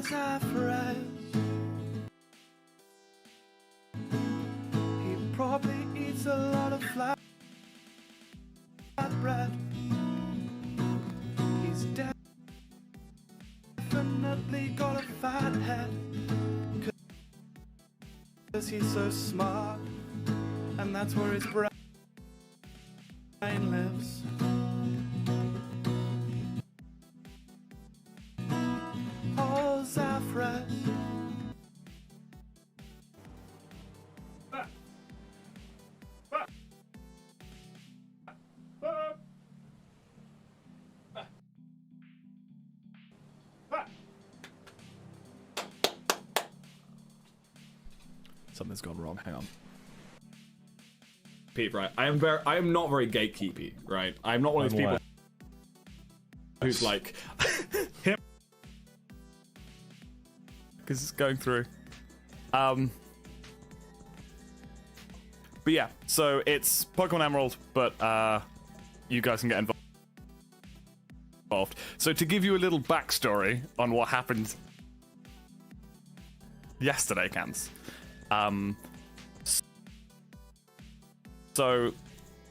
He probably eats a lot of flatbread. He's definitely got a fat head, 'cause he's so smart, and that's where his brain lives. Oh, Zafras. Something's gone wrong. Hang on. Pete, right? I am not very gatekeepy, right? I'm not one of these people who's like him because it's going through. But yeah, so it's Pokemon Emerald, but you guys can get involved. So to give you a little backstory on what happened yesterday, Cans. So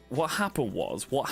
what happened was what?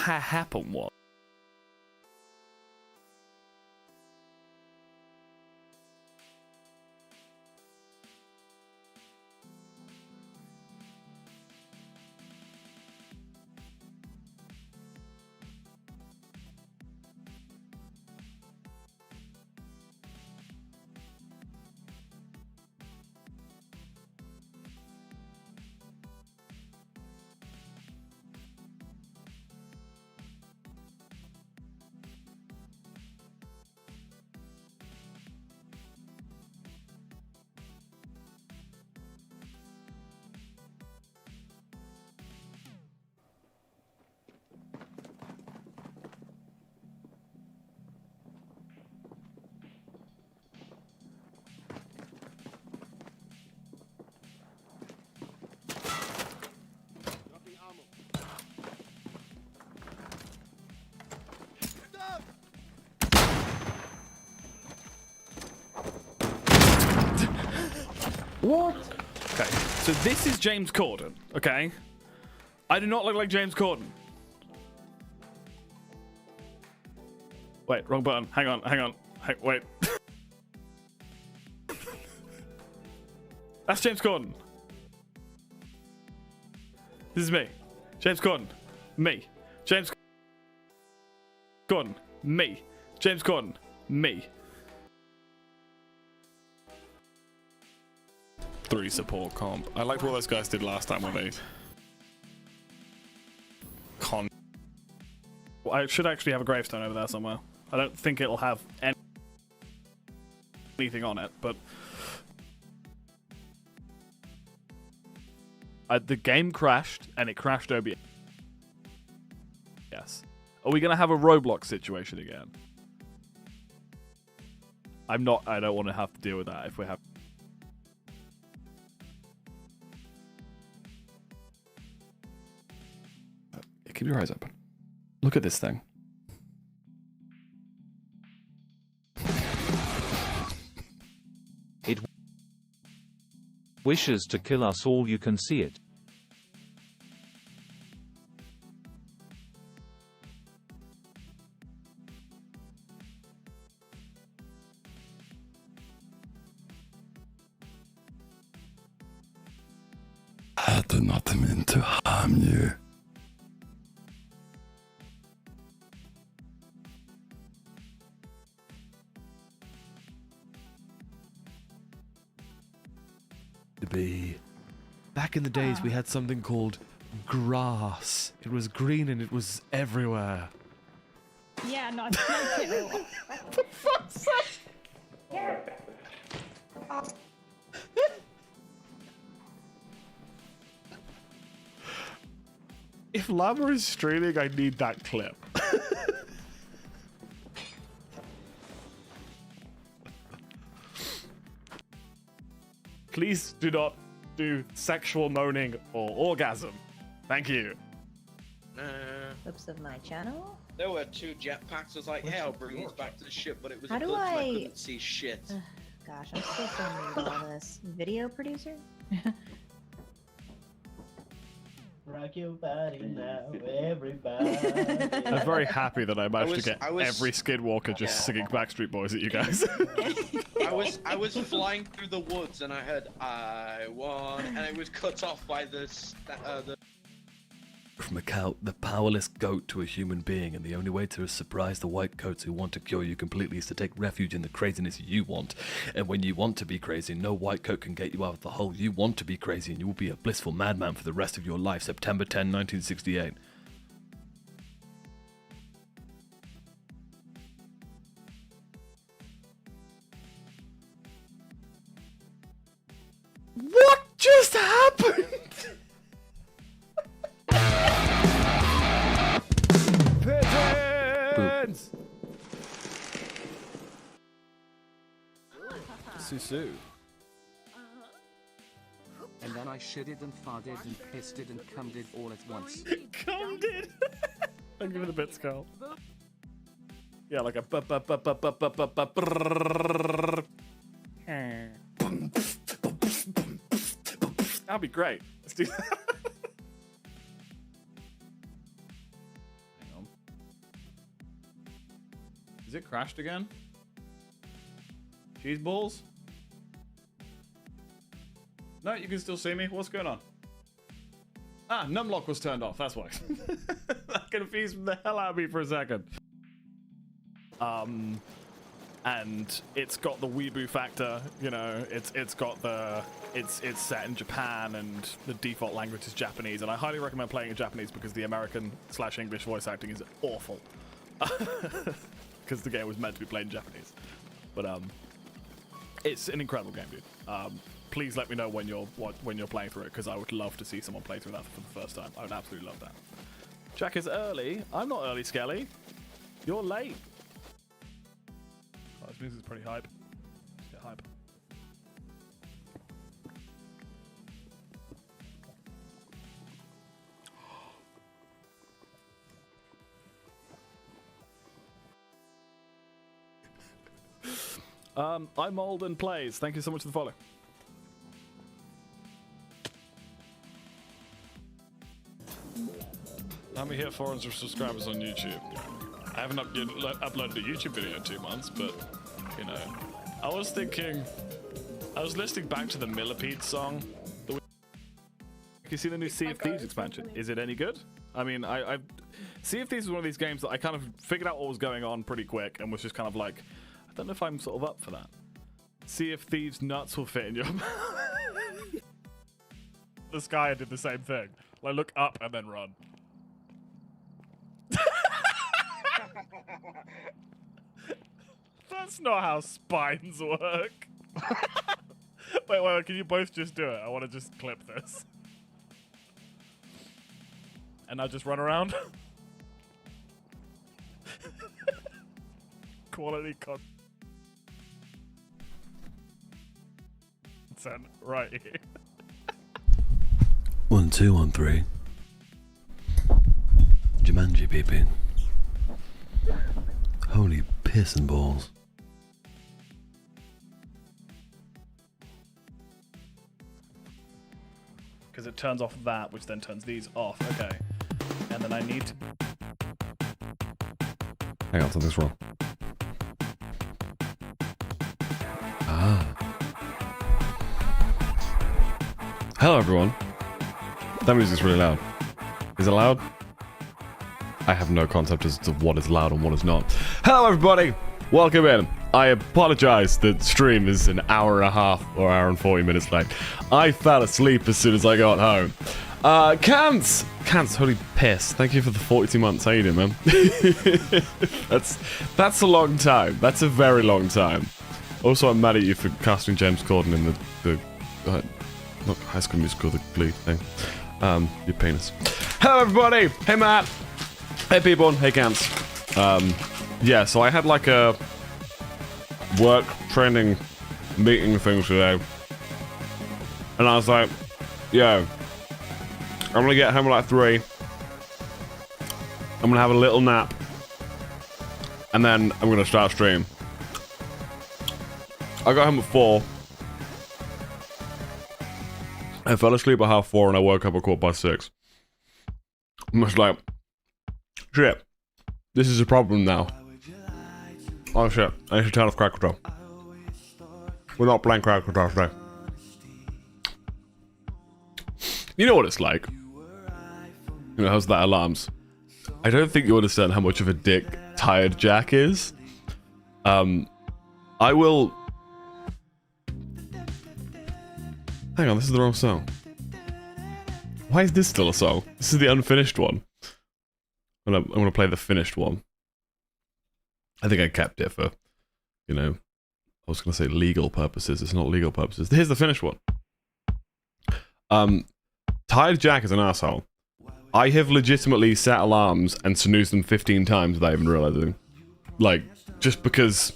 Okay, so this is James Corden, okay? I do not look like James Corden. Wait, wrong button. Hang on. Wait. That's James Corden. This is me. James Corden. Me. James Corden. Me. James Corden. Me. 3 support comp. I liked what those guys did last time when they I should actually have a gravestone over there somewhere. I don't think it'll have anything on it, but the game crashed and it crashed OBS. Yes. Are we gonna have a Roblox situation again? I don't want to have to deal with that if we have. Keep your eyes open. Look at this thing. It wishes to kill us all. You can see it. I did not mean to harm you. Back in the days, we had something called grass. It was green and it was everywhere. Yeah, no, it's not everywhere. For fuck's sake! If Llama is streaming, I need that clip. Please do not do sexual moaning or orgasm. Thank you. Oops, of my channel. There were 2 jetpacks. I was like, hey, I'll bring these back to the ship, but it was How a do glitch and I I- couldn't see shit. Gosh, I'm still so new to all this. Video producer? Rock your body now, everybody. I'm very happy that I managed to get every Skinwalker just singing Backstreet Boys at you guys. I was flying through the woods and I heard "I want," and it was cut off by the From the powerless goat to a human being, and the only way to surprise the white coats who want to cure you completely is to take refuge in the craziness you want. And when you want to be crazy, no white coat can get you out of the hole. You want to be crazy, and you will be a blissful madman for the rest of your life. September 10, 1968. What just happened? Pigeons! Susu. And then I shitted and farted and pissed it and cummed it all at once. Cummed it! Thank you for the bits, Carl. Yeah, like a That'd be great. Let's do that. Hang on. Is it crashed again? Cheese balls? No, you can still see me. What's going on? Ah, numlock was turned off. That's why. That confused the hell out of me for a second. And it's got the weeboo factor, you know. It's set in Japan, and the default language is Japanese. And I highly recommend playing in Japanese because the American/English voice acting is awful. Because the game was meant to be played in Japanese. But it's an incredible game, dude. Please let me know when you're playing through it, because I would love to see someone play through that for the first time. I would absolutely love that. Jack is early. I'm not early, Skelly. You're late. Oh, this music's pretty hype. Let's get hype. I'm old and plays. Thank you so much for the follow. How many hit 400 subscribers on YouTube? I haven't uploaded a YouTube video in 2 months, but, you know. I was listening back to the Millipede song. You see the new Sea of Thieves expansion? Is it any good? I mean, Sea of Thieves is one of these games that I kind of figured out what was going on pretty quick and was just kind of like, I don't know if I'm sort of up for that. Sea of Thieves nuts will fit in your mouth. This guy did the same thing. Like, look up and then run. That's not how spines work. Wait, can you both just do it? I want to just clip this. And now just run around. Quality content right here. 1, 2, 1, 3. Jumanji, baby. Holy piss and balls. Because it turns off that, which then turns these off. Okay. And then I need to... Hang on, something's wrong. Ah. Hello, everyone. That music's really loud. Is it loud? I have no concept as to what is loud and what is not. Hello, everybody. Welcome in. I apologize that stream is an hour and a half or hour and 40 minutes late. I fell asleep as soon as I got home. Cants, holy piss. Thank you for the 42 months. How you doing, man? That's a long time. That's a very long time. Also, I'm mad at you for casting James Corden in the not High School Musical, the Glee thing. Your penis. Hello, everybody. Hey, Matt. Hey, people. Hey, Cants. Yeah, so I had like a work training meeting thing today. And I was like, yo, I'm gonna get home at like 3. I'm gonna have a little nap. And then I'm gonna start stream. I got home at 4. I fell asleep at 4:30 and I woke up at 6:15. I was like, shit, this is a problem now. Oh shit, I need to turn off crowd control. We're not playing crowd control today. You know what it's like. You know, how's that alarms? I don't think you understand how much of a dick Tired Jack is. I will... Hang on, this is the wrong song. Why is this still a song? This is the unfinished one. I'm gonna play the finished one. I think I kept it for, you know, I was gonna say legal purposes. It's not legal purposes. Here's the finished one. Tired Jack is an asshole. I have legitimately set alarms and snoozed them 15 times without even realizing. Like, just because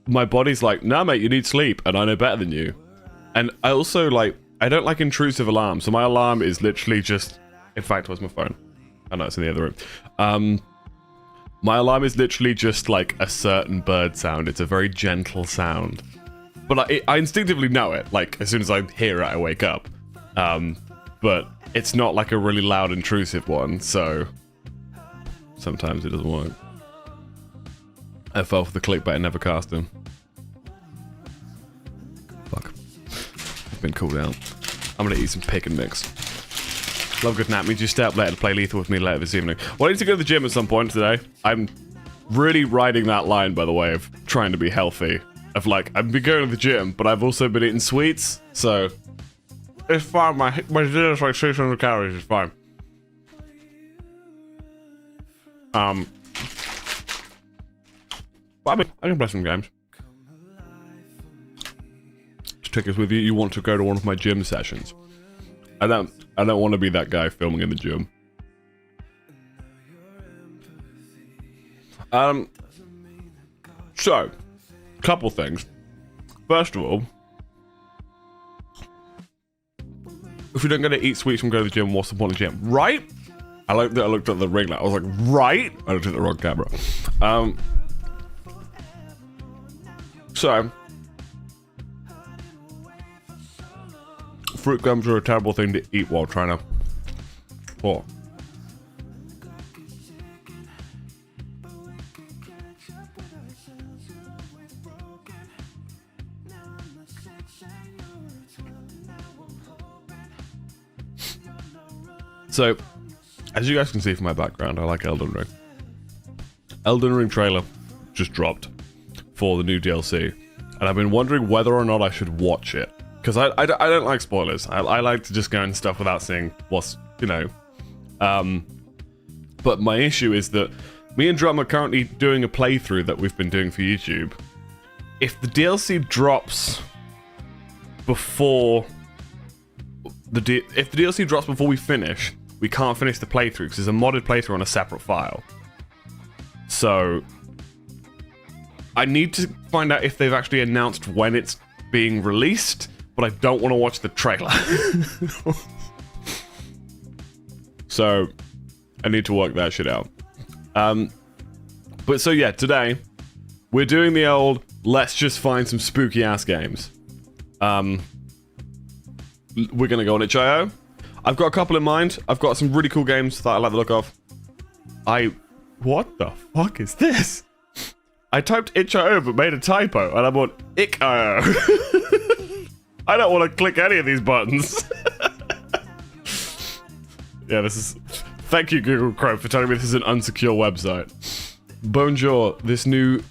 my body's like, nah mate, you need sleep, and I know better than you. And I also, like, I don't like intrusive alarms, so my alarm is literally just... In fact, where's my phone? I know, it's in the other room. My alarm is literally just, like, a certain bird sound. It's a very gentle sound. But I instinctively know it. Like, as soon as I hear it, I wake up. But it's not, like, a really loud, intrusive one, so... Sometimes it doesn't work. I fell for the clickbait and never cast him. Fuck. I've been cooled down. I'm gonna eat some pick and mix. Love good nap. Means you stay up later to play Lethal with me later this evening. Well, I need to go to the gym at some point today. I'm really riding that line, by the way, of trying to be healthy. Of like, I've been going to the gym, but I've also been eating sweets, so... It's fine, my dinner's like 600 calories, it's fine. But I mean, I can play some games. To take us with you, you want to go to one of my gym sessions. I don't want to be that guy filming in the gym. So, couple things. First of all, if you're not going to eat sweets and go to the gym, what's the point of the gym? Right? I like that I looked at the ring light. I was like, right? I looked at the wrong camera. So, fruit gums are a terrible thing to eat while trying to walk. So, as you guys can see from my background, I like Elden Ring. Elden Ring trailer just dropped for the new DLC, and I've been wondering whether or not I should watch it. Because I don't like spoilers. I like to just go into stuff without seeing what's, you know. But my issue is that me and Drum are currently doing a playthrough that we've been doing for YouTube. If the DLC drops before... if the DLC drops before we finish, we can't finish the playthrough because it's a modded playthrough on a separate file. So, I need to find out if they've actually announced when it's being released, but I don't want to watch the trailer. So, I need to work that shit out. But so yeah, today, we're doing the old, let's just find some spooky ass games. We're gonna go on itch.io. I've got a couple in mind. I've got some really cool games that I like the look of. What the fuck is this? I typed itch.io but made a typo, and I'm on ick.io. I don't want to click any of these buttons. Yeah, this is... Thank you, Google Chrome, for telling me this is an unsecure website. Bonjour, this new...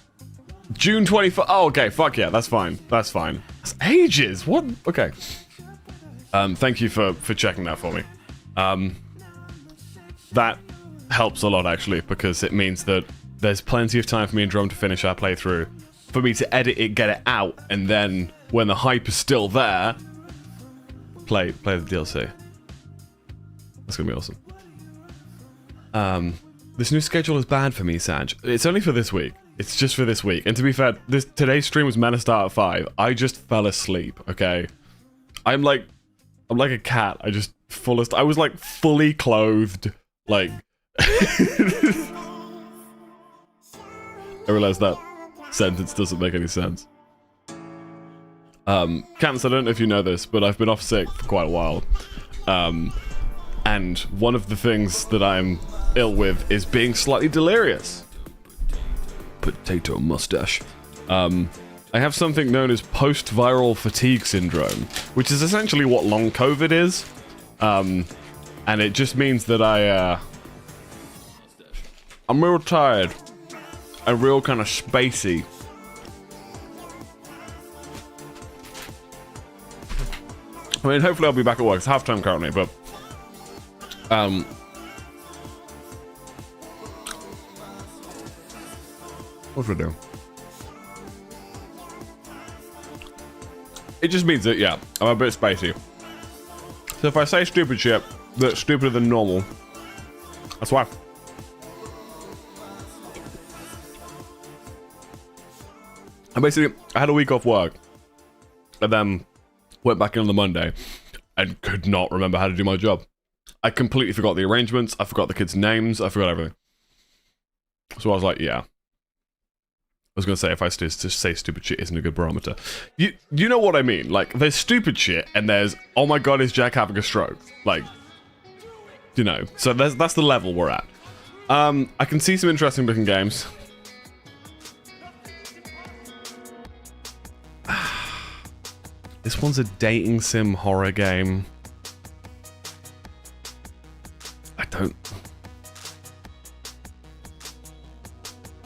June 24th... Oh, okay, fuck yeah, that's fine. That's fine. That's ages! What? Okay. Thank you for checking that for me. That helps a lot, actually, because it means that there's plenty of time for me and Drum to finish our playthrough, for me to edit it, get it out, and then, when the hype is still there, play the DLC. That's gonna be awesome. This new schedule is bad for me, Saj. It's only for this week. It's just for this week. And to be fair, today's stream was meant to start at 5. I just fell asleep, okay? I'm like a cat. I was like fully clothed. Like... I realize that sentence doesn't make any sense. Cancer, I don't know if you know this, but I've been off sick for quite a while. And one of the things that I'm ill with is being slightly delirious. Potato mustache. I have something known as post-viral fatigue syndrome, which is essentially what long COVID is. And it just means that I'm real tired and real kind of spacey. I mean, hopefully I'll be back at work. It's half time currently, but what do I do? It just means that, yeah, I'm a bit spacey. So if I say stupid shit that's stupider than normal, that's why. And basically, I had a week off work, and then went back in on the Monday, and could not remember how to do my job. I completely forgot the arrangements, I forgot the kids' names, I forgot everything. So I was like, yeah. I was gonna say, if I just say stupid shit isn't a good barometer. You know what I mean? Like, there's stupid shit, and there's, oh my god, is Jack having a stroke? Like, you know. So that's the level we're at. I can see some interesting looking games. This one's a dating sim horror game. I don't...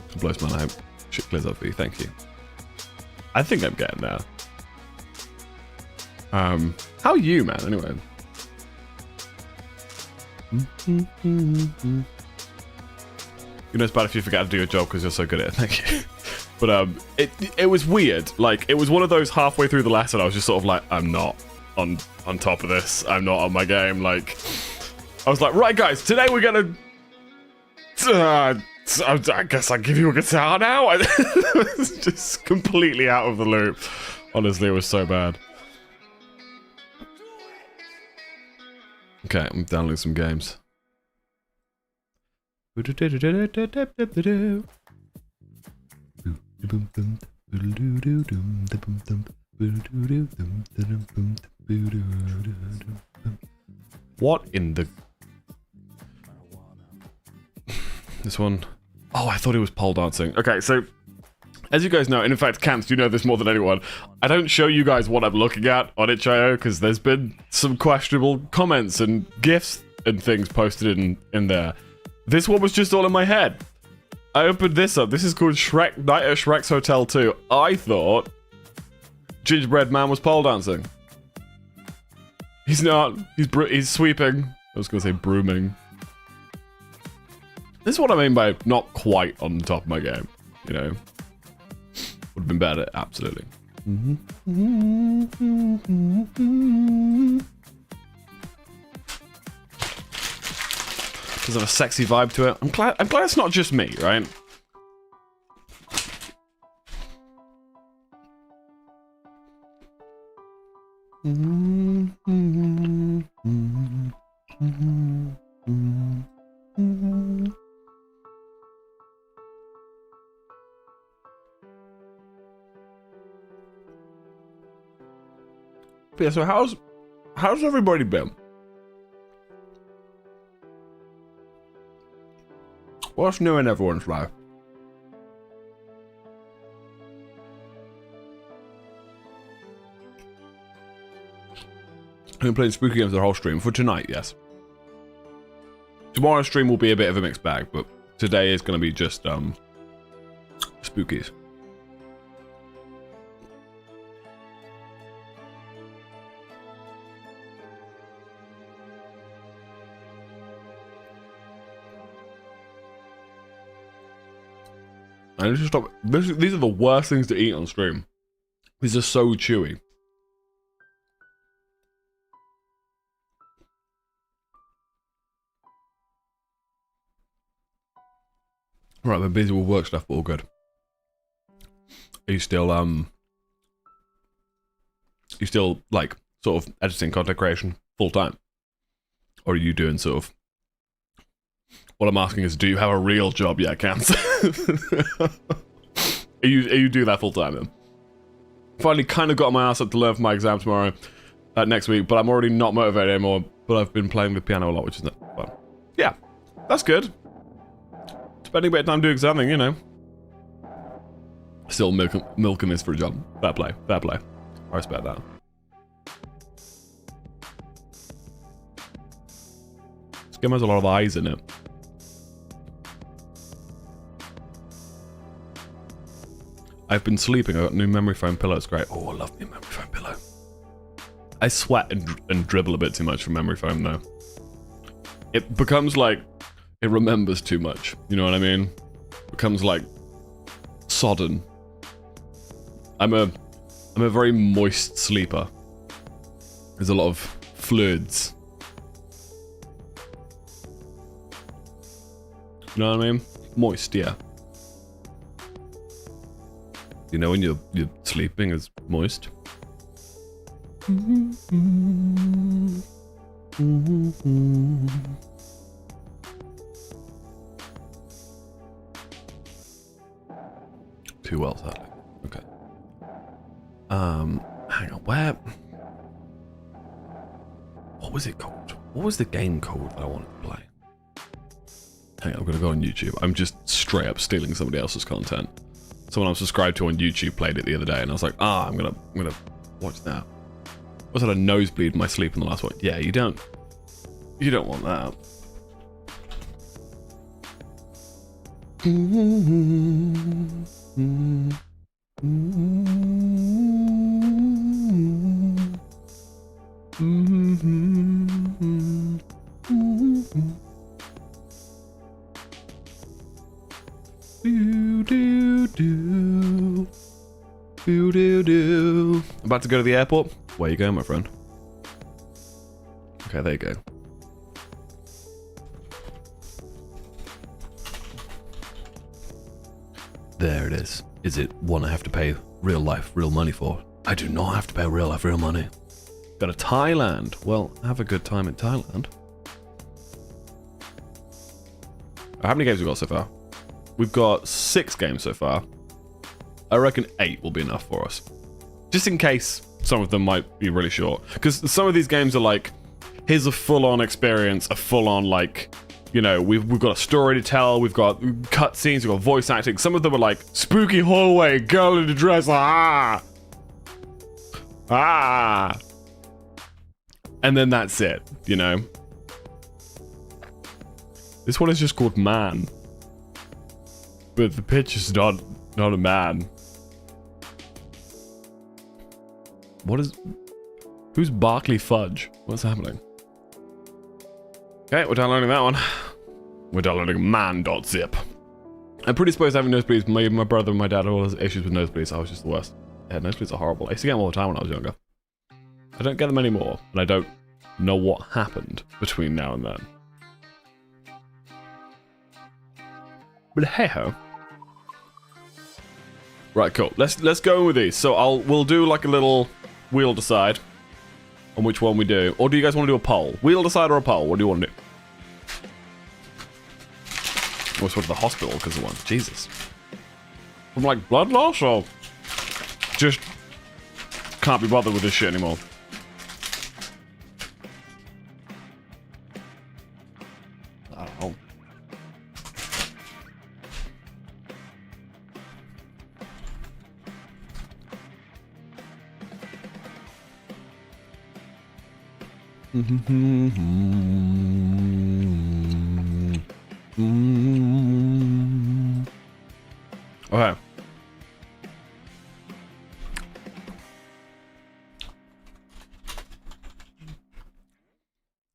It blows my mind. Shit clears up for you, thank you. I think I'm getting there. How are you, man, anyway? You know it's bad if you forget to do your job because you're so good at it, thank you. But it was weird. Like, it was one of those halfway through the lesson I was just sort of like, I'm not on top of this. I'm not on my game. Like, I was like, right guys, today we're gonna I guess I'll give you a guitar now. I was just completely out of the loop. Honestly, it was so bad. Okay, I'm downloading some games. What in the... This one... Oh, I thought it was pole dancing. Okay, so... As you guys know, and in fact, Camps, you know this more than anyone, I don't show you guys what I'm looking at on itch.io because there's been some questionable comments and GIFs and things posted in there. This one was just all in my head. I opened this up. This is called Shrek Night at Shrek's Hotel 2. I thought Gingerbread Man was pole dancing. He's not. He's sweeping. I was going to say brooming. This is what I mean by not quite on the top of my game. You know? Would have been better, absolutely. Does have a sexy vibe to it. I'm glad it's not just me, right? But yeah, so how's everybody been? What's new in everyone's life? I've been playing spooky games the whole stream. For tonight, yes. Tomorrow's stream will be a bit of a mixed bag, but today is going to be just spookies. I need to stop. These are the worst things to eat on stream. These are so chewy. Right, I've been busy with work stuff, but all good. Are you still like sort of editing content creation full time, or are you doing sort of? What I'm asking is, do you have a real job yet, Cams? Are you doing that full time then? Finally kind of got my ass up to learn for my exam tomorrow, next week, but I'm already not motivated anymore, but I've been playing the piano a lot, which is not fun. Yeah, that's good. Spending a bit of time doing something, you know. Still milking this for a job. Fair play, fair play. I respect that. This game has a lot of eyes in it. I've been sleeping. I got new memory foam pillow. It's great. Oh, I love new memory foam pillow. I sweat and dribble a bit too much from memory foam though. It becomes like it remembers too much. You know what I mean? It becomes like sodden. I'm a very moist sleeper. There's a lot of fluids. You know what I mean? Moist, yeah. You know when you're sleeping is moist. Too well, sadly. Okay. Hang on, where? What was it called? What was the game called that I wanted to play? Hang on, I'm gonna go on YouTube. I'm just straight up stealing somebody else's content. Someone I'm subscribed to on YouTube played it the other day, and I was like, I'm gonna watch that. I was had a nosebleed in my sleep in the last one. Yeah, you don't want that. About to go to the airport? Where you going, my friend? Okay, there you go. There it is. Is it one I have to pay real life, real money for? I do not have to pay real life, real money. Go to Thailand. Well, have a good time in Thailand. How many games have we got so far? We've got 6 games so far. I reckon 8 will be enough for us. Just in case some of them might be really short. Because some of these games are like, here's a full-on experience, a full-on like, you know, we've got a story to tell, we've got cutscenes, we've got voice acting. Some of them are like, spooky hallway, girl in a dress, ah! Ah! And then that's it, you know? This one is just called Man. But the picture's not a man. What is... Who's Barkley Fudge? What's happening? Okay, we're downloading that one. We're downloading man.zip. I'm pretty supposed to have nosebleeds. My brother and my dad had all issues with nosebleeds. I was just the worst. Yeah, nosebleeds are horrible. I used to get them all the time when I was younger. I don't get them anymore, and I don't know what happened between now and then. But hey ho. Right, cool. Let's go with these. So we'll do like a little wheel decide on which one we do. Or do you guys want to do a poll? Wheel decide or a poll? What do you want to do? I almost went to the hospital because of one. Jesus. From like blood loss or just can't be bothered with this shit anymore. I don't know. Okay.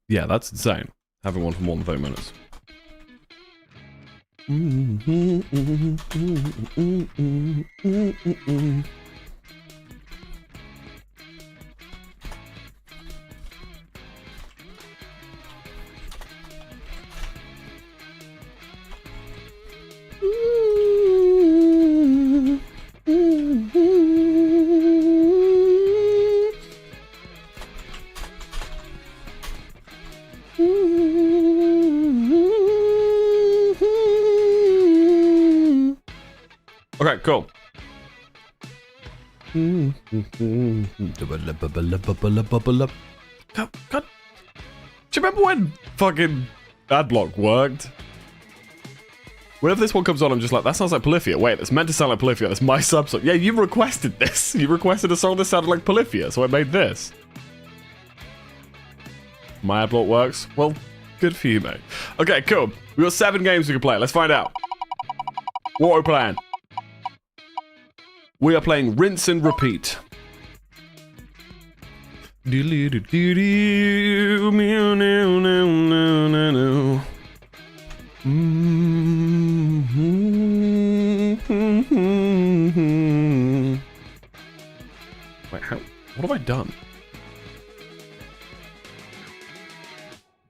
Yeah, that's insane. Having one for more than 30 minutes. Okay, cool. God. Do you remember when fucking Adblock worked? Whenever this one comes on, I'm just like, that sounds like Polyphia. Wait, it's meant to sound like Polyphia. That's my sub-song. Yeah, you requested this. You requested a song that sounded like Polyphia, so I made this. My Adblock works. Well, good for you, mate. Okay, cool. We've got 7 games we can play. Let's find out. What are we playing? We are playing Rinse and Repeat. Wait, how? What have I done?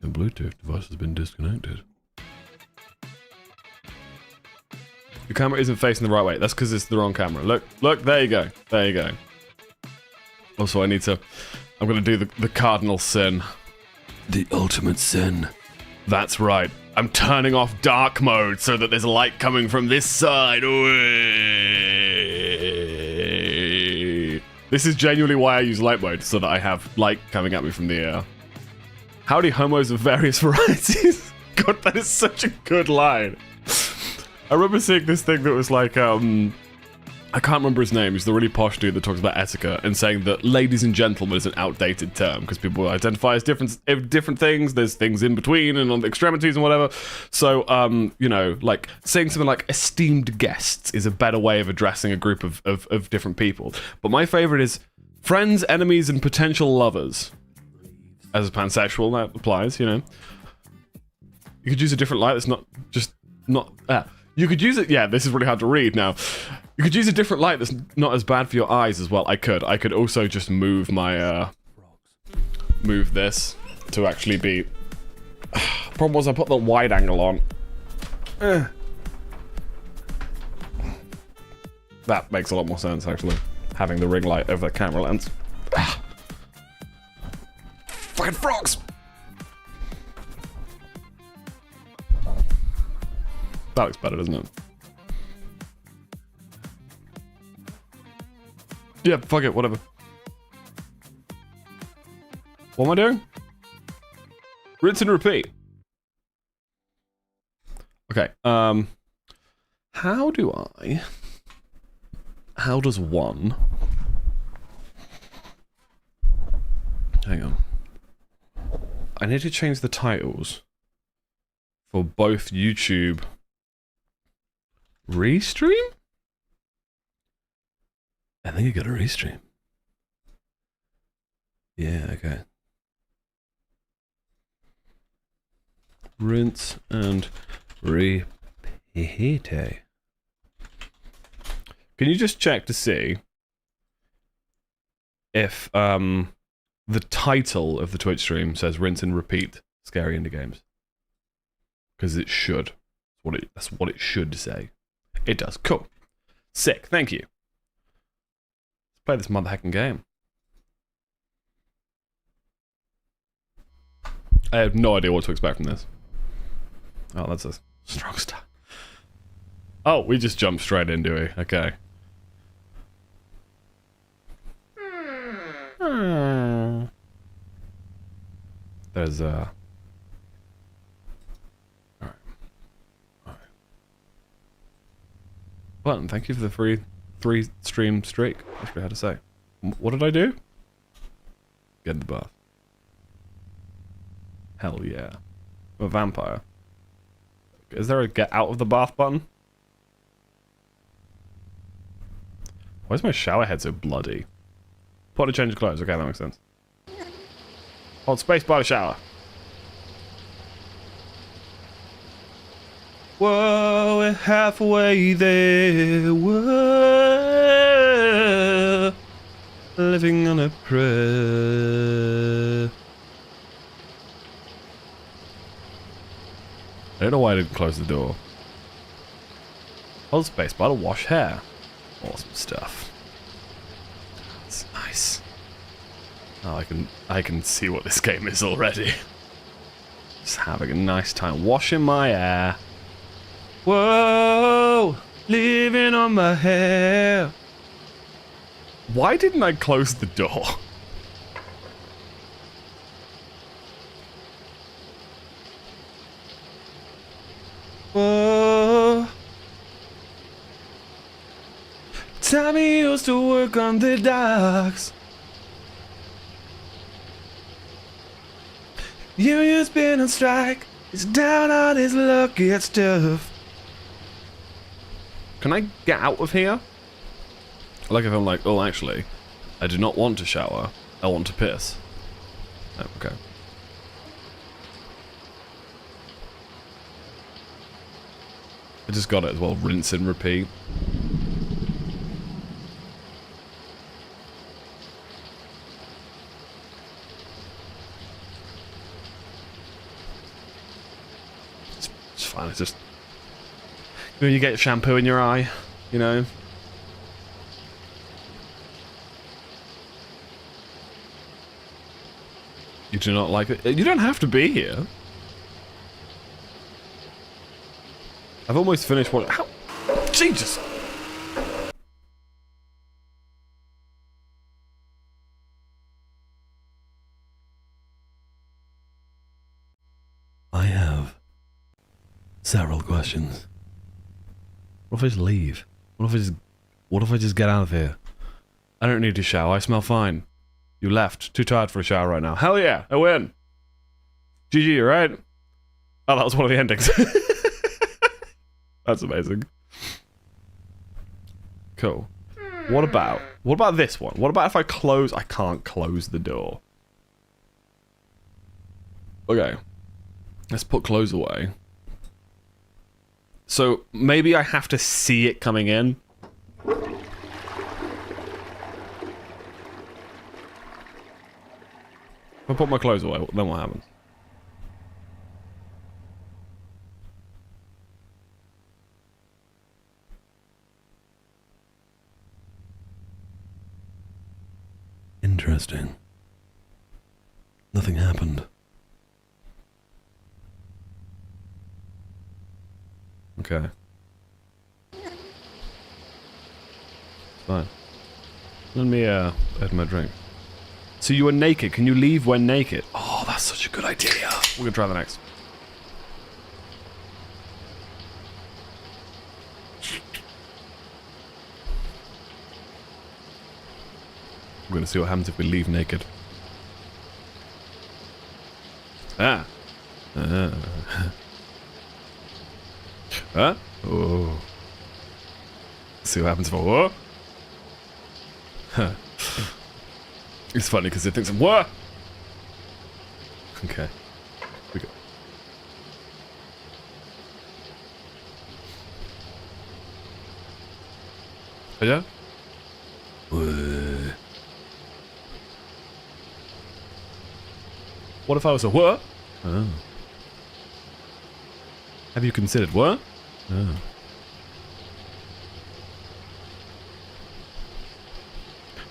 The Bluetooth device has been disconnected. Your camera isn't facing the right way. That's because it's the wrong camera. Look, look, there you go. There you go. Also, I'm gonna do the cardinal sin. The ultimate sin. That's right. I'm turning off dark mode so that there's light coming from this side. This is genuinely why I use light mode, so that I have light coming at me from the air. Howdy homos of various varieties. God, that is such a good line. I remember seeing this thing that was like, I can't remember his name. He's the really posh dude that talks about etiquette and saying that ladies and gentlemen is an outdated term because people identify as different things. There's things in between and on the extremities and whatever. So, you know, like saying something like esteemed guests is a better way of addressing a group of different people. But my favorite is friends, enemies, and potential lovers. As a pansexual, that applies, you know. You could use a different light that's not. You could use it. Yeah, this is really hard to read now. You could use a different light that's not as bad for your eyes as well. I could also just move my move this to actually be. Problem was I put the wide angle on. That makes a lot more sense actually. Having the ring light over the camera lens. Fucking frogs! That looks better, doesn't it? Yeah, fuck it, whatever. What am I doing? Rinse and repeat. Okay, how does one... Hang on. I need to change the titles for both YouTube Restream? I think you got a restream. Yeah, okay. Rinse and repeat. Can you just check to see if the title of the Twitch stream says Rinse and Repeat Scary Indie Games? Because it should. That's what it should say. It does. Cool. Sick. Thank you. Let's play this motherfucking game. I have no idea what to expect from this. Oh, that's a strong start. Oh, we just jumped straight into it. Okay. There's Alright. Button, thank you for the three stream streak. That's what I had to say. What did I do? Get in the bath. Hell yeah. I'm a vampire. Is there a get out of the bath button? Why is my shower head so bloody? Put a change of clothes. Okay, that makes sense. Hold space by the shower. Whoa, we're halfway there. Whoa, living on a prayer. I don't know why I didn't close the door. Hold space bar to wash hair. Awesome stuff. That's nice. Oh, I can see what this game is already. Just having a nice time washing my hair. Whoa, living on my hair. Why didn't I close the door? Oh, Tommy used to work on the docks. Union's been on strike. He's down on his luck at stuff. Can I get out of here? Like if I'm like, oh, actually, I do not want to shower. I want to piss. Oh, okay. I just got it as well. Rinse and repeat. It's fine. It's just when you get shampoo in your eye, you know. You do not like it? You don't have to be here. I've almost finished what... How? Jesus! I have several questions. What if I just leave? What if I just get out of here? I don't need to shower. I smell fine. You left. Too tired for a shower right now. Hell yeah! I win! GG, right? Oh, that was one of the endings. That's amazing. Cool. What about this one? What about if I close... I can't close the door. Okay. Let's put clothes away. So, maybe I have to see it coming in. If I put my clothes away, then what happens? Interesting. Nothing happened. Okay. Fine. Let me add my drink. So you were naked. Can you leave when naked? Oh, that's such a good idea. We're gonna try the next. We're gonna see what happens if we leave naked. Ah. Huh? Oh. See what happens if I... Whoa. Huh. It's funny because it thinks I'm... What? Okay. We go. Oh, yeah? What if I was a what? Oh. Have you considered what? Oh.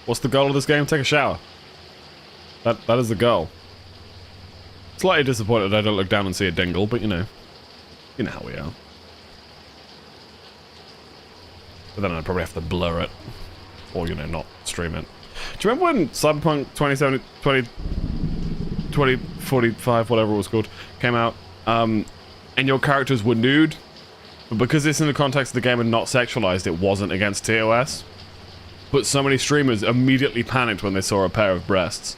What's the goal of this game? Take a shower. That is the goal. Slightly disappointed I don't look down and see a dingle, but you know how we are. But then I'd probably have to blur it, or you know, not stream it. Do you remember when Cyberpunk 2045, whatever it was called, came out, and your characters were nude? But because it's in the context of the game and not sexualized, it wasn't against TOS. But so many streamers immediately panicked when they saw a pair of breasts.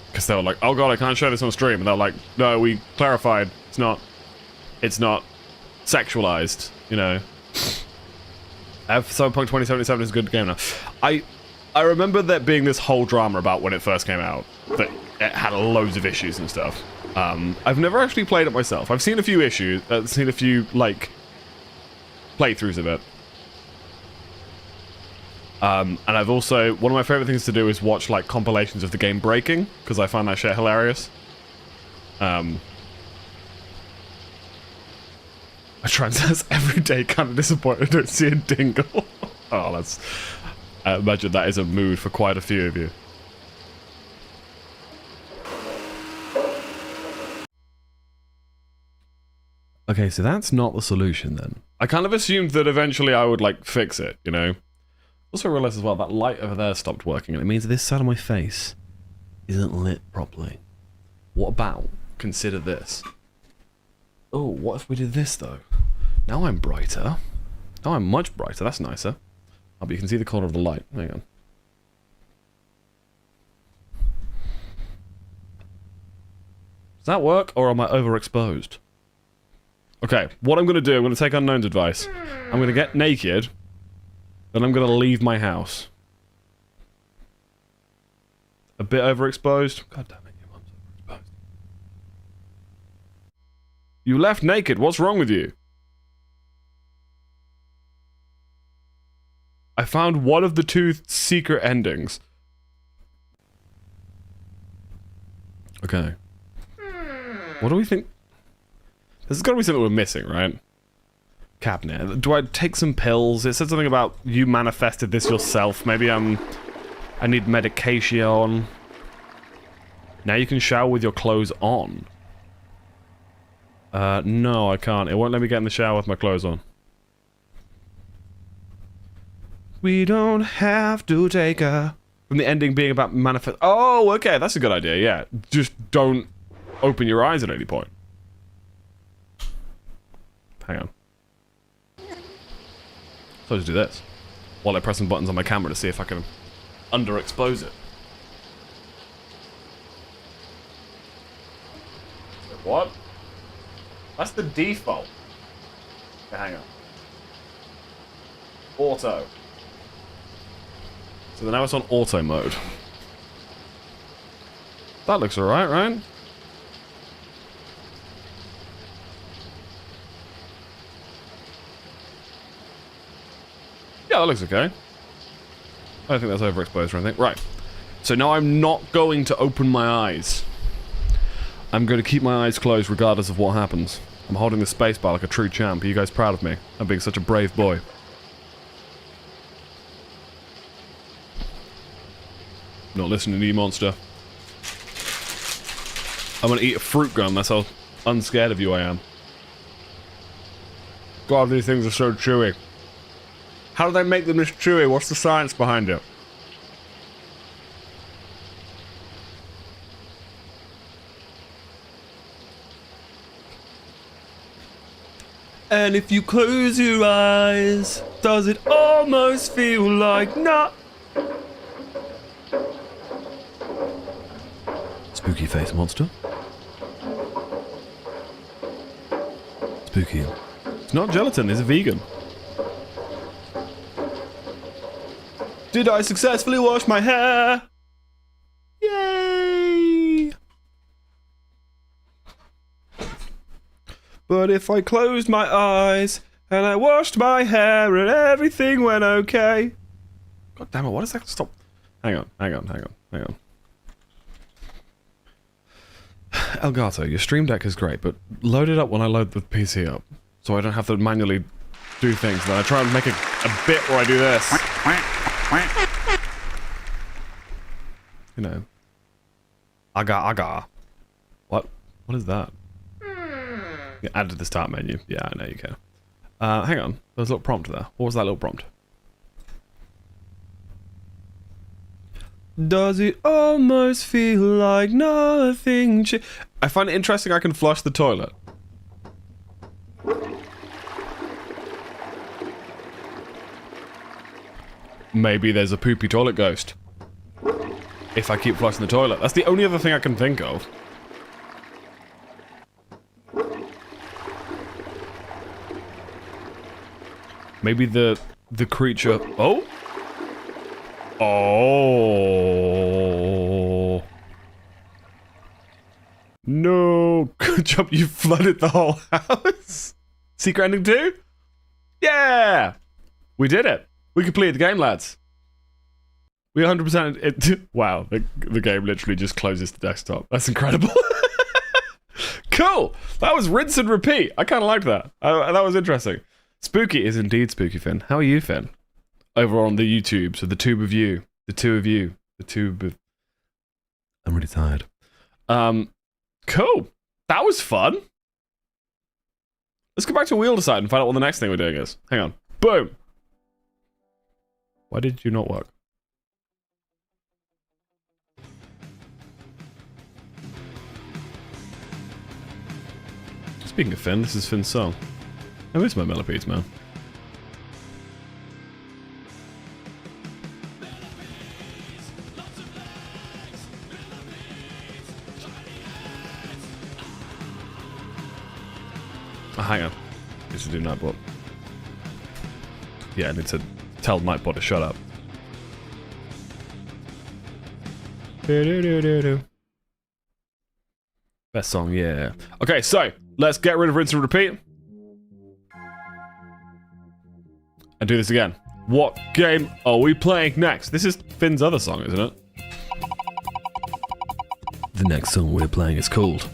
Because they were like, oh god, I can't show this on stream. And they're like, no, we clarified. It's not sexualized, you know. Cyberpunk 2077 is a good game now. I remember there being this whole drama about when it first came out. That it had loads of issues and stuff. I've never actually played it myself. I've seen a few issues, seen a few, like, playthroughs of it. And I've also, one of my favorite things to do is watch, like, compilations of the game breaking, because I find that shit hilarious. I try and says every day, kind of disappointed I don't see a dingle. Oh, that's... I imagine that is a mood for quite a few of you. Okay, so that's not the solution then. I kind of assumed that eventually I would, like, fix it, you know? Also realized as well that light over there stopped working, and it means this side of my face isn't lit properly. What about, consider this. Oh, what if we did this, though? Now I'm brighter. Now I'm much brighter, that's nicer. Oh, but you can see the corner of the light. Hang on. Does that work, or am I overexposed? Okay, what I'm going to do, I'm going to take Unknown's advice. I'm going to get naked, then I'm going to leave my house. A bit overexposed? God damn it, your mum's overexposed. You left naked, what's wrong with you? I found one of the 2 secret endings. Okay. What do we think? There's gotta be something we're missing, right? Cabinet. Do I take some pills? It said something about you manifested this yourself. Maybe I need medication. Now you can shower with your clothes on. No, I can't. It won't let me get in the shower with my clothes on. We don't have to take her. From the ending being about manifest. Oh, okay, that's a good idea, yeah. Just don't open your eyes at any point. Hang on. So I'll just do this. While I press some buttons on my camera to see if I can underexpose it. What? That's the default. Okay, hang on. Auto. So now it's on auto mode. That looks alright, right? Yeah, that looks okay. I don't think that's overexposed or anything. Right. So now I'm not going to open my eyes. I'm going to keep my eyes closed regardless of what happens. I'm holding the spacebar like a true champ. Are you guys proud of me? I'm being such a brave boy. Not listening to you, monster. I'm gonna eat a fruit gum, that's how unscared of you I am. God, these things are so chewy. How do they make them this chewy? What's the science behind it? And if you close your eyes, does it almost feel like not? Spooky face monster. Spooky. It's not gelatin, it's a vegan. Did I successfully wash my hair? Yay! But if I closed my eyes and I washed my hair and everything went okay. God damn it, what is that? Stop. Hang on. Elgato, your Stream Deck is great, but load it up when I load the PC up. So I don't have to manually do things. Then I try and make a bit where I do this. You know. Aga. What? What is that? Yeah, add to the start menu. Yeah, I know you can. Hang on. There's a little prompt there. What was that little prompt? Does it almost feel like nothing I find it interesting I can flush the toilet. Maybe there's a poopy toilet ghost. If I keep flushing the toilet. That's the only other thing I can think of. Maybe the creature... Oh? Oh. No. Good job you flooded the whole house. Secret ending 2? Yeah. We did it. We completed the game, lads. We 100% it. Wow. The game literally just closes the desktop. That's incredible. Cool. That was rinse and repeat. I kind of liked that. That was interesting. Spooky is indeed spooky, Finn. How are you, Finn? Over on the YouTube, so the tube of you. The two of you. The tube of... I'm really tired. Cool. That was fun. Let's go back to wheel decide and find out what the next thing we're doing is. Hang on. Boom! Why did you not work? Speaking of Finn, this is Finn's song. I miss my millipedes, man. Oh, hang on. I need to do Nightbot. Yeah, I need to tell Nightbot to shut up. Best song, yeah. Okay, so let's get rid of rinse and repeat. And do this again. What game are we playing next? This is Finn's other song, isn't it? The next song we're playing is called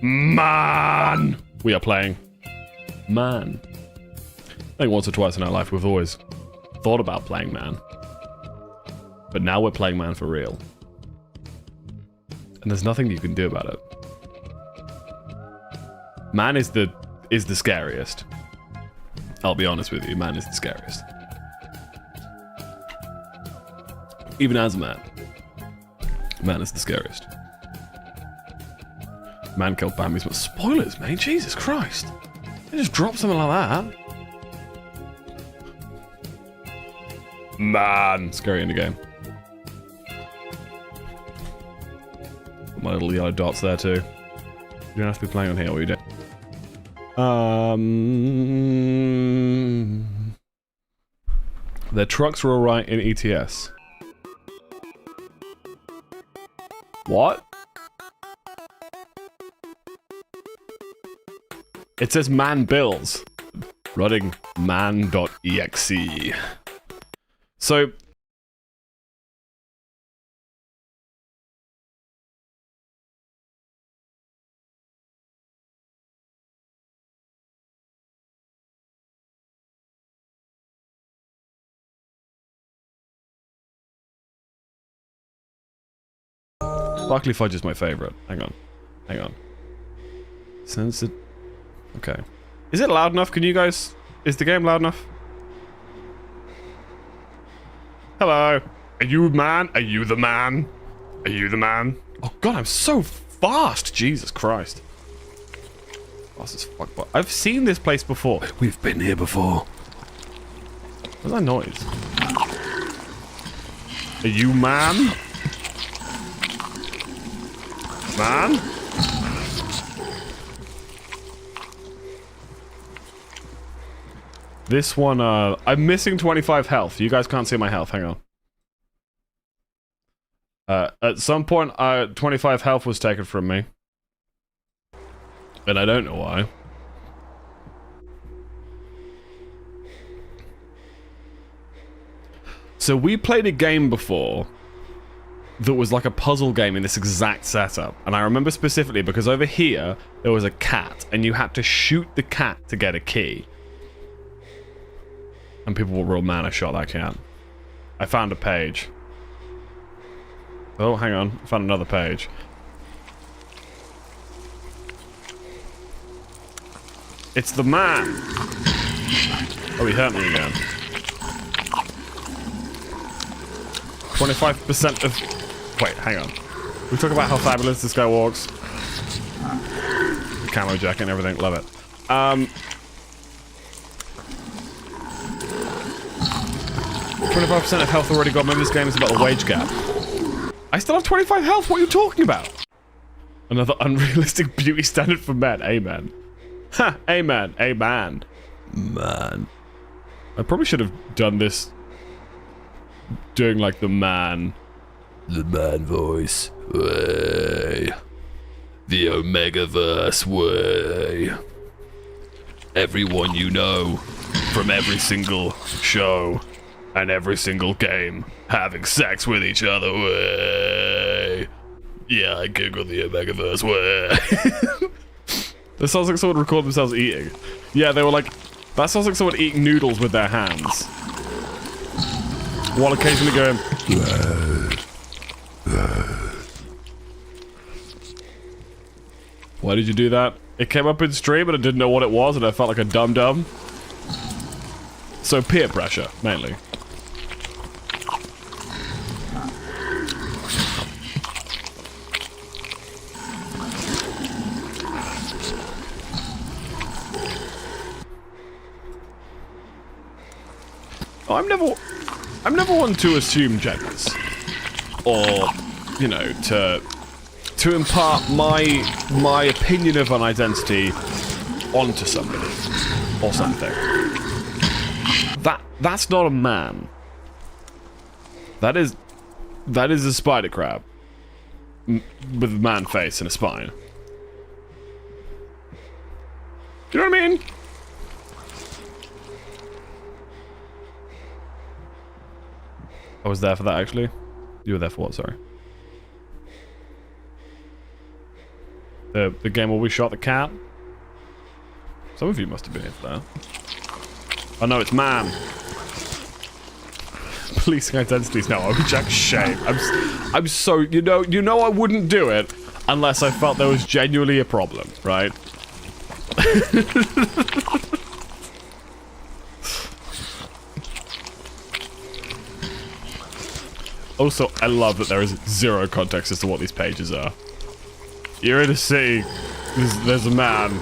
Man. We are playing Man. I think once or twice in our life we've always thought about playing Man. But now we're playing Man for real. And there's nothing you can do about it. Man is the scariest. I'll be honest with you, Man is the scariest. Even as a man, Man is the scariest. Man killed Bambi's but spoilers, mate. Jesus Christ. They just dropped something like that. Man. Scary in the game. Put my little yellow dots there too. You don't have to be playing on here, what are you doing? Their trucks were alright in ETS. What? It says man bills. Running man.exe. So... Sparkly Fudge is my favorite. Hang on. Hang on. Sense it. Okay. Is it loud enough? Can you guys... Is the game loud enough? Hello. Are you man? Are you the man? Are you the man? Oh god, I'm so fast! Jesus Christ. Fast as fuck. But I've seen this place before. We've been here before. What's that noise? Are you man? Man? This one, I'm missing 25 health. You guys can't see my health. Hang on. At some point, 25 health was taken from me. And I don't know why. So we played a game before that was like a puzzle game in this exact setup. And I remember specifically because over here, there was a cat, and you had to shoot the cat to get a key. And people were real mad I shot that cat. I found a page. Oh, hang on. I found another page. It's the man! Oh, he hurt me again. 25% of... Wait, hang on. We talk about how fabulous this guy walks. The camo jacket and everything, love it. 25% of health already got. Maybe this game is about the wage gap. I still have 25 health, what are you talking about? Another unrealistic beauty standard for men, amen. Ha, amen, amen. Man. I probably should have done this doing like the man voice. Way. The Omegaverse way. Everyone you know from every single show and every single game having sex with each other way. Yeah, I googled the Omegaverse way. This sounds like someone recorded themselves eating. Yeah, they were like, that sounds like someone eating noodles with their hands. While occasionally going... Why did you do that? It came up in stream and I didn't know what it was and I felt like a dum-dum. So peer pressure, mainly. Oh, I'm never one to assume genders. Or, you know, to impart my opinion of an identity onto somebody or something. That's not a man. That is a spider crab with a man face and a spine. Do you know what I mean? I was there for that actually. You were there for what? Sorry. The game where we shot the cat? Some of you must have been here for that. Oh no, it's man. Policing identities. No, I'm Jack Shame. I'm so, you know I wouldn't do it unless I felt there was genuinely a problem, right? Also, I love that there is zero context as to what these pages are. You're in a city. There's a man.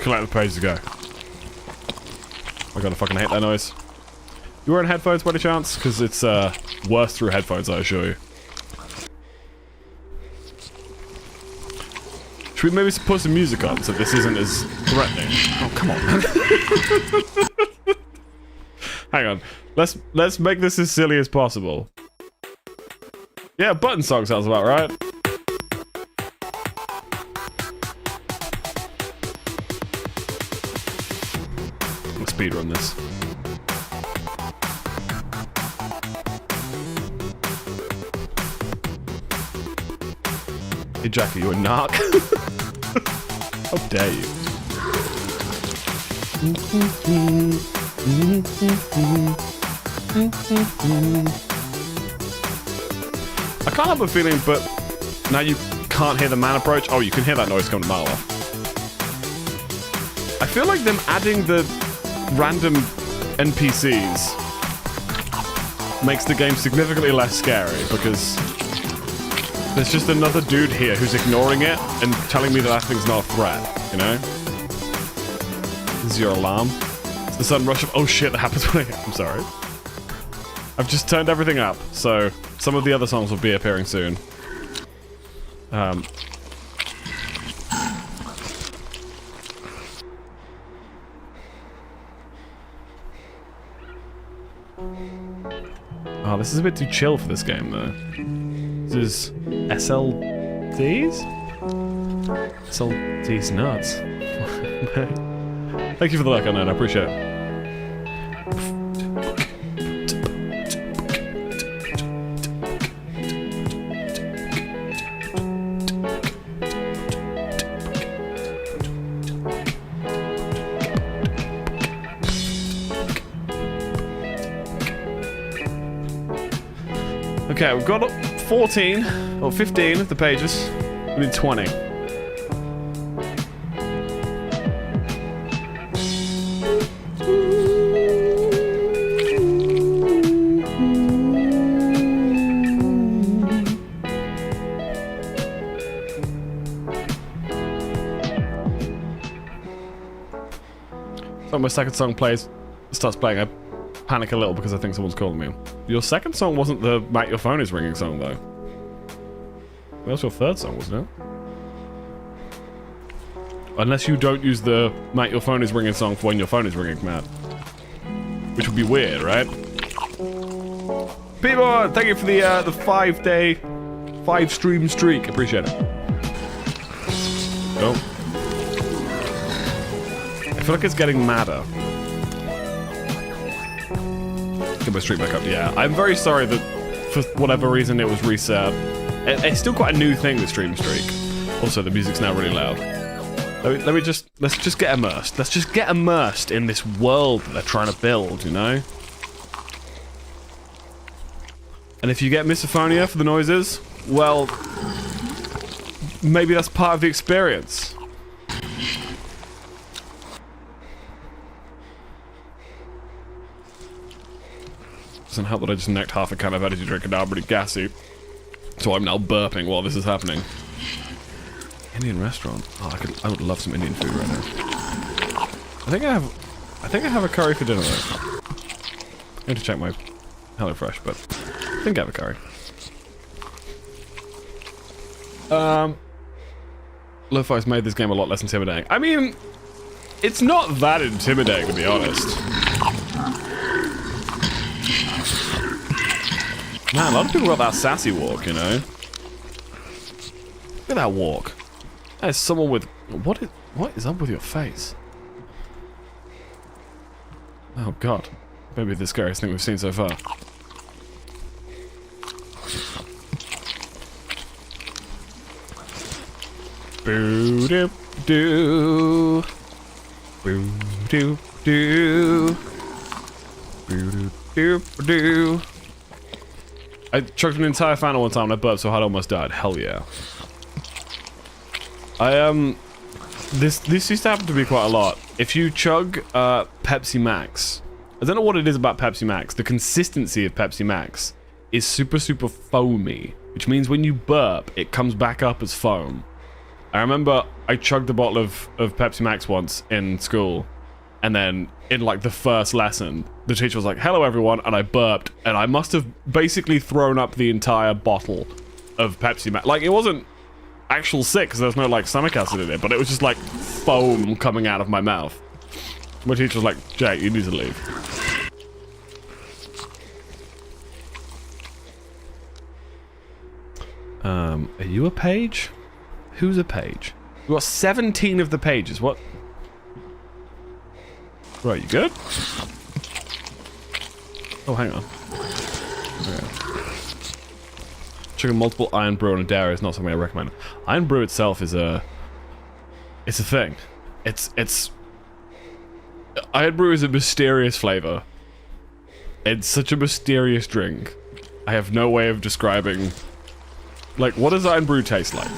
Collect the pages to go. I gotta fucking hate that noise. You wearing headphones by any chance? Because it's worse through headphones, I assure you. Should we maybe put some music on so this isn't as threatening? Oh, come on. Hang on. Let's make this as silly as possible. Yeah, button song sounds about right. Let's speedrun this. Hey Jack, are you a narc? How dare you? I can't help a feeling, but now you can't hear the man approach. Oh, you can hear that noise coming a mile off. I feel like them adding the random NPCs makes the game significantly less scary because there's just another dude here who's ignoring it and telling me that that thing's not a threat, you know? This is your alarm. It's the sudden rush of, oh shit, that happens when I'm sorry. I've just turned everything up, so some of the other songs will be appearing soon. Oh, this is a bit too chill for this game, though. This is SLDs? SLDs nuts. Thank you for the luck on that, I appreciate it. Okay, we've got 14 or 15 of the pages. We need 20. So my second song starts playing. I panic a little because I think someone's calling me. Your second song wasn't the Matt Your Phone Is Ringing song, though. That was your third song, wasn't it? Unless you don't use the Matt Your Phone Is Ringing song for when your phone is ringing, Matt. Which would be weird, right? People, thank you for the 5-day, 5-stream streak. Appreciate it. Oh. I feel like it's getting madder. Get my stream back up. Yeah, I'm very sorry that for whatever reason it was reset. It's still quite a new thing, the stream streak. Also, the music's now really loud. Let's just get immersed. Let's just get immersed in this world that they're trying to build, you know? And if you get misophonia for the noises, well, maybe that's part of the experience. Doesn't help that I just necked half a can of energy drink and now I'm really gassy. So I'm now burping while this is happening. Indian restaurant. Oh, I would love some Indian food right now. I think I have a curry for dinner though. I need to check my HelloFresh, but I think I have a curry. Lo-Fi's made this game a lot less intimidating. I mean, it's not that intimidating to be honest. Man, a lot of people got that sassy walk, you know? Look at that walk. That is someone with... What is up with your face? Oh god. Maybe the scariest thing we've seen so far. Boo doo doo. Boo doo doo. Boo doo doo doo. I chugged an entire fan one time and I burped so hard I almost died. Hell yeah. This used to happen to me quite a lot. If you chug Pepsi Max, I don't know what it is about Pepsi Max. The consistency of Pepsi Max is super foamy, which means when you burp, it comes back up as foam. I remember I chugged a bottle of Pepsi Max once in school, and then in like the first lesson, the teacher was like, "Hello everyone," and I burped, and I must have basically thrown up the entire bottle of Pepsi Max. Like, it wasn't actual sick because there's no like stomach acid in it, but it was just like foam coming out of my mouth. My teacher was like, "Jake, you need to leave." Are you a page? Who's a page? You got 17 of the pages. What? Right, you good? Oh, hang on. Okay. Chugging multiple iron brew on a dairy is not something I recommend. Iron brew itself is a... It's a thing. It's... Iron brew is a mysterious flavor. It's such a mysterious drink. I have no way of describing... Like, what does iron brew taste like?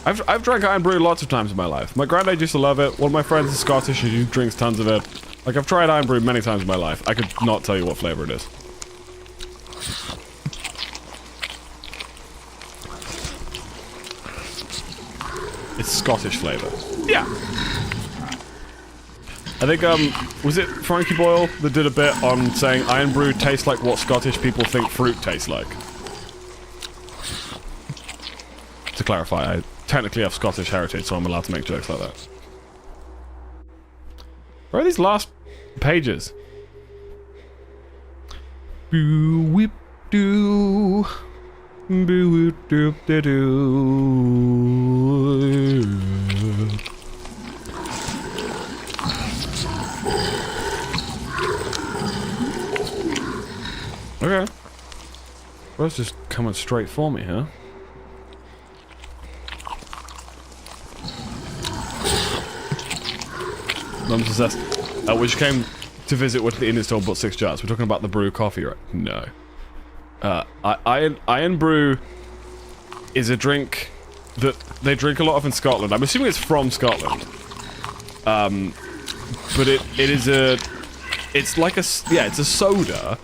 I've drank iron brew lots of times in my life. My granddad used to love it. One of my friends is Scottish and he drinks tons of it. Like, I've tried iron brew many times in my life. I could not tell you what flavor it is. It's Scottish flavor. Yeah. I think, was it Frankie Boyle that did a bit on saying iron brew tastes like what Scottish people think fruit tastes like? To clarify, I technically have Scottish heritage, so I'm allowed to make jokes like that. Where are these last pages? Boo whip doo. Boo whip doop da doo. Okay. Well, it's just coming straight for me, huh? Mum says, when she came to visit with the Indian store, bought 6 jars. We're talking about the brew coffee, right? No. Iron brew is a drink that they drink a lot of in Scotland. I'm assuming it's from Scotland. But it is a... It's like a... Yeah, it's a soda.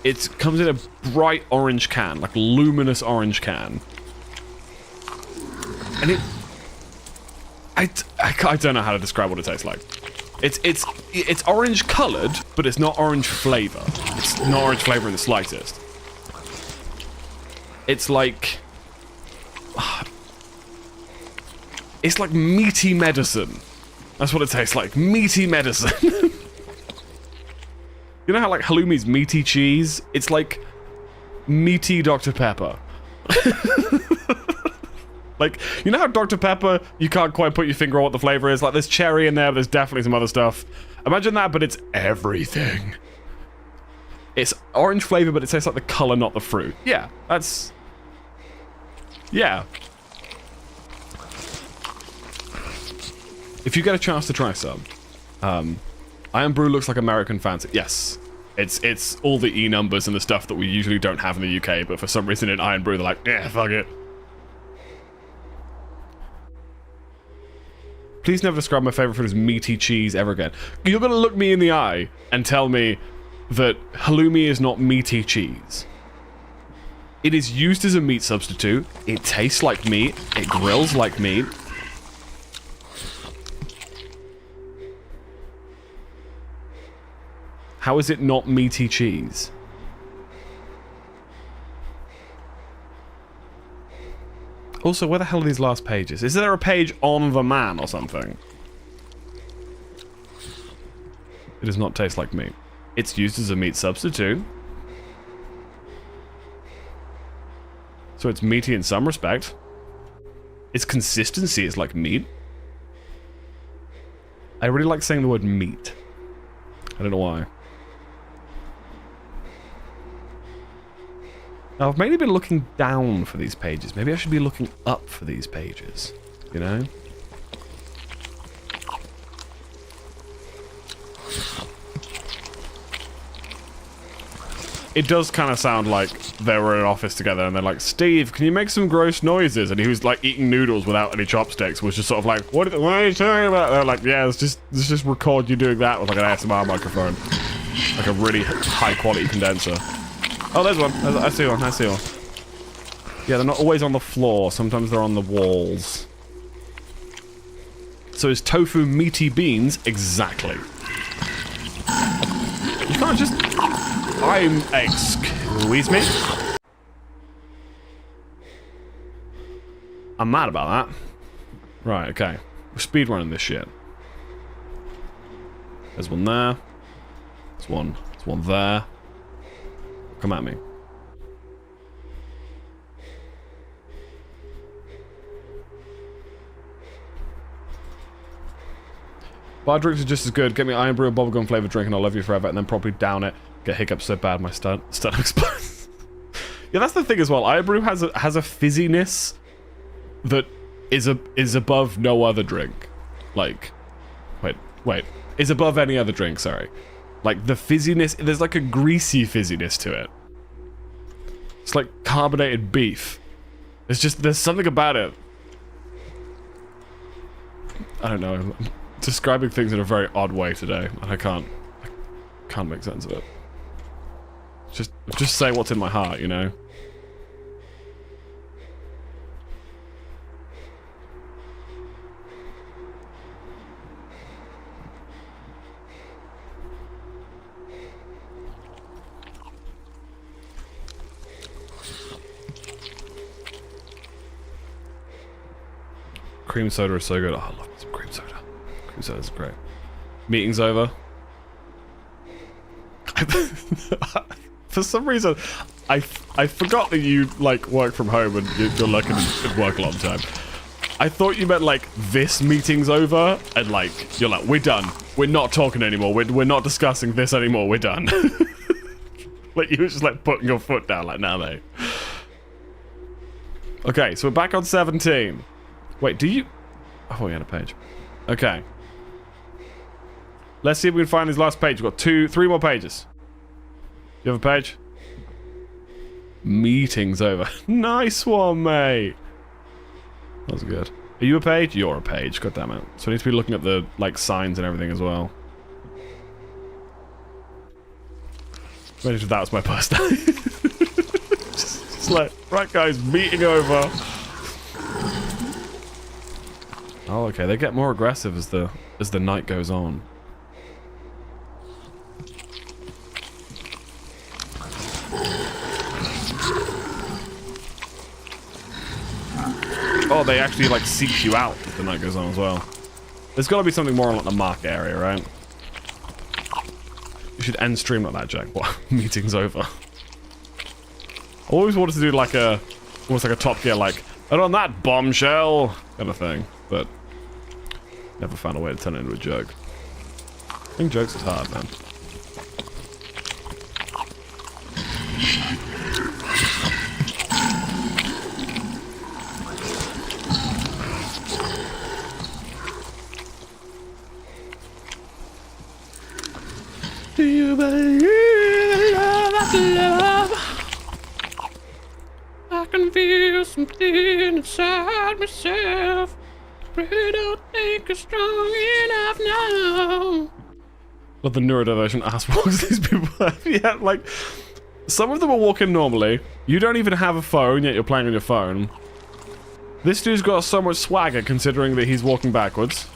It comes in a bright orange can, like luminous orange can. And it... I don't know how to describe what it tastes like. It's orange colored, but it's not orange flavor. It's not orange flavor in the slightest. It's like... It's like meaty medicine. That's what it tastes like. Meaty medicine. You know how like halloumi's meaty cheese? It's like meaty Dr. Pepper. Like, you know how Dr. Pepper, you can't quite put your finger on what the flavor is? Like, there's cherry in there, but there's definitely some other stuff. Imagine that, but it's everything. It's orange flavor, but it tastes like the color, not the fruit. Yeah, that's... Yeah. If you get a chance to try some, Iron Brew looks like American fancy. Yes. It's all the E numbers and the stuff that we usually don't have in the UK, but for some reason in Iron Brew, they're like, yeah, fuck it. Please never describe my favorite food as meaty cheese ever again. You're gonna look me in the eye and tell me that halloumi is not meaty cheese. It is used as a meat substitute. It tastes like meat. It grills like meat. How is it not meaty cheese? Also, where the hell are these last pages? Is there a page on the man or something? It does not taste like meat. It's used as a meat substitute. So it's meaty in some respect. Its consistency is like meat. I really like saying the word meat. I don't know why. Now, I've mainly been looking down for these pages. Maybe I should be looking up for these pages. You know? It does kind of sound like they were in an office together and they're like, Steve, can you make some gross noises? And he was like eating noodles without any chopsticks, was just sort of like, what are you talking about? They're like, yeah, let's just record you doing that with like an ASMR microphone. Like a really high quality condenser. Oh, there's one. I see one. I see one. Yeah, they're not always on the floor. Sometimes they're on the walls. So is tofu meaty beans? Exactly. You can't just... Excuse me? I'm mad about that. Right, okay. We're speedrunning this shit. There's one there. There's one there. Come at me. Bar drinks are just as good. Get me iron brew, a bubblegum flavored drink, and I'll love you forever. And then properly down it. Get hiccups so bad my stomach explodes. Yeah, that's the thing as well. Iron brew has a fizziness that is above no other drink. Like, wait, is above any other drink. Sorry. Like the fizziness, there's like a greasy fizziness to it. It's like carbonated beef. There's something about it. I don't know. I'm describing things in a very odd way today, and I can't make sense of it. Just say what's in my heart, you know? Cream soda is so good. Oh, I love some cream soda. Cream soda is great. Meeting's over. For some reason, I forgot that you like work from home and you're looking at work a lot of the time. I thought you meant like this meeting's over and like you're like, we're done. We're not talking anymore. We're not discussing this anymore. We're done. Like you were just like putting your foot down like, nah, mate. Okay, so we're back on 17. Wait, do you... Oh, we had a page. Okay. Let's see if we can find this last page. We've got 3 more pages. You have a page? Meeting's over. Nice one, mate. That was good. Are you a page? You're a page. God damn it. So I need to be looking at the, like, signs and everything as well. Imagine if that was my personality. just like, right guys, meeting over. Oh, okay. They get more aggressive as the night goes on. Oh, they actually like seek you out as the night goes on as well. There's got to be something more on like the mark area, right? You should end stream like that, Jack. What? Meeting's over. I always wanted to do like almost like a Top Gear, like, and on that bombshell kind of thing, but never found a way to turn it into a joke. I think jokes is hard, man. Do you believe in love after love? I can feel something inside myself. really don't think you're strong enough now. Love the neurodivergent ass walks these people have. Yeah, like, some of them are walking normally. You don't even have a phone, yet you're playing on your phone. This dude's got so much swagger considering that he's walking backwards.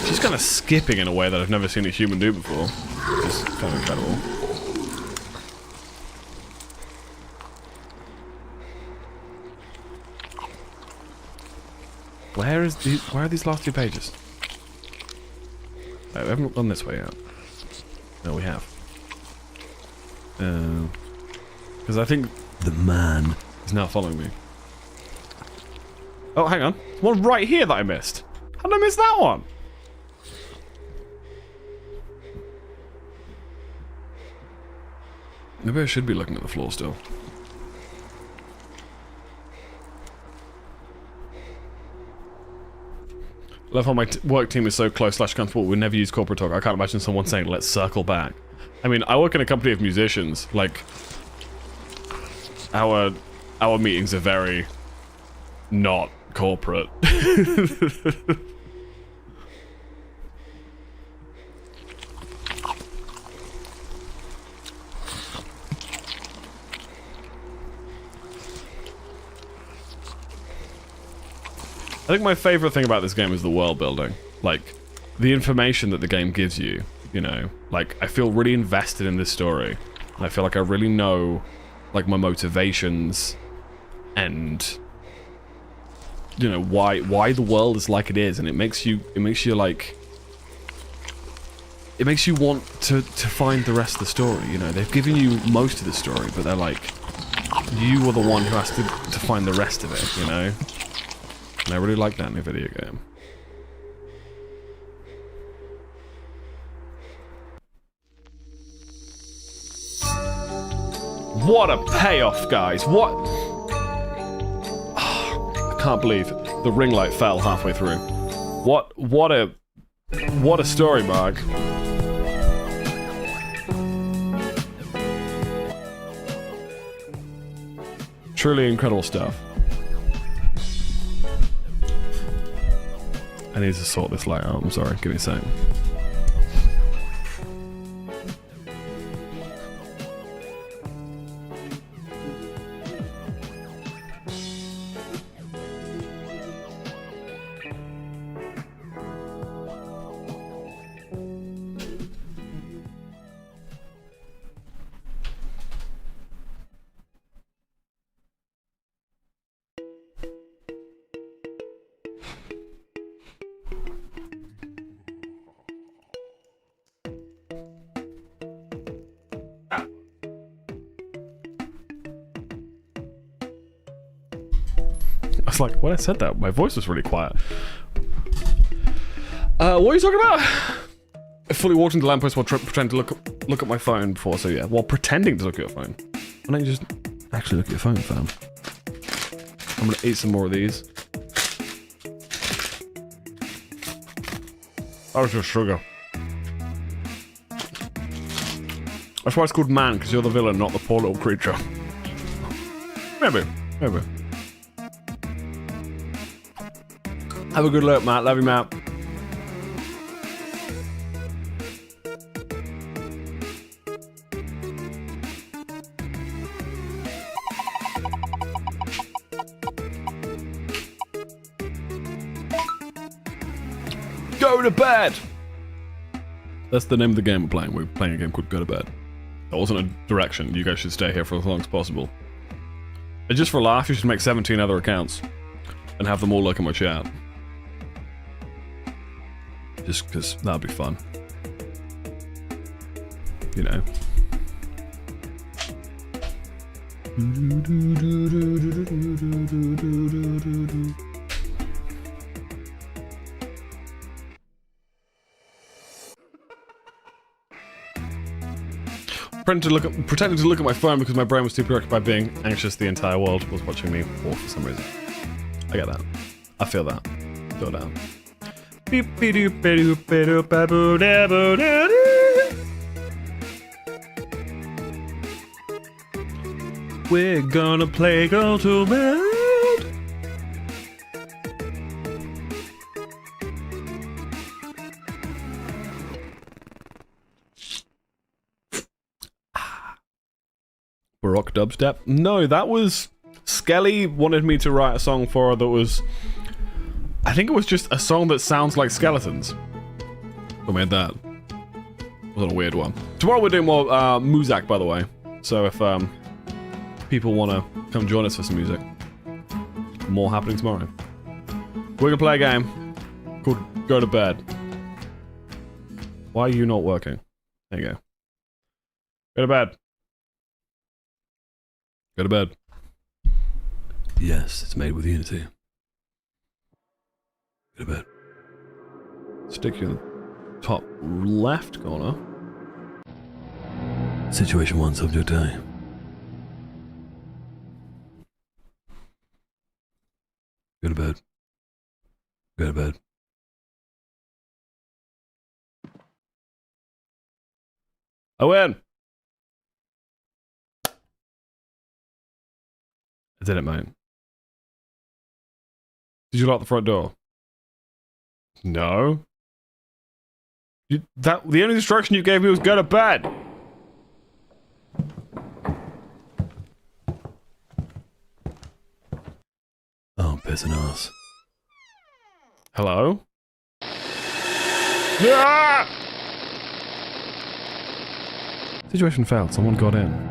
She's kind of skipping in a way that I've never seen a human do before. Which is kind of incredible. Where are these last 2 pages? Oh, we haven't gone this way yet. No, we have. Because I think the man is now following me. Oh, hang on. There's one right here that I missed. How did I miss that one? Maybe I should be looking at the floor still. I love how my work team is so close/comfortable. We never use corporate talk. I can't imagine someone saying, let's circle back. I mean, I work in a company of musicians. Like, our meetings are very not corporate. I think my favorite thing about this game is the world building. Like, the information that the game gives you, you know. Like, I feel really invested in this story. And I feel like I really know, like, my motivations and, you know, why the world is like it is. And it makes you like, it makes you want to find the rest of the story, you know. They've given you most of the story, but they're like, you are the one who has to find the rest of it, you know. And I really like that in a video game. What a payoff, guys. What? I can't believe the ring light fell halfway through. What a story, Mark. Truly incredible stuff. I need to sort this light out, I'm sorry, give me a second. I was like, when I said that, my voice was really quiet. What are you talking about? I fully walked into the lamppost while pretending to look at my phone before, so yeah, while pretending to look at your phone. Why don't you just actually look at your phone, fam? I'm gonna eat some more of these. That was just sugar. That's why it's called man, because you're the villain, not the poor little creature. Maybe. Have a good look, Matt. Love you, Matt. Go to bed! That's the name of the game we're playing. We're playing a game called Go to Bed. That wasn't a direction. You guys should stay here for as long as possible. And just for a laugh, you should make 17 other accounts and have them all look at my chat. Just because that'd be fun. You know. Pretending to look at my phone because my brain was too preoccupied being anxious the entire world was watching me war for some reason. I get that. I feel that. Feel that. We're gonna play Go to Bed. Baroque dubstep? No, that was... Skelly wanted me to write a song for her that was... I think it was just a song that sounds like skeletons. I made that. It was a weird one. Tomorrow we're doing more Muzak, by the way. So if people want to come join us for some music, more happening tomorrow. We're gonna play a game called Go to Bed. Why are you not working? There you go. Go to bed. Go to bed. Yes, it's made with Unity. Go to bed. Stick you in the top left corner. Situation 1, subject A. Go to bed. Go to bed. I win! I did it, mate. Did you lock the front door? No. The only instruction you gave me was go to bed! Oh, pissing ass. Hello? Ah! Situation failed. Someone got in.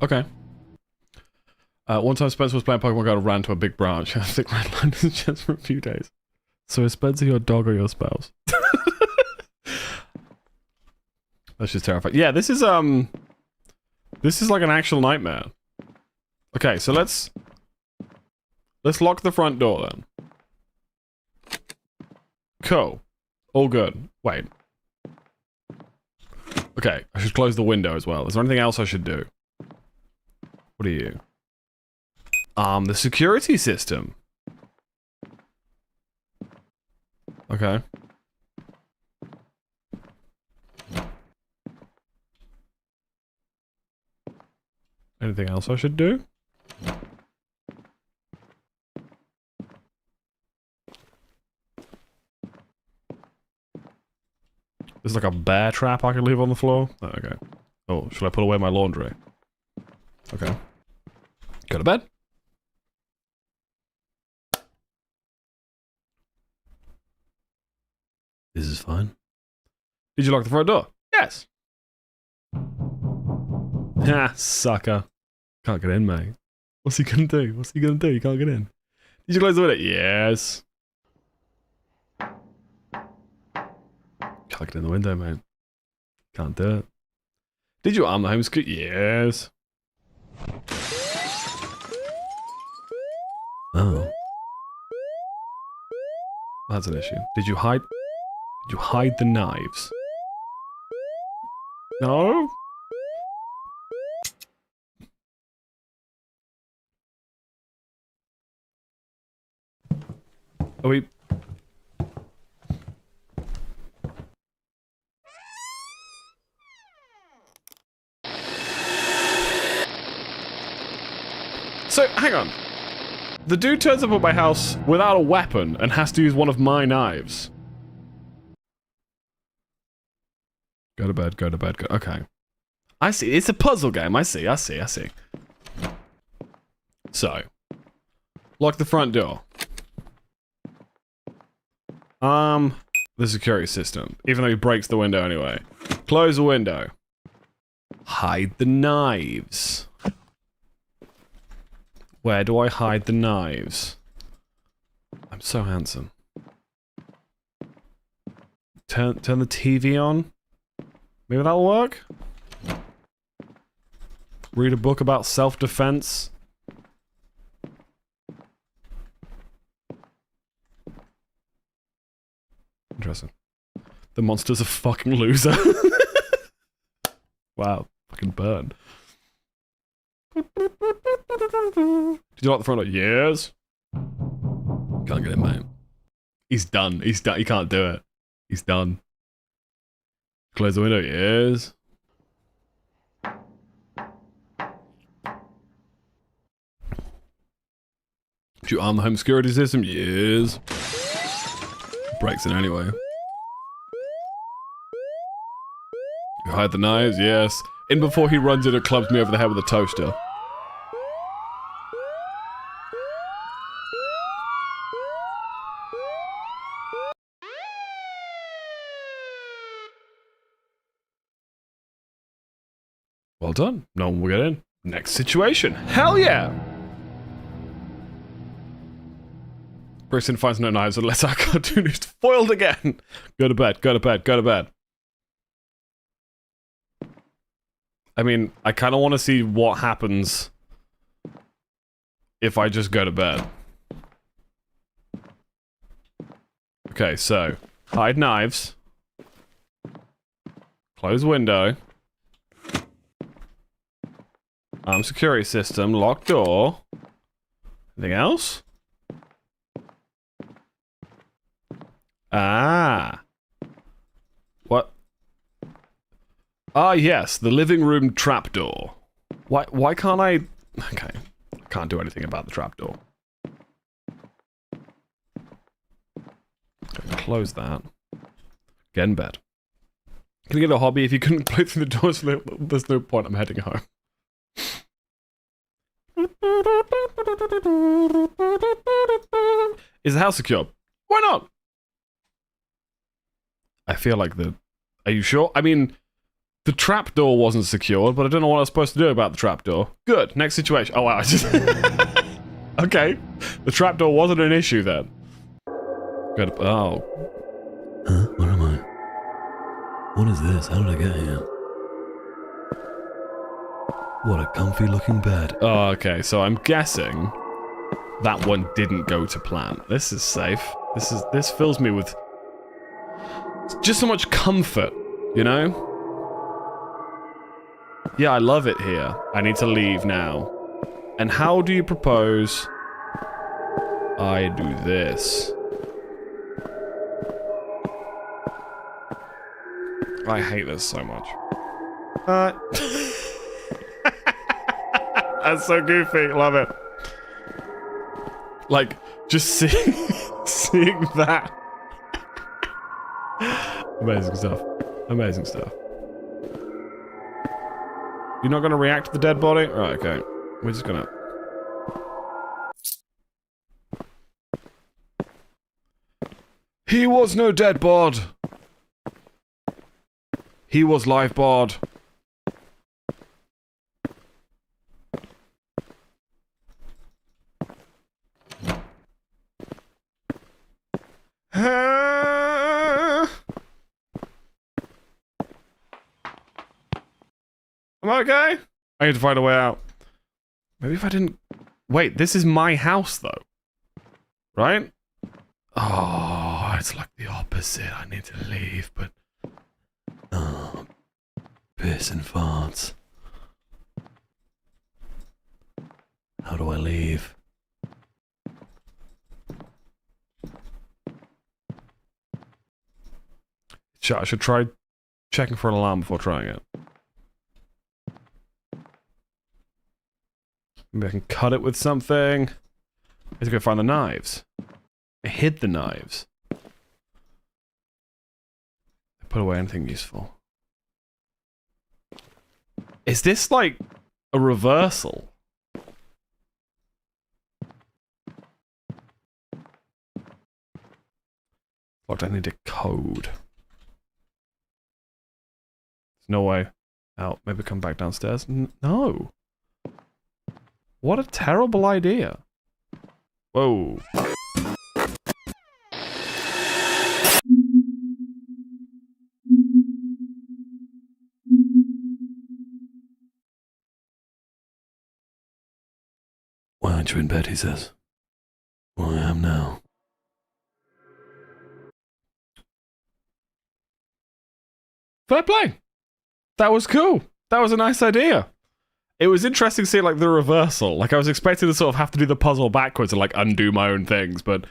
Okay. One time Spencer was playing Pokemon Go and ran to a big branch. I think red line is just for a few days. So is Spencer your dog or your spouse? That's just terrifying. Yeah, this is like an actual nightmare. Okay, so let's lock the front door then. Cool. All good. Wait. Okay, I should close the window as well. Is there anything else I should do? What are you? The security system. Okay. Anything else I should do? There's like a bear trap I can leave on the floor. Oh, okay. Oh, should I put away my laundry? Okay. Go to bed. This is fine. Did you lock the front door? Yes. Ha, sucker. Can't get in, mate. What's he gonna do? What's he gonna do? You can't get in. Did you close the window? Yes. Can't get in the window, mate. Can't do it. Did you arm the home screen? Yes. Oh. That's an issue. Did you hide the knives? No? Are we... So, hang on. The dude turns up at my house without a weapon and has to use one of my knives. Go to bed, go to bed, go... Okay. I see. It's a puzzle game. I see. So. Lock the front door. The security system. Even though he breaks the window anyway. Close the window. Hide the knives. Where do I hide the knives? I'm so handsome. Turn the TV on. Maybe that'll work? Read a book about self-defense. Interesting. The monster's a fucking loser. Wow. Fucking burn. Did you lock the front door? Yes. Can't get in, mate. He's done. He's done. He can't do it. He's done. Close the window. Yes. Did you arm the home security system? Yes. Breaks it anyway. You hide the knives? Yes. In before he runs in and clubs me over the head with a toaster. Well done. No one will get in. Next situation. Hell yeah! Brixton finds no knives unless our cartoon is foiled again. Go to bed, go to bed, go to bed. I mean, I kind of want to see what happens if I just go to bed. Okay, so, hide knives. Close window. Security system, locked door. Anything else? Ah. What? Ah, yes, the living room trapdoor. Why can't I... Okay, I can't do anything about the trapdoor. Close that. Get in bed. Can you get a hobby? If you couldn't play through the doors, there's no point, I'm heading home. Is the house secure? Why not? I feel like the... Are you sure? I mean, the trapdoor wasn't secured, but I don't know what I was supposed to do about the trapdoor. Good. Next situation. Oh, wow. I just... Okay. The trapdoor wasn't an issue then. Good. Oh. Huh? Where am I? What is this? How did I get here? What a comfy looking bed. Oh, okay. So I'm guessing that one didn't go to plan. This is safe. This fills me with just so much comfort, you know? Yeah, I love it here. I need to leave now. And how do you propose I do this? I hate this so much. That's so goofy. Love it. Like, just seeing that. Amazing stuff. Amazing stuff. You're not going to react to the dead body? Right, okay. We're just going to... He was no dead bod. He was live bod. Am I okay? I need to find a way out. Maybe if I didn't... Wait, this is my house, though. Right? Oh, it's like the opposite. I need to leave, but... Oh, piss and farts. How do I leave? I should try checking for an alarm before trying it. Maybe I can cut it with something. I have to go find the knives. I hid the knives. I put away anything useful. Is this like a reversal? What, I need a code. There's no way out. Maybe come back downstairs? No. What a terrible idea. Whoa. Why aren't you in bed, he says. Well, I am now. Fair play. That was cool. That was a nice idea. It was interesting to see, like, the reversal. Like, I was expecting to sort of have to do the puzzle backwards and, like, undo my own things, but it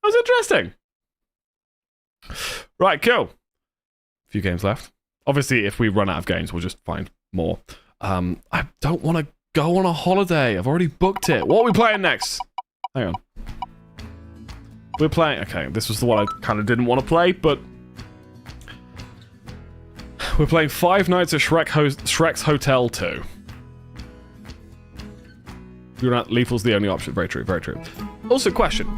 was interesting. Right, cool. A few games left. Obviously, if we run out of games, we'll just find more. I don't want to go on a holiday. I've already booked it. What are we playing next? Hang on. We're playing... Okay, this was the one I kind of didn't want to play, but... We're playing Five Nights at Shrek's Hotel 2. You're not lethal's the only option. Very true, very true. Also, question.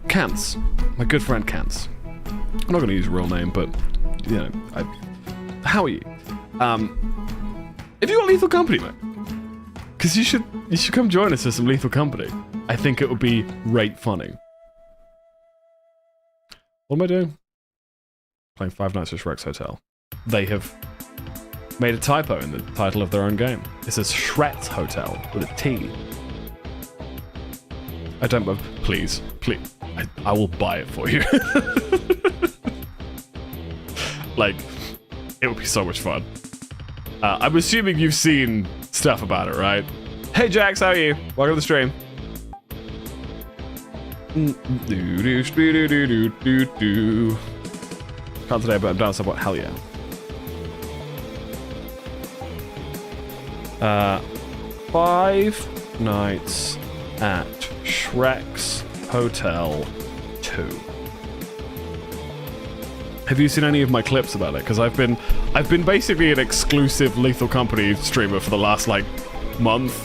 Kants. My good friend Kants. I'm not going to use a real name, but, you know, how are you? Have you got Lethal Company, mate? Because you should come join us as some Lethal Company. I think it would be great funny. What am I doing? Playing Five Nights at Shrek's Hotel. They have made a typo in the title of their own game. It says Shrek's Hotel with a T. I don't... Please. I will buy it for you. Like, it would be so much fun. I'm assuming you've seen stuff about it, right? Hey Jax, how are you? Welcome to the stream. Can't today, but I'm down somewhat. Hell yeah. Five Nights at Shrek's Hotel 2. Have you seen any of my clips about it? Because I've been basically an exclusive Lethal Company streamer for the last like month.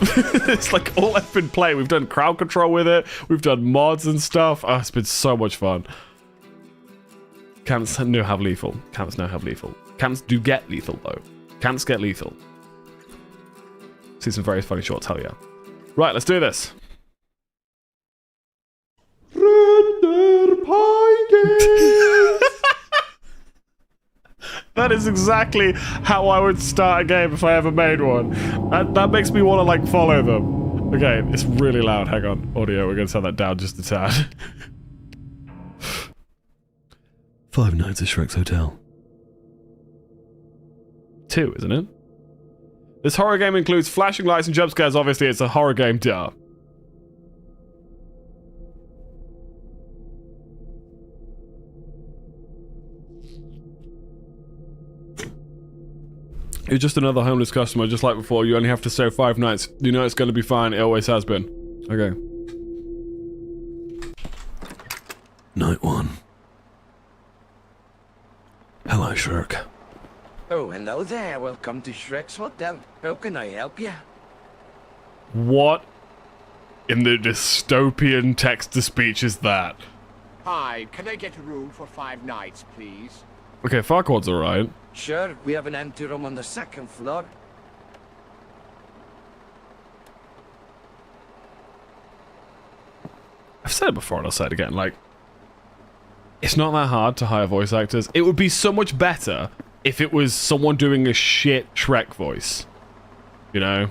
It's like all I've been playing. We've done crowd control with it. We've done mods and stuff. Oh, it's been so much fun. Camps now have lethal. Camps now have lethal. Camps do get lethal though. Camps get lethal. See some very funny shorts. Hell yeah. Right, let's do this. That is exactly how I would start a game if I ever made one. That makes me want to, like, follow them. Okay, it's really loud. Hang on. Audio, we're going to turn that down just a tad. Five Nights at Shrek's Hotel. 2, isn't it? This horror game includes flashing lights and jump scares. Obviously, it's a horror game, duh. You're just another homeless customer, just like before. You only have to stay 5 nights. You know it's going to be fine. It always has been. Okay. Night 1. Hello, Shrek. Oh, hello there. Welcome to Shrek's Hotel. How can I help you? What in the dystopian text-to-speech is that? Hi, can I get a room for 5 nights, please? Okay, Farquaad's alright. Sure, we have an empty room on the 2nd floor. I've said it before and I'll say it again, like, it's not that hard to hire voice actors. It would be so much better if it was someone doing a shit Shrek voice. You know?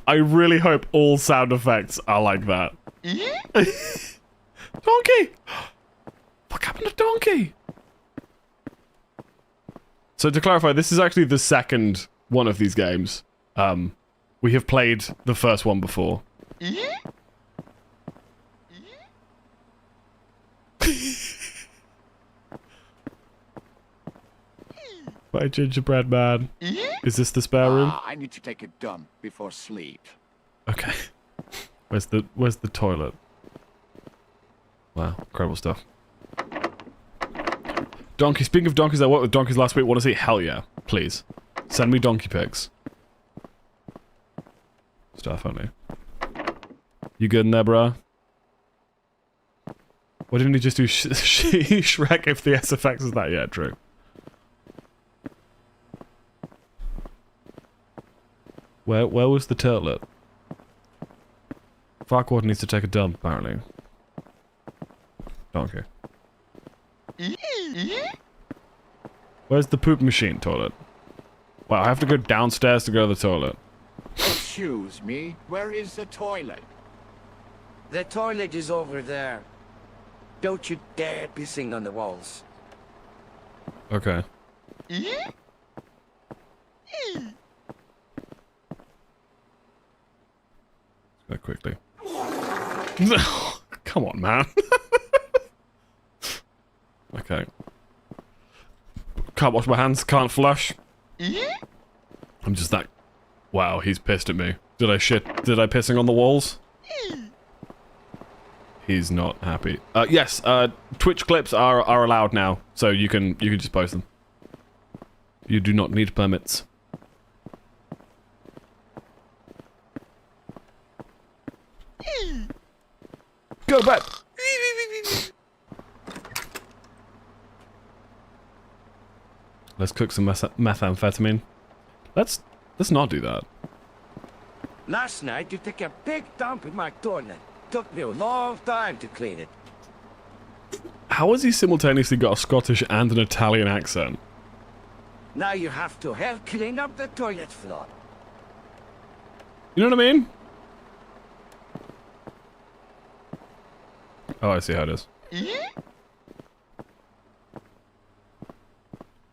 I really hope all sound effects are like that. Donkey! What happened to Donkey? So to clarify, this is actually the second one of these games. We have played the first one before. My gingerbread man. Is this the spare room? I need to take a dump before sleep. Okay. Where's the toilet? Wow, incredible stuff. Donkey, speaking of donkeys, I worked with donkeys last week. Want to see? Hell yeah. Please. Send me donkey pics. Stuff only. You good in there, bruh? Why didn't he just do Shrek if the SFX is that? Yeah, true. Where was the turtlet? Farquaad needs to take a dump, apparently. Donkey. Where's the poop machine toilet? Wow, I have to go downstairs to go to the toilet. Excuse me, where is the toilet? The toilet is over there. Don't you dare pissing on the walls. Okay. Go quickly. Come on, man. Okay. Can't wash my hands, can't flush. I'm just that... Wow, he's pissed at me. Did I pissing on the walls? He's not happy. Yes, Twitch clips are allowed now, so you can just post them. You do not need permits. Go to bed! Let's cook some methamphetamine. Let's not do that. Last night you took a big dump in my toilet. Took me a long time to clean it. How has he simultaneously got a Scottish and an Italian accent? Now you have to help clean up the toilet floor. You know what I mean? Oh, I see how it is.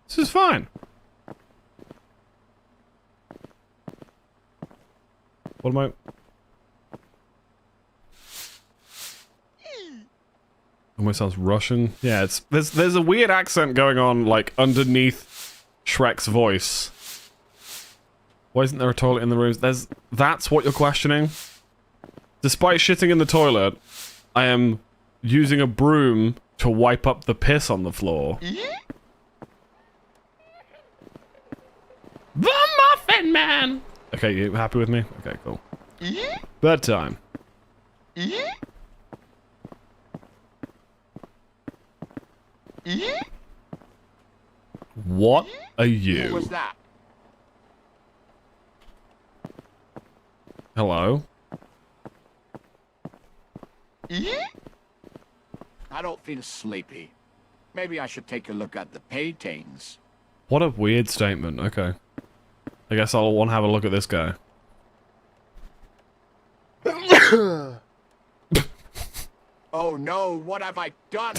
This is fine. What am I... Almost sounds Russian. Yeah, it's there's a weird accent going on like underneath Shrek's voice. Why isn't there a toilet in the rooms? That's what you're questioning? Despite shitting in the toilet, I am using a broom to wipe up the piss on the floor. The Muffin Man! Okay, you happy with me? Okay, cool. Bedtime. What are you? What was that? Hello? I don't feel sleepy. Maybe I should take a look at the paintings. What a weird statement. Okay. I guess I'll want to have a look at this guy. Oh no, what have I done?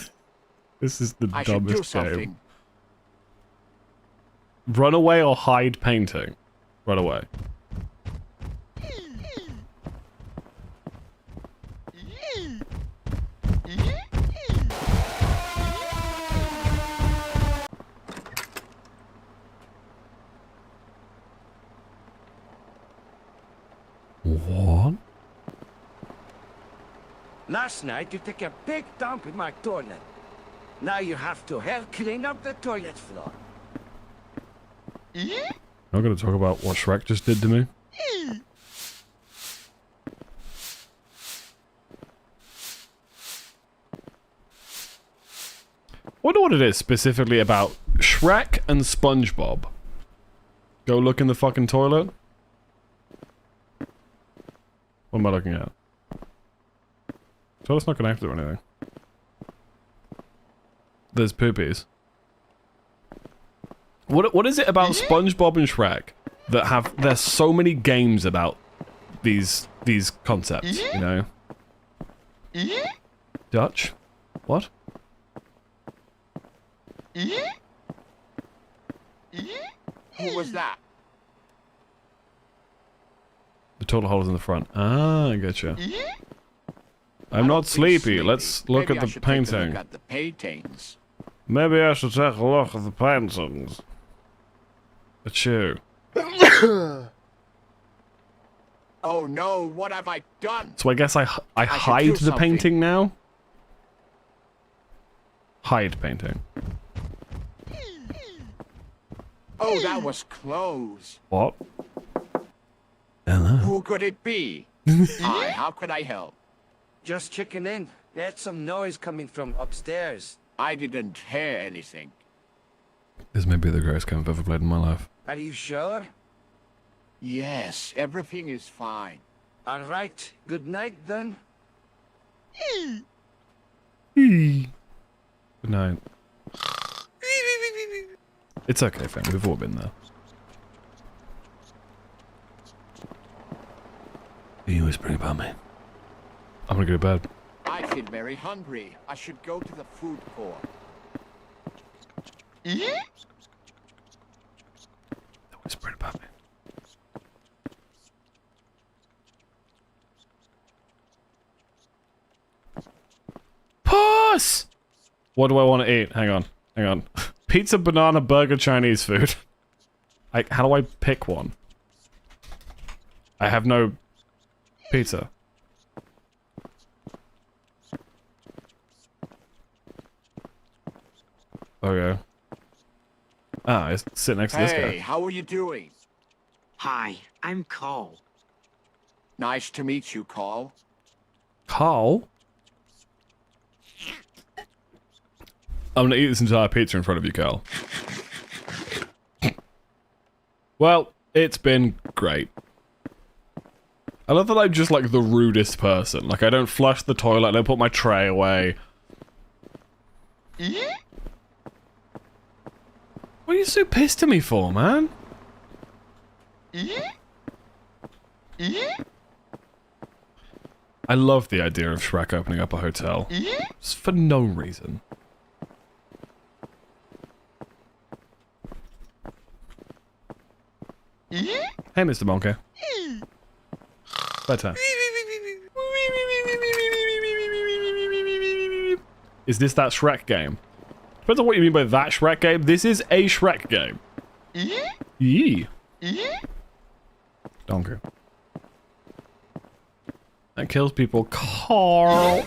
This is the I should do dumbest something. game. Run away or hide painting? Run away. What? Last night you took a big dump in my toilet. Now you have to help clean up the toilet floor. Not gonna talk about what Shrek just did to me. Wonder what it is specifically about Shrek and SpongeBob. Go look in the fucking toilet. What am I looking at? Toilet's not connected or anything. There's poopies. What is it about SpongeBob and Shrek that have... There's so many games about these concepts, you know? Dutch? What? Who was that? The toilet hole is in the front. Ah, I getcha. I'm not sleepy. Let's look at the painting. Look at the paintings. Maybe I should take a look at the paintings. Achoo. Oh no, what have I done? So I guess I hide the painting now? Hide painting. Oh, that was close. What? Hello. Who could it be? Hi, how could I help? Just checking in. There's some noise coming from upstairs. I didn't hear anything. This may be the greatest game I've ever played in my life. Are you sure? Yes, everything is fine. All right. Good night, then. Good night. It's okay, fam. We've all been there. Are you whispering about me? I'm gonna go to bed. I feel very hungry. I should go to the food court. They're whispering about me. Puss! What do I want to eat? Hang on. Hang on. Pizza, banana, burger, Chinese food. How do I pick one? I have no pizza. Okay. Ah, it's sitting next to this guy. Hey, how are you doing? Hi, I'm Cole. Nice to meet you, Carl. Carl? I'm gonna eat this entire pizza in front of you, Carl. Well, it's been great. I love that I'm just like the rudest person. Like I don't flush the toilet, I don't put my tray away. What are you so pissed at me for, man? I love the idea of Shrek opening up a hotel. Just for no reason. Hey, Mr. Monkey. Bedtime. Is this that Shrek game? Depends on what you mean by that Shrek game. This is a Shrek game. Yee. Donkey. That kills people. Carl.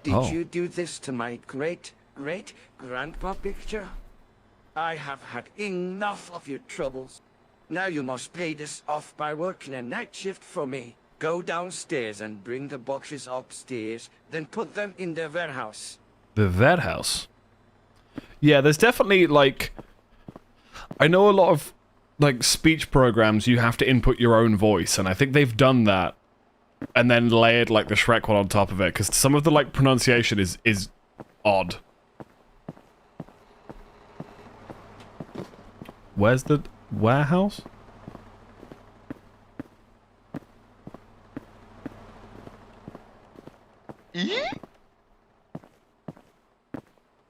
Did you do this to my great-great-grandpa picture? I have had enough of your troubles. Now you must pay this off by working a night shift for me. Go downstairs and bring the boxes upstairs, then put them in the warehouse. The warehouse? Yeah, there's definitely, like... I know a lot of, like, speech programs you have to input your own voice, and I think they've done that. And then layered, like, the Shrek one on top of it, because some of the, like, pronunciation is odd. Where's the warehouse?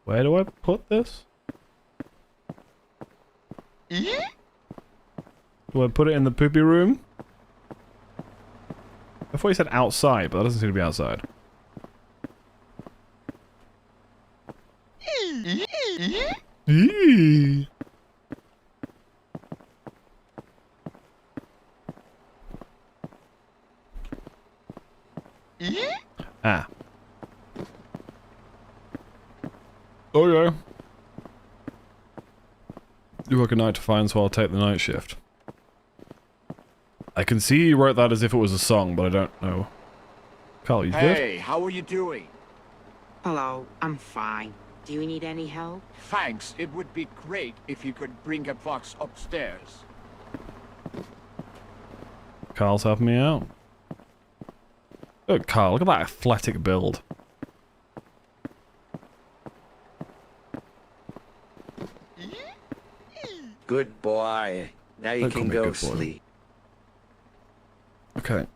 Where do I put this? Do I put it in the poopy room? I thought you said outside, but that doesn't seem to be outside. Eee. Ah. Okay. You work a 9 to 5, so I'll take the night shift. I can see you wrote that as if it was a song, but I don't know. Carl, you good? Hey, how are you doing? Hello, I'm fine. Do you need any help? Thanks. It would be great if you could bring a box upstairs. Carl's helping me out. Look, Carl, look at that athletic build. Good boy. Now you Don't call can me a go good boy. sleep. Okay.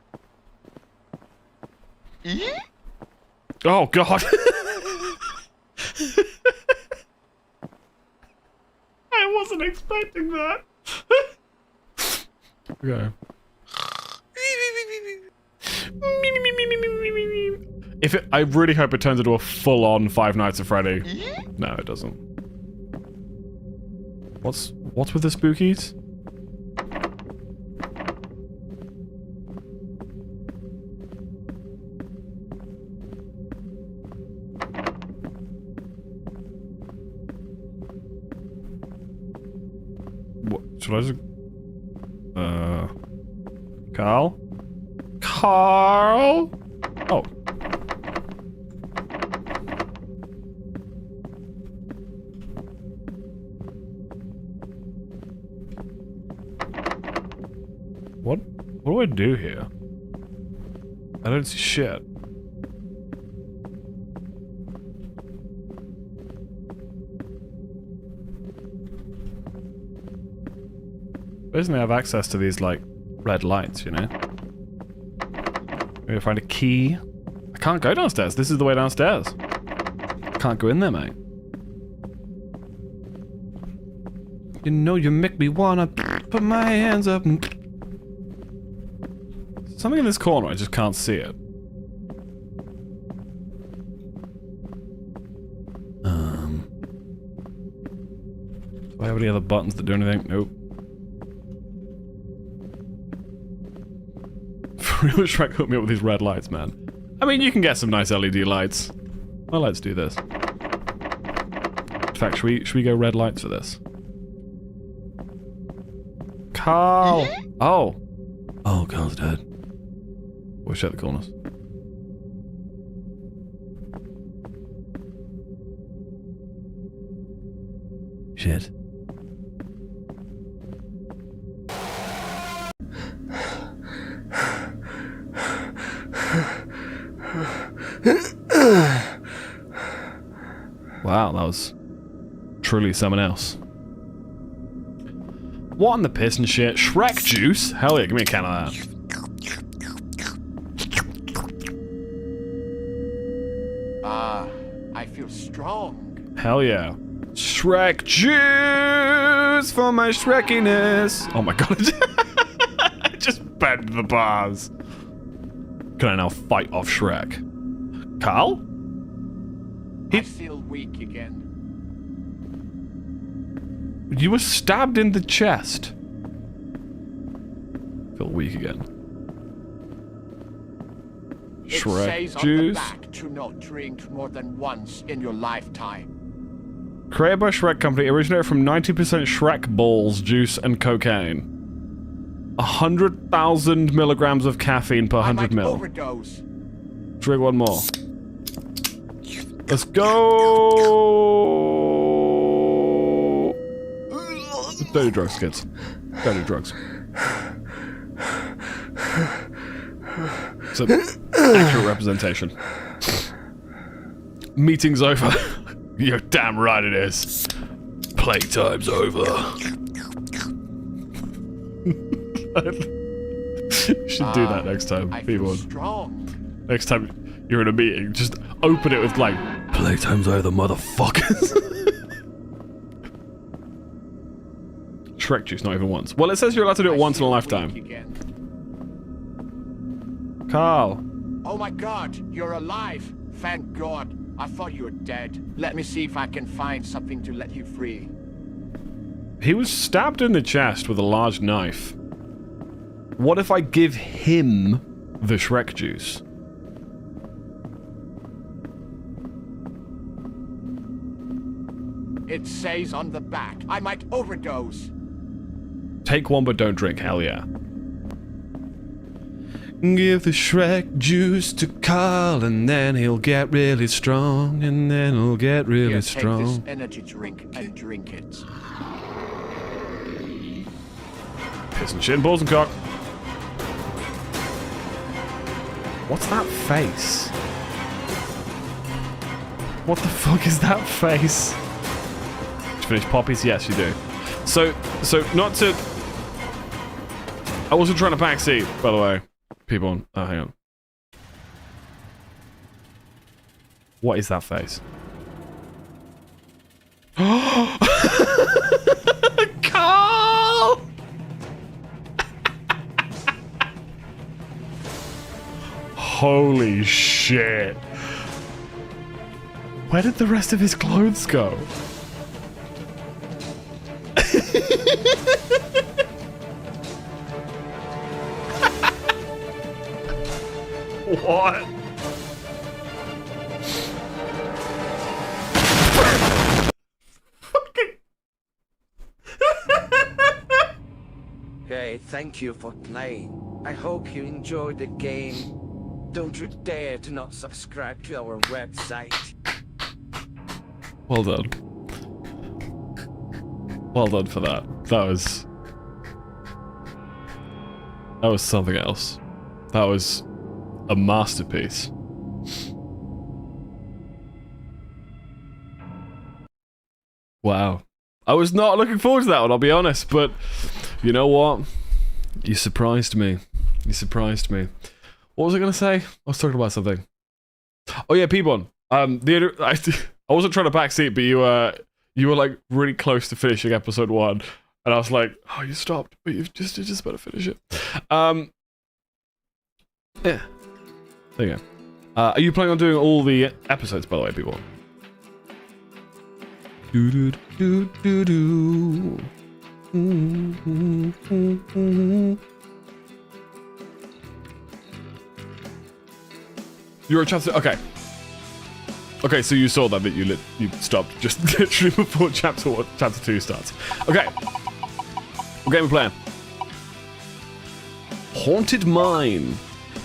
Oh, God! I wasn't expecting that! Okay. If it, I really hope it turns into a full-on Five Nights at Freddy. No, it doesn't. What's with the spookies? What should I just? Carl? Carl? Oh. What do I do here? I don't see shit. Basically, I have access to these, like, red lights, you know? Maybe I find a key. I can't go downstairs. This is the way downstairs. Can't go in there, mate. You know you make me wanna put my hands up and... Something in this corner, I just can't see it. Do I have any other buttons that do anything? Nope. Real Shrek hooked me up with these red lights, man. I mean, you can get some nice LED lights. Well, let's do this. In fact, should we go red lights for this? Carl! Oh. Oh, Carl's dead. We'll check the corners. Shit. Wow, that was truly someone else. What in the piss and shit? Shrek juice? Hell yeah, give me a can of that. Ah, I feel strong. Hell yeah. Shrek juice for my Shrekiness. Oh my god, I just bent the bars. Can I now fight off Shrek? Carl? I feel weak again. You were stabbed in the chest. Feel weak again. Shrek It says juice. on the back to not drink more than once in your lifetime. Created by Shrek Company, originated from 90% Shrek balls, juice, and cocaine. 100,000 milligrams of caffeine per 100 mil. Overdose. Drink one more. Let's go! Don't do drugs, kids. Don't do drugs. It's an accurate representation. Meeting's over. You're damn right it is. Playtime's over. Should do that next time, people. Next time you're in a meeting, just open it with like, playtime's over, motherfuckers. Shrek juice, not even once. Well, it says you're allowed to do it once in a lifetime. Carl. Oh my god, you're alive. Thank god. I thought you were dead. Let me see if I can find something to let you free. He was stabbed in the chest with a large knife. What if I give him the Shrek juice? It says on the back, I might overdose. Take one but don't drink, hell yeah. Give the Shrek juice to Carl and then he'll get really strong, and then he'll get really Here, strong. Take this energy drink and drink it. Piss and shit and balls and cock. What's that face? What the fuck is that face? Did you finish poppies? Yes, you do. So not to... I wasn't trying to backseat, by the way. People, oh, hang on. What is that face? Carl! Holy shit. Where did the rest of his clothes go? What? Hey, thank you for playing. I hope you enjoyed the game. Don't you dare to not subscribe to our website. Well done. Well done for that. That was something else. That was a masterpiece. Wow. I was not looking forward to that one, I'll be honest, but you know what? You surprised me. You surprised me. What was I gonna say? I was talking about something. Oh yeah, P-Bon. I wasn't trying to backseat, but you were like really close to finishing episode 1, and I was like, oh, you stopped, but you just better finish it. Yeah. There you go. Are you planning on doing all the episodes, by the way, people? Do do do do do. You're a chapter. Okay. Okay, so you saw that bit. You stopped just literally before chapter 2 starts. Okay. What game are we playing? Haunted Mine.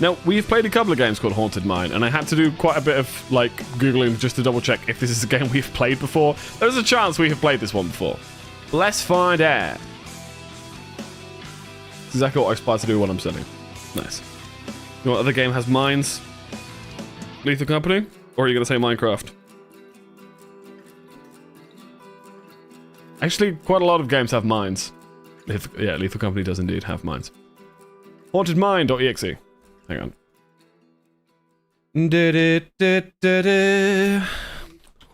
Now, we've played a couple of games called Haunted Mine, and I had to do quite a bit of, like, Googling just to double check if this is a game we've played before. There's a chance we have played this one before. Let's find out. It's exactly what I aspire to do when I'm studying. Nice. You know what other game has mines? Lethal Company? Or are you going to say Minecraft? Actually, quite a lot of games have mines. Yeah, Lethal Company does indeed have mines. HauntedMine.exe. Hang on.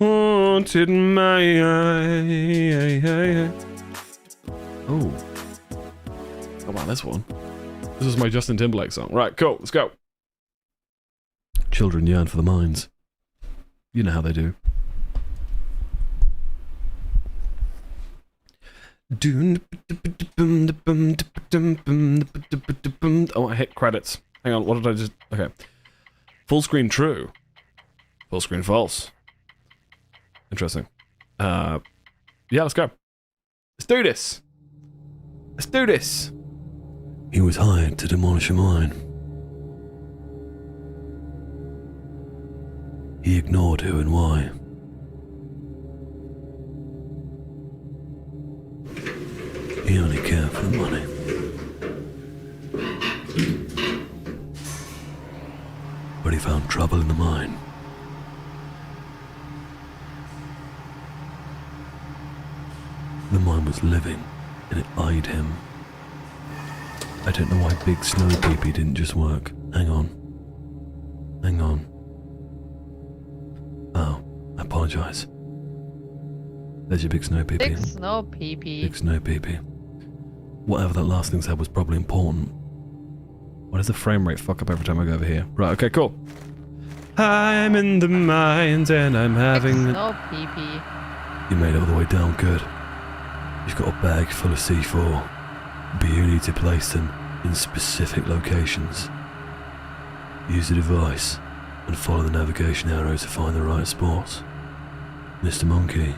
Haunted Mine. Oh. How about this one? This is my Justin Timberlake song. Right, cool, let's go. Children yearn for the mines. You know how they do. Oh, I hit credits. Hang on, what did I just... Okay. Full screen true. Full screen false. Interesting. Yeah, let's go. Let's do this. Let's do this. He was hired to demolish a mine. He ignored who and why. He only cared for the money. But he found trouble in the mine. The mine was living, and it eyed him. I don't know why Big Snow Peepee didn't just work. Hang on. Hang on. Oh, I apologise. There's your Big Snow Peepee. Big Snow Peepee. Big Snow Peepee. Whatever that last thing said was probably important. Why does the frame rate fuck up every time I go over here? Right, okay, cool. I'm in the mines and I'm having... Big Snow Peepee. You made it all the way down, good. You've got a bag full of C4, but you need to place them in specific locations. Use the device and follow the navigation arrow to find the right spots. Mr. Monkey,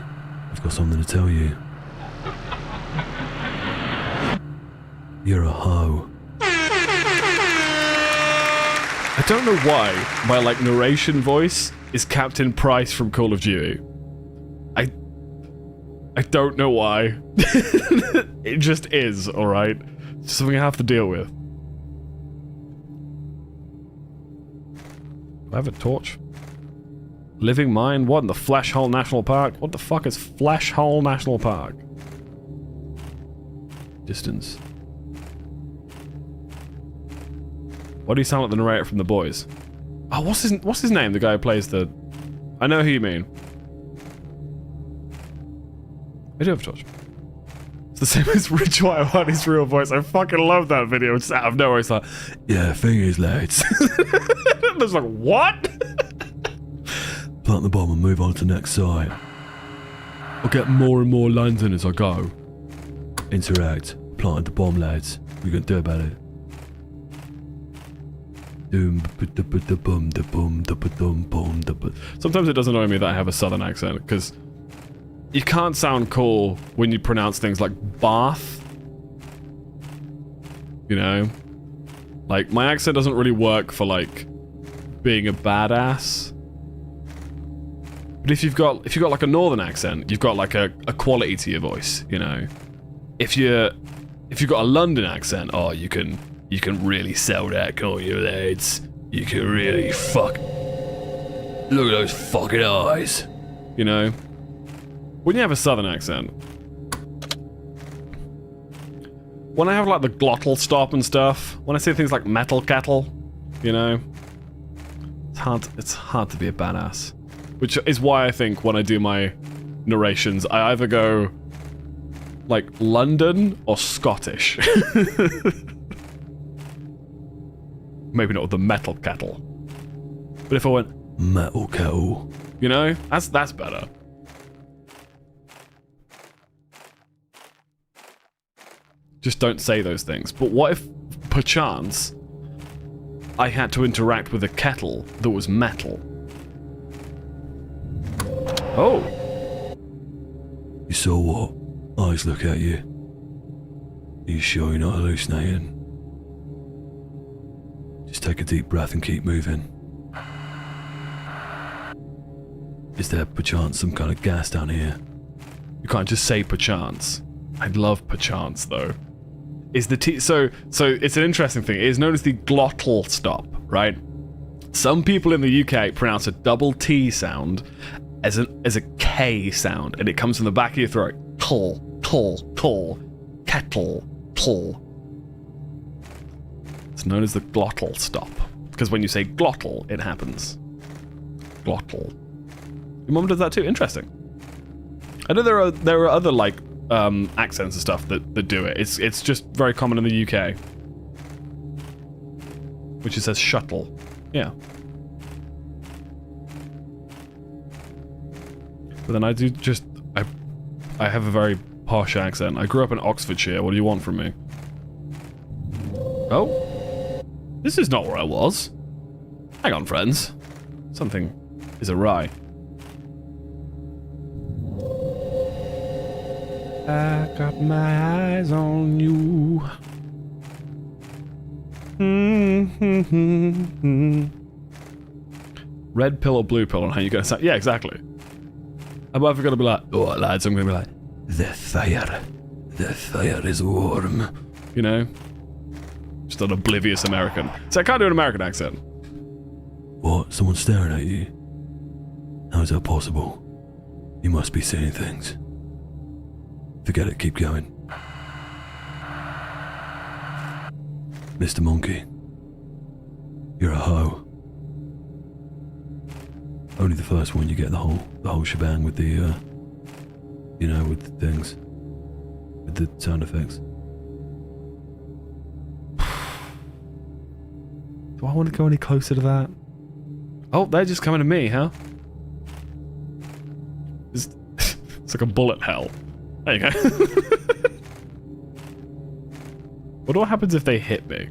I've got something to tell you. You're a hoe. I don't know why my, like, narration voice is Captain Price from Call of Duty. I don't know why. It just is, alright? It's something I have to deal with. Do I have a torch? Living mine? What in the Flesh Hole National Park? What the fuck is Flesh Hole National Park? Distance. Why do you sound like the narrator from The Boys? Oh, what's his name? The guy who plays the... I know who you mean. I do have a torch. It's the same as Rich White on his real voice. I fucking love that video. Just out of nowhere, it's like, yeah, thing is, lads. And it's like, what? Plant the bomb and move on to the next site. I'll get more and more Landin as I go. Interact. Planted the bomb, lads. What are you gonna do about it? Sometimes it does annoy me that I have a southern accent, because you can't sound cool when you pronounce things like Bath. You know? Like, my accent doesn't really work for, like, being a badass. But if you've got like a northern accent, you've got like a quality to your voice, you know? If you've got a London accent, oh, you can really sell that, can't you, lads? You can really fuck... Look at those fucking eyes. You know? When you have a southern accent, when I have like the glottal stop and stuff, when I say things like metal kettle, you know, it's hard to be a badass. Which is why I think when I do my narrations, I either go like London or Scottish. Maybe not with the metal kettle. But if I went metal kettle, you know, that's better. Just don't say those things. But what if, perchance, I had to interact with a kettle that was metal. Oh. You saw what? Eyes look at you. Are you sure you're not hallucinating? Just take a deep breath and keep moving. Is there perchance some kind of gas down here? You can't just say perchance. I'd love perchance though. Is the T so it's an interesting thing. It is known as the glottal stop, right? Some people in the UK pronounce a double T sound as a K sound, and it comes from the back of your throat. Cl, cl, cl, kettle, cl. It's known as the glottal stop because when you say glottal, it happens. Glottal. Your mum does that too. Interesting. I know there are other like accents and stuff that do it. It's just very common in the UK, which it says shuttle. Yeah. But then I do just I have a very posh accent. I grew up in Oxfordshire. What do you want from me? Oh, this is not where I was. Hang on, friends. Something is awry. I got my eyes on you. Red pill or blue pill on how you gonna sound? Yeah, exactly. I'm either gonna be like, oh lads, I'm gonna be like, the fire is warm. You know? Just an oblivious American. So I can't do an American accent. What? Someone's staring at you? How is that possible? You must be seeing things. Forget it, keep going. Mr. Monkey. You're a hoe. Only the first one, you get the whole shebang with the, you know, with the things. With the sound effects. Do I want to go any closer to that? Oh, they're just coming to me, huh? It's like a bullet hell. There you go. What happens if they hit me?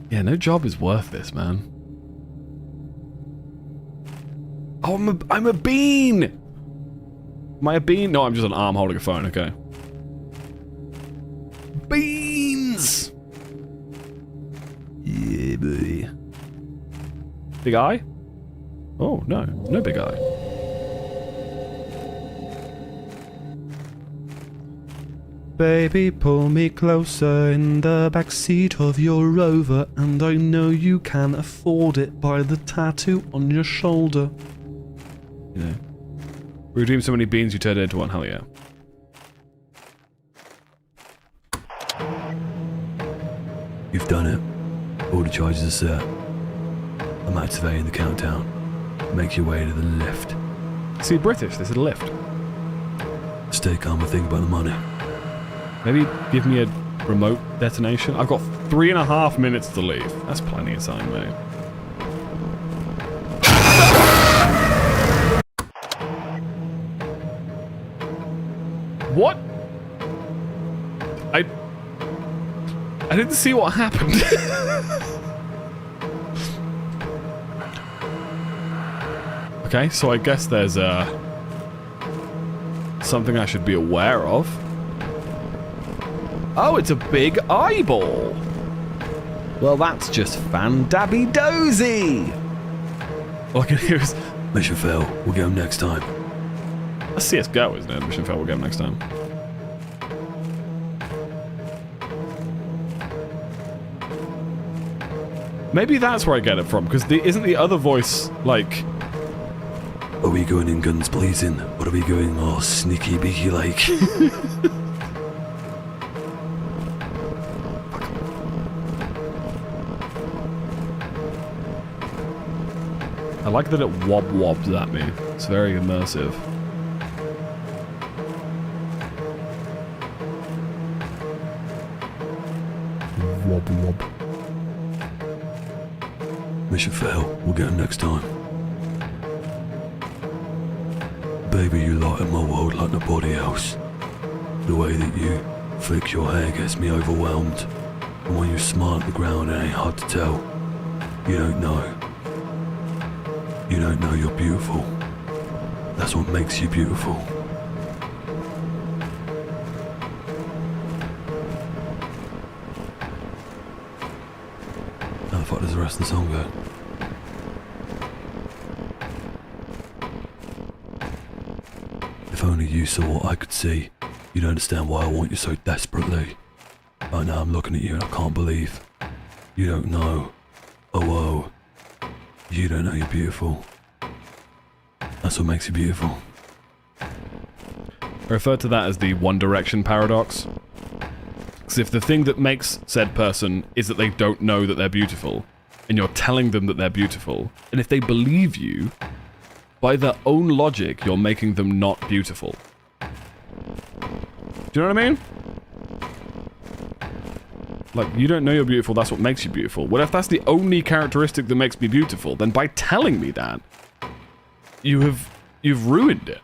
Yeah, no job is worth this, man. Oh, I'm a bean! Am I a bean? No, I'm just an arm holding a phone, okay. Beans! Yeah, boy. Big eye? Oh, no. No big eye. Baby, pull me closer in the backseat of your Rover, and I know you can afford it by the tattoo on your shoulder. You know. Redeem so many beans you turned into one, hell yeah. You've done it. All the charges are set. I'm activating the countdown. Make your way to the lift. See, British, this is a lift. Stay calm and think about the money. Maybe give me a remote detonation. I've got 3.5 minutes to leave. That's plenty of time, mate. What? I didn't see what happened. Okay, so I guess there's something I should be aware of. Oh, it's a big eyeball. Well, that's just fan-dabby-dozy. All I can hear is... Mission fail. We'll get him next time. That's CSGO, isn't it? Mission fail, we'll get him next time. Maybe that's where I get it from, because isn't the other voice, like... Are we going in guns blazing, or are we going all sneaky beaky like? I like that it wob-wobs at me. It's very immersive. Wob-wob. Mission failed. We'll get him next time. Baby, you light up my world like nobody else. The way that you flick your hair gets me overwhelmed. And when you smile at the ground, it ain't hard to tell. You don't know. You don't know you're beautiful. That's what makes you beautiful. How the fuck does the rest of the song go? If only you saw what I could see, you'd understand why I want you so desperately. Right now I'm looking at you and I can't believe. You don't know. Oh, you don't know you're beautiful. That's what makes you beautiful. I refer to that as the One Direction paradox. Because if the thing that makes said person is that they don't know that they're beautiful, and you're telling them that they're beautiful, and if they believe you, by their own logic, you're making them not beautiful. Do you know what I mean? Like, you don't know you're beautiful, that's what makes you beautiful. What if that's the only characteristic that makes me beautiful? Then by telling me that, you've ruined it.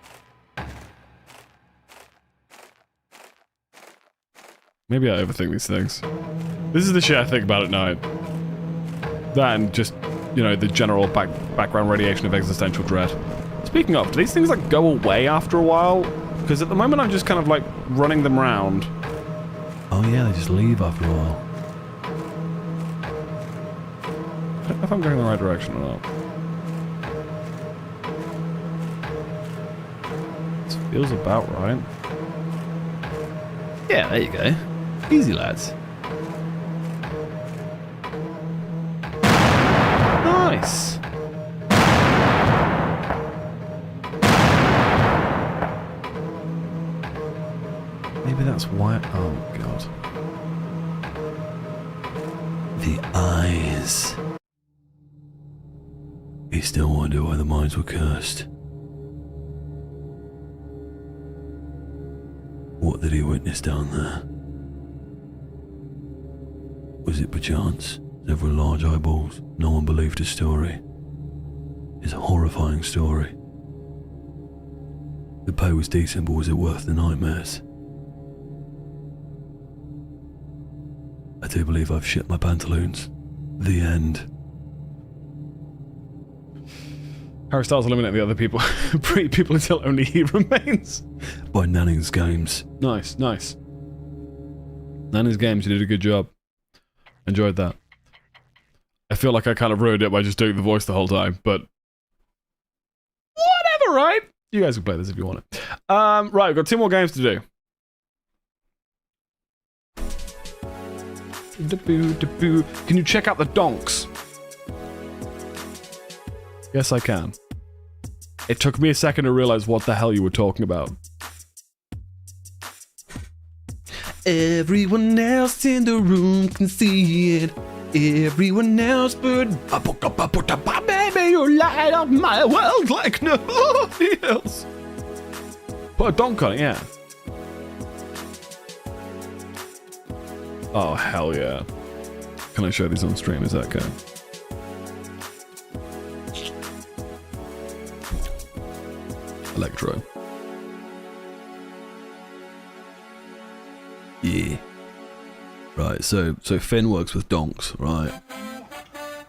Maybe I overthink these things. This is the shit I think about at night. That and just, you know, the general background radiation of existential dread. Speaking of, do these things like go away after a while? Because at the moment I'm just kind of like running them round. Oh yeah, they just leave after a while. I don't know if I'm going in the right direction or not. This feels about right. Yeah, there you go. Easy, lads. Nice! Maybe that's why... Oh, God. The eyes. You still wonder why the mines were cursed. What did he witness down there? Was it perchance several large eyeballs? No one believed his story. His horrifying story. The pay was decent, but was it worth the nightmares? I do believe I've shit my pantaloons. The end. Harry Styles eliminate the other people. People until only he remains. By Nanning's Games. Nice, nice. Nanning's Games, you did a good job. Enjoyed that. I feel like I kind of ruined it by just doing the voice the whole time, but... whatever, right? You guys can play this if you want it. Right, we've got 2 more games to do. Can you check out the donks? Yes, I can. It took me a second to realize what the hell you were talking about. Everyone else in the room can see it. Everyone else but baby, you light up my world like nobody else. Put a donk on it, yeah. Oh, hell yeah. Can I show these on stream? Is that okay? Electro. Yeah. Right, so Finn works with donks, right?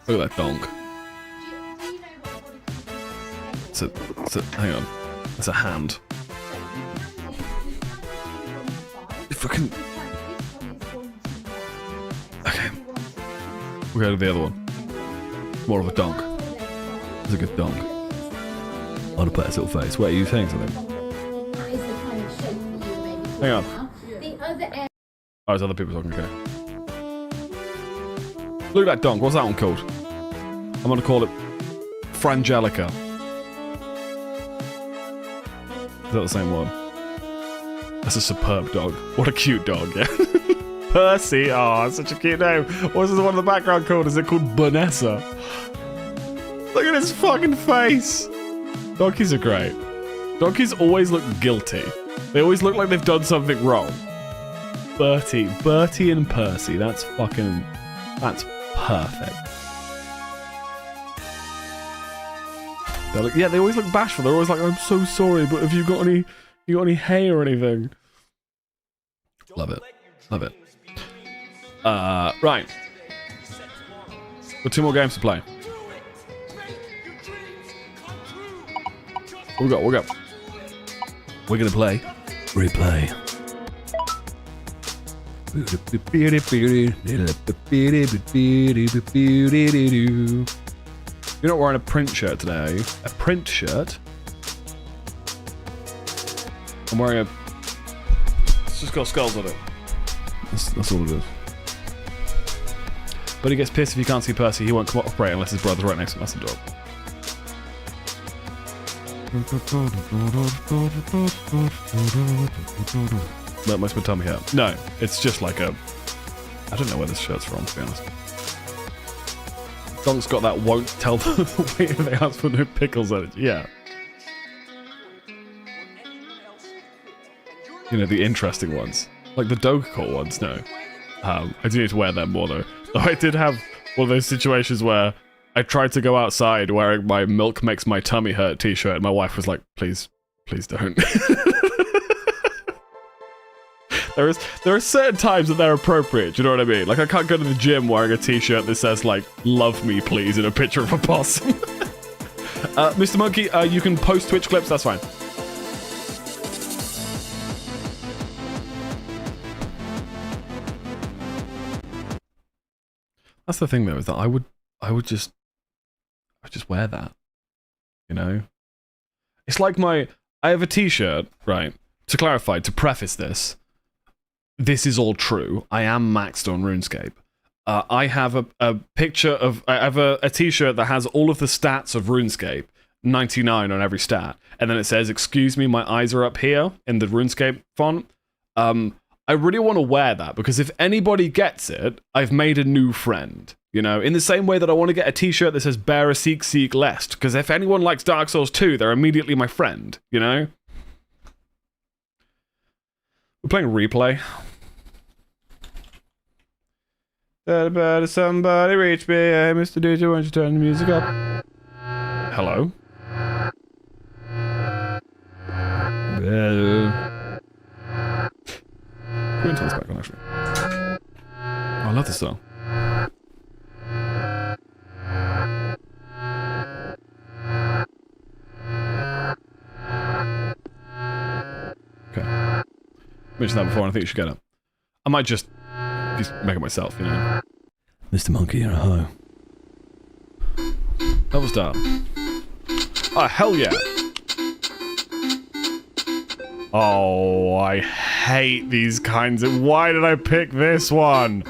Look at that donk. Hang on. It's a hand. Fucking... Okay. We'll go to the other one. More of a donk. It's a good donk. On a pet little face. Wait, are you saying something? Hang on. Oh, there's other people talking, okay. Look at that donk. What's that one called? I'm gonna call it Frangelica. Is that the same one? That's a superb dog. What a cute dog, yeah? Percy. Oh, that's such a cute name. What's the one in the background called? Is it called Vanessa? Look at his fucking face. Donkeys are great. Donkeys always look guilty. They always look like they've done something wrong. Bertie and Percy. That's perfect. They're like, yeah, they always look bashful. They're always like, I'm so sorry, but have you got any hay or anything? Love it. Love it. Right. Got 2 more games to play. What we got? We're gonna play. Replay. You're not wearing a print shirt today, are you? A print shirt? I'm wearing a... It's just got skulls on it. That's all it is. But he gets pissed if he can't see Percy. He won't come off break unless his brother's right next to him. That's a dog. That makes my tummy hurt. No, it's just like a... I don't know where this shirt's from, to be honest. Donk's got that won't tell the way they ask for no pickles on it. Yeah. You know, the interesting ones. Like the Dogecoin ones, no. I do need to wear them more, though. I did have one of those situations where I tried to go outside wearing my milk makes my tummy hurt t-shirt, and my wife was like, please don't. There are certain times that they're appropriate, do you know what I mean? Like, I can't go to the gym wearing a t-shirt that says, like, love me, please, in a picture of a possum. Mr. Monkey, you can post Twitch clips, that's fine. That's the thing, though, is that I would just wear that, you know? It's like I have a t-shirt, right? To clarify, to preface this is all true. I am maxed on RuneScape. I have a picture of... I have a t-shirt that has all of the stats of RuneScape, 99 on every stat, and then it says, excuse me, my eyes are up here, in the RuneScape font. I really want to wear that, because if anybody gets it, I've made a new friend. You know, in the same way that I want to get a t-shirt that says bear a seek lest, because if anyone likes Dark Souls 2, they're immediately my friend, you know? We're playing Replay. Somebody reach me, hey Mr. DJ, why don't you turn the music up? Hello? Quinton's back on, actually. Oh, I love this song. Okay. Mentioned that before, and I think you should get it. I might just make it myself, you know. Mr. Monkey, you're a hoe. That was done. Oh, hell yeah. Oh, I hate these kinds of... Why did I pick this one?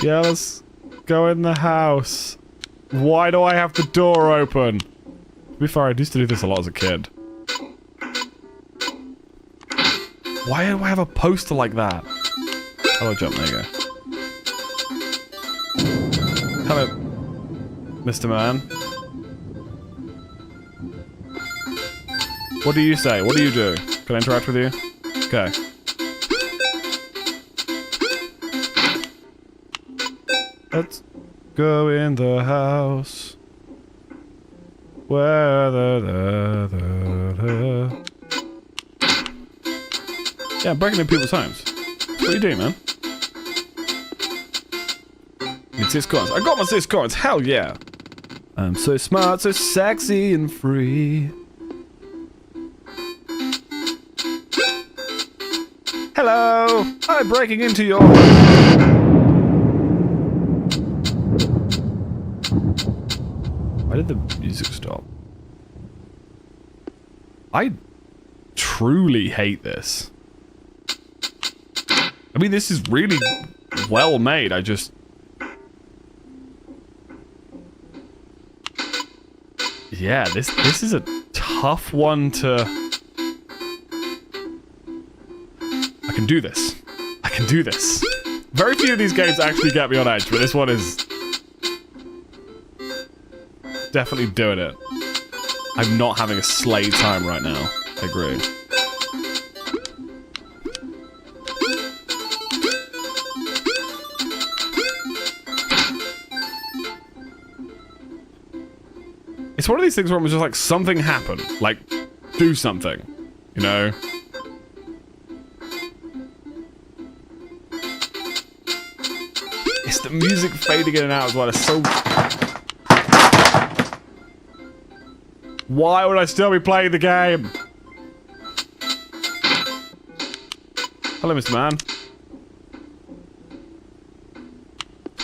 Yeah, let's go in the house. Why do I have the door open? To be fair, I used to do this a lot as a kid. Why do I have a poster like that? Hello, jump, there you go. Hello, Mr. Man. What do you say? What do you do? Can I interact with you? Okay. Let's go in the house. Where Yeah, I'm breaking in people's homes. That's what you do, man. Need 6 coins. I got my 6 coins. Hell yeah. I'm so smart, so sexy and free. Hello! I'm breaking into your... Why did the music stop? I truly hate this. I mean, this is really well made, I just... Yeah, this is a tough one to... I can do this. I can do this. Very few of these games actually get me on edge, but this one is... definitely doing it. I'm not having a slay time right now. I agree. one of these things where it was just like, something happened. Like, do something. You know? It's the music fading in and out as well. It's so... Why would I still be playing the game? Hello, Mr. Man.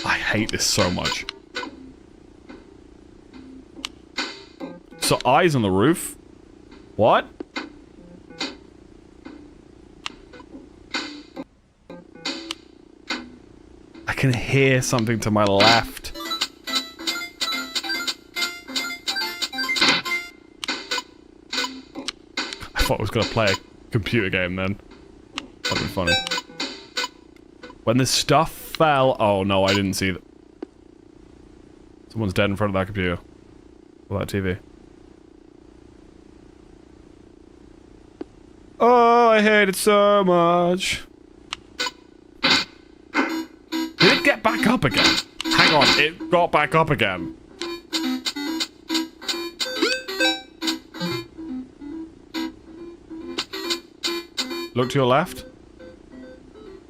I hate this so much. So, eyes on the roof? What? I can hear something to my left. I thought I was gonna play a computer game then. That'd be funny. When the stuff fell... Oh no, I didn't see that. Someone's dead in front of that computer. Or that TV. Oh, I hate it so much. Did it get back up again? Hang on, it got back up again. Look to your left.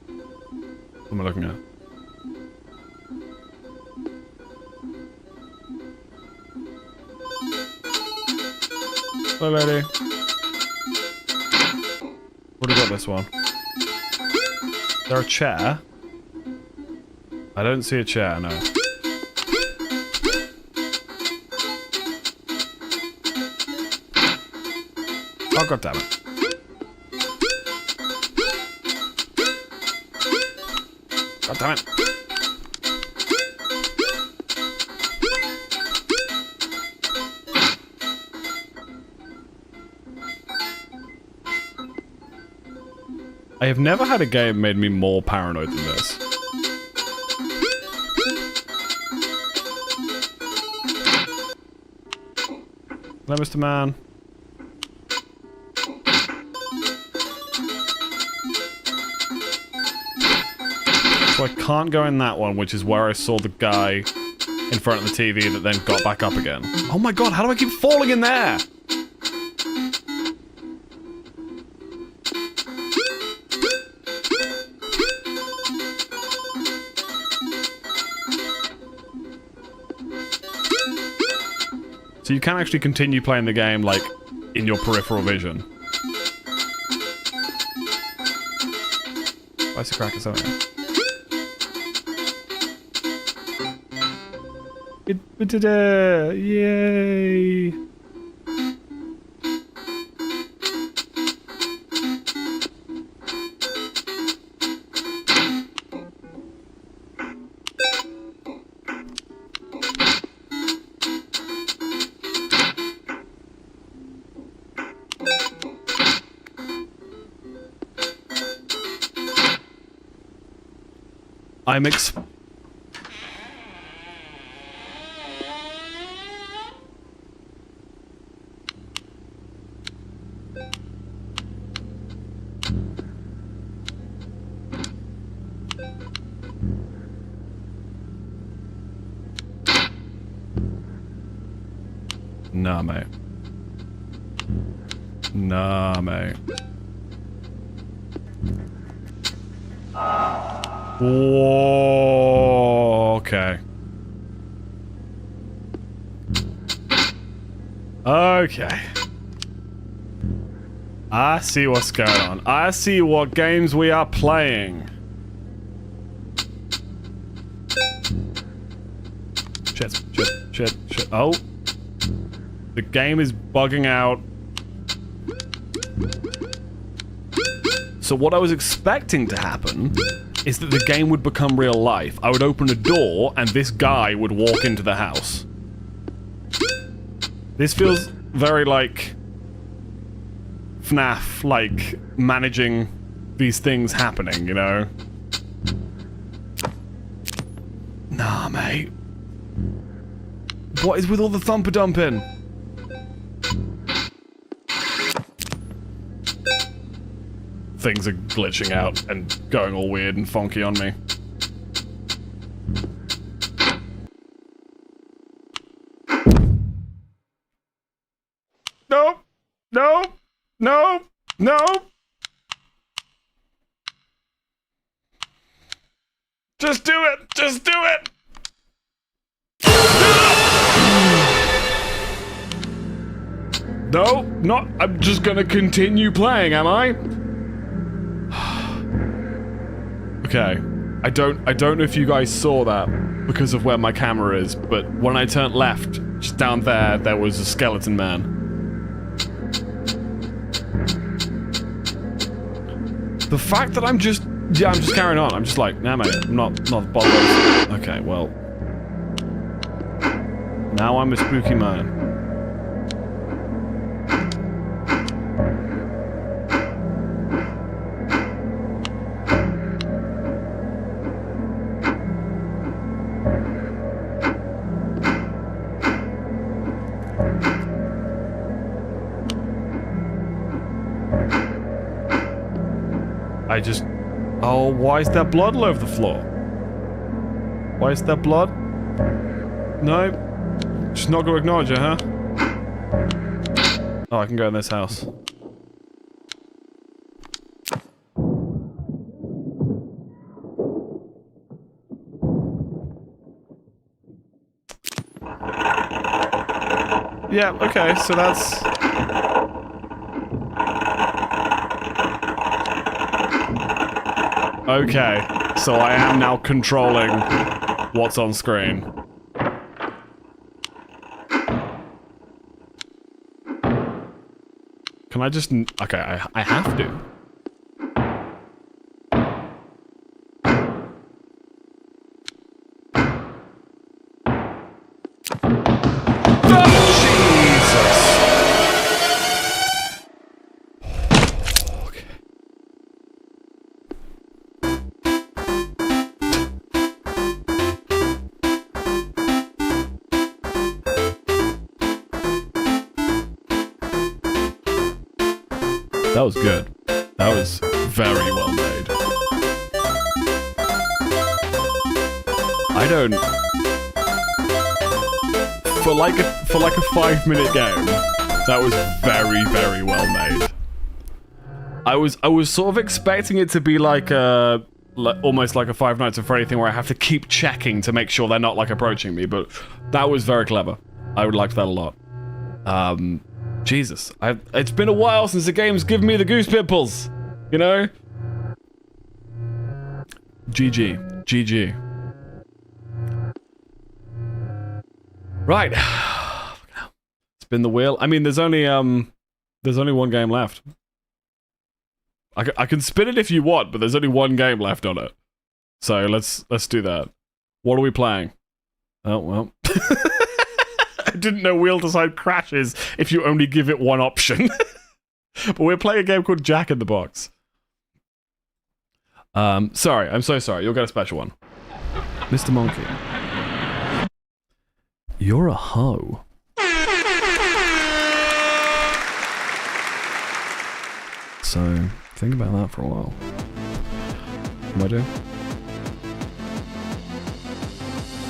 What am I looking at? Hello, lady. What have got this one? Is there a chair? I don't see a chair, no. Oh, god damn it. God damn it. I have never had a game made me more paranoid than this. Hello, Mr. Man. So I can't go in that one, which is where I saw the guy in front of the TV that then got back up again. Oh my god, how do I keep falling in there? So you can actually continue playing the game, like, in your peripheral vision. Why's the cracker so Yay! I'm Nah, mate. Nah, mate. Whoa, okay. Okay. I see what's going on. I see what games we are playing. Shit. Oh. The game is bugging out. So what I was expecting to happen is that the game would become real life. I would open a door and this guy would walk into the house. This feels very like FNAF, like managing these things happening, you know? Nah, mate. What is with all the thumper dumping? Things are glitching out and going all weird and funky on me. No! No! No! No! Just do it! Just do it! No, not. I'm just gonna continue playing, am I? Okay. I don't know if you guys saw that because of where my camera is, but when I turned left, just down there was a skeleton man. The fact that I'm just carrying on. I'm just like, nah, mate, I'm not bothered. Okay, well. Now I'm a spooky man. Oh, why is there blood all over the floor? Why is there blood? No. Just not gonna acknowledge it, huh? Oh, I can go in this house. Yeah, okay, so that's... Okay, so I am now controlling what's on screen. Can I just... Okay, I have to. That was good. That was very well made. I don't... For like a 5-minute game, that was very, very well made. I was sort of expecting it to be like a... almost like a Five Nights at Freddy thing where I have to keep checking to make sure they're not like approaching me, but that was very clever. I would like that a lot. Jesus, it's been a while since the game's given me the goose pimples, you know? GG. GG. Right. Spin the wheel. I mean, there's only one game left. I can spin it if you want, but there's only one game left on it. So let's do that. What are we playing? Oh, well. I didn't know Wheel to Side crashes if you only give it one option. But we're playing a game called Jack in the Box. Sorry, I'm so sorry. You'll get a special one. Mr. Monkey. You're a hoe. So, think about that for a while. What do I do?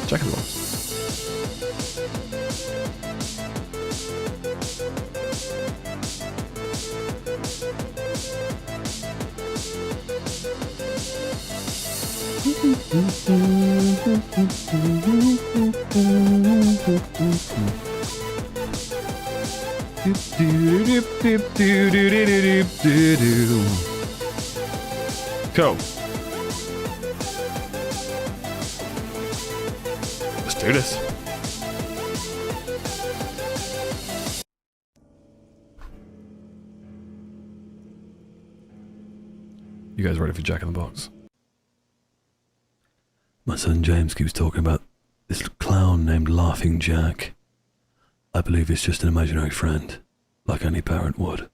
Jack in the Box. Cool. Let's do this. You guys ready for Jack in the Box? My son James keeps talking about this clown named Laughing Jack. I believe it's just an imaginary friend, like any parent would.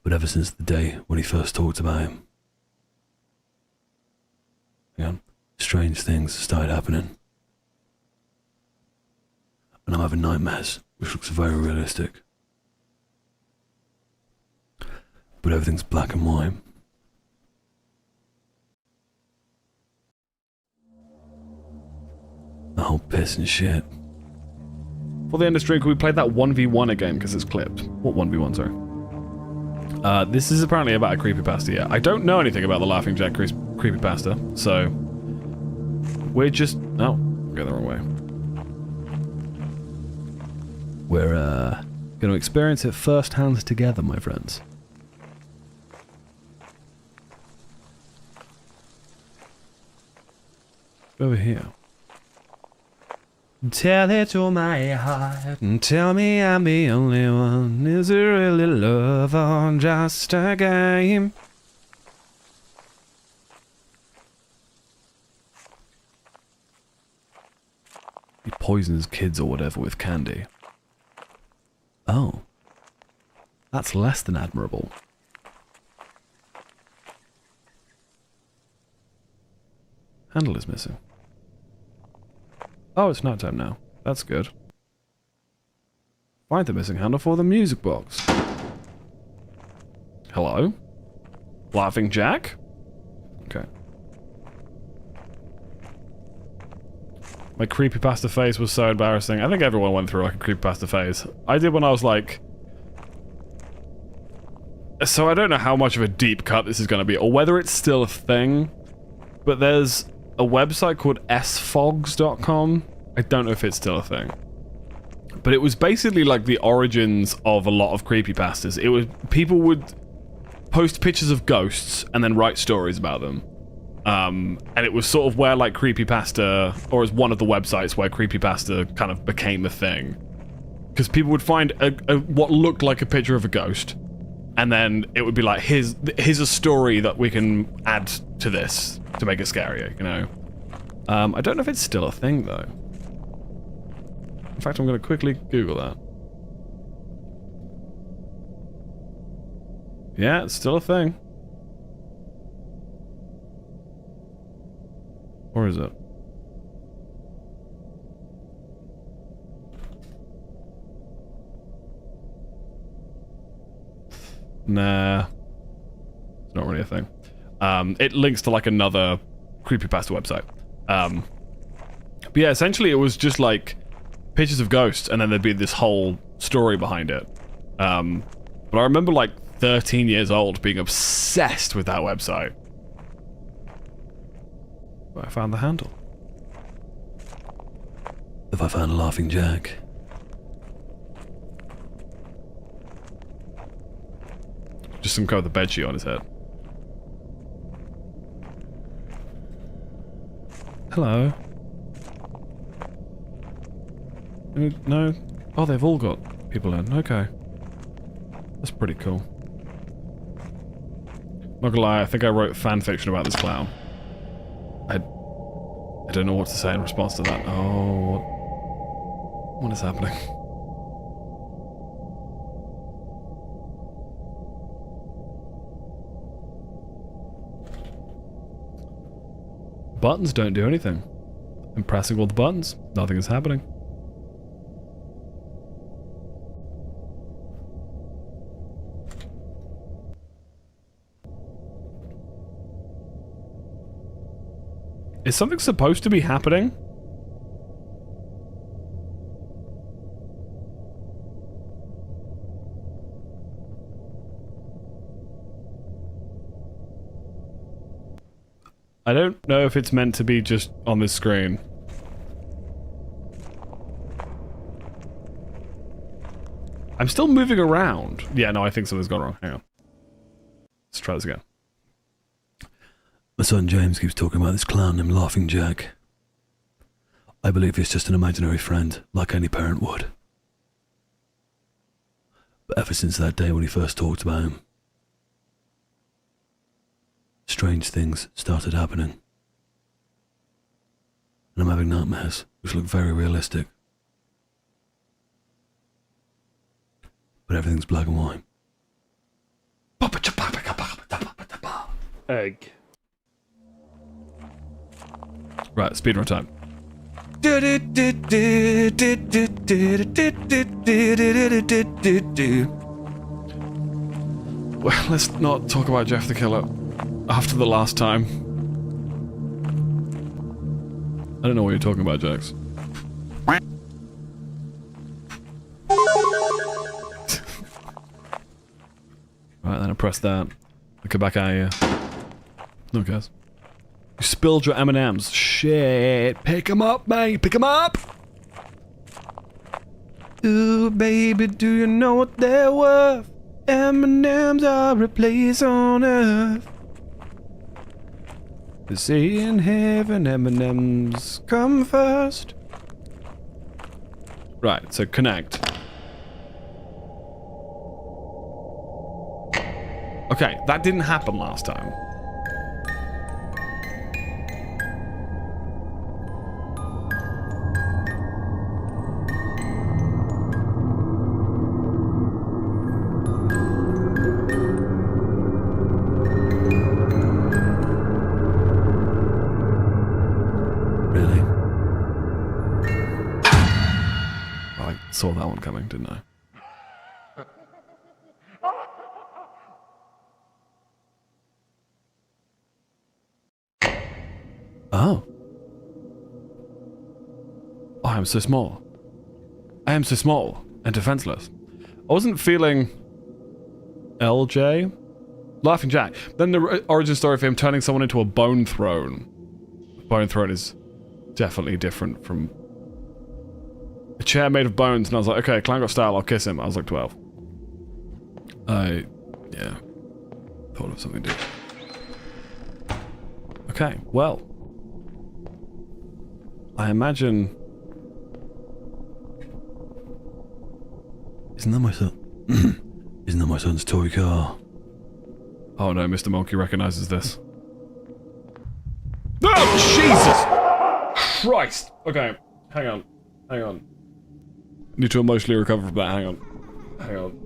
But ever since the day when he first talked about him, strange things started happening. And I'm having nightmares, which looks very realistic. But everything's black and white. The whole piss and shit For the end of stream, can we play that 1v1 again because it's clipped? What 1v1, sorry? This is apparently about a creepypasta, yeah. I don't know anything about the Laughing Jack creepypasta, so... We're just... Oh, go the wrong way. We're, going to experience it firsthand together, my friends. Over here. Tell it to my heart and tell me I'm the only one. Is it really love or just a game? He poisons kids or whatever with candy. Oh. That's less than admirable. Handle is missing. Oh, it's night time now. That's good. Find the missing handle for the music box. Hello? Laughing Jack? Okay. My creepypasta phase was so embarrassing. I think everyone went through like a creepypasta phase. I did when I was like... So I don't know how much of a deep cut this is going to be, or whether it's still a thing, but there's a website called sfogs.com. I don't know if it's still a thing. But it was basically like the origins of a lot of creepypastas. It was... People would post pictures of ghosts and then write stories about them. And it was sort of where like creepypasta, or as one of the websites where creepypasta kind of became a thing. Because people would find what looked like a picture of a ghost, and then it would be like, here's a story that we can add to this to make it scarier, you know? I don't know if it's still a thing, though. In fact, I'm going to quickly Google that. Yeah, it's still a thing. Or is it? Nah. It's not really a thing. It links to like another creepypasta website. But yeah, essentially it was just like pictures of ghosts and then there'd be this whole story behind it. But I remember like 13 years old being obsessed with that website. But I found the handle. Have I found a Laughing Jack? Just some guy with a bedsheet on his head. Hello. No? Oh, they've all got people in. Okay. That's pretty cool. Not gonna lie, I think I wrote fan fiction about this clown. I don't know what to say in response to that. Oh, what is happening? Buttons don't do anything. I'm pressing all the buttons. Nothing is happening. Is something supposed to be happening? I don't know if it's meant to be just on this screen. I'm still moving around. Yeah, no, I think something's gone wrong. Hang on. Let's try this again. My son James keeps talking about this clown named Laughing Jack. I believe he's just an imaginary friend, like any parent would. But ever since that day when he first talked about him, strange things started happening. And I'm having nightmares, which look very realistic. But everything's black and white. Egg. Right, speedrun time. Well, let's not talk about Jeff the Killer after the last time. I don't know what you're talking about, Jax. Right, then I press that. I come back at you. No guess. You spilled your M&Ms. Shit. Pick 'em up, mate. Pick 'em up. Ooh, baby, do you know what they're worth? M&M's are a place on earth. They say in heaven M&M's come first. Right, so connect. Okay, that didn't happen last time. Really? I saw that one coming, didn't I? Oh. Oh, I am so small. I am so small and defenseless. I wasn't feeling LJ. Laughing Jack. Then the origin story of him turning someone into a bone throne. Bone throne is definitely different from a chair made of bones, and I was like, okay, clown got style, I'll kiss him. I was like 12. Yeah. Thought of something different. Okay, well. I imagine... Isn't that my son? Isn't that my son's toy car? Oh no, Mr. Monkey recognizes this. Oh, Jesus! Christ! Okay, hang on. Hang on. Need to emotionally recover from that, hang on. Hang on.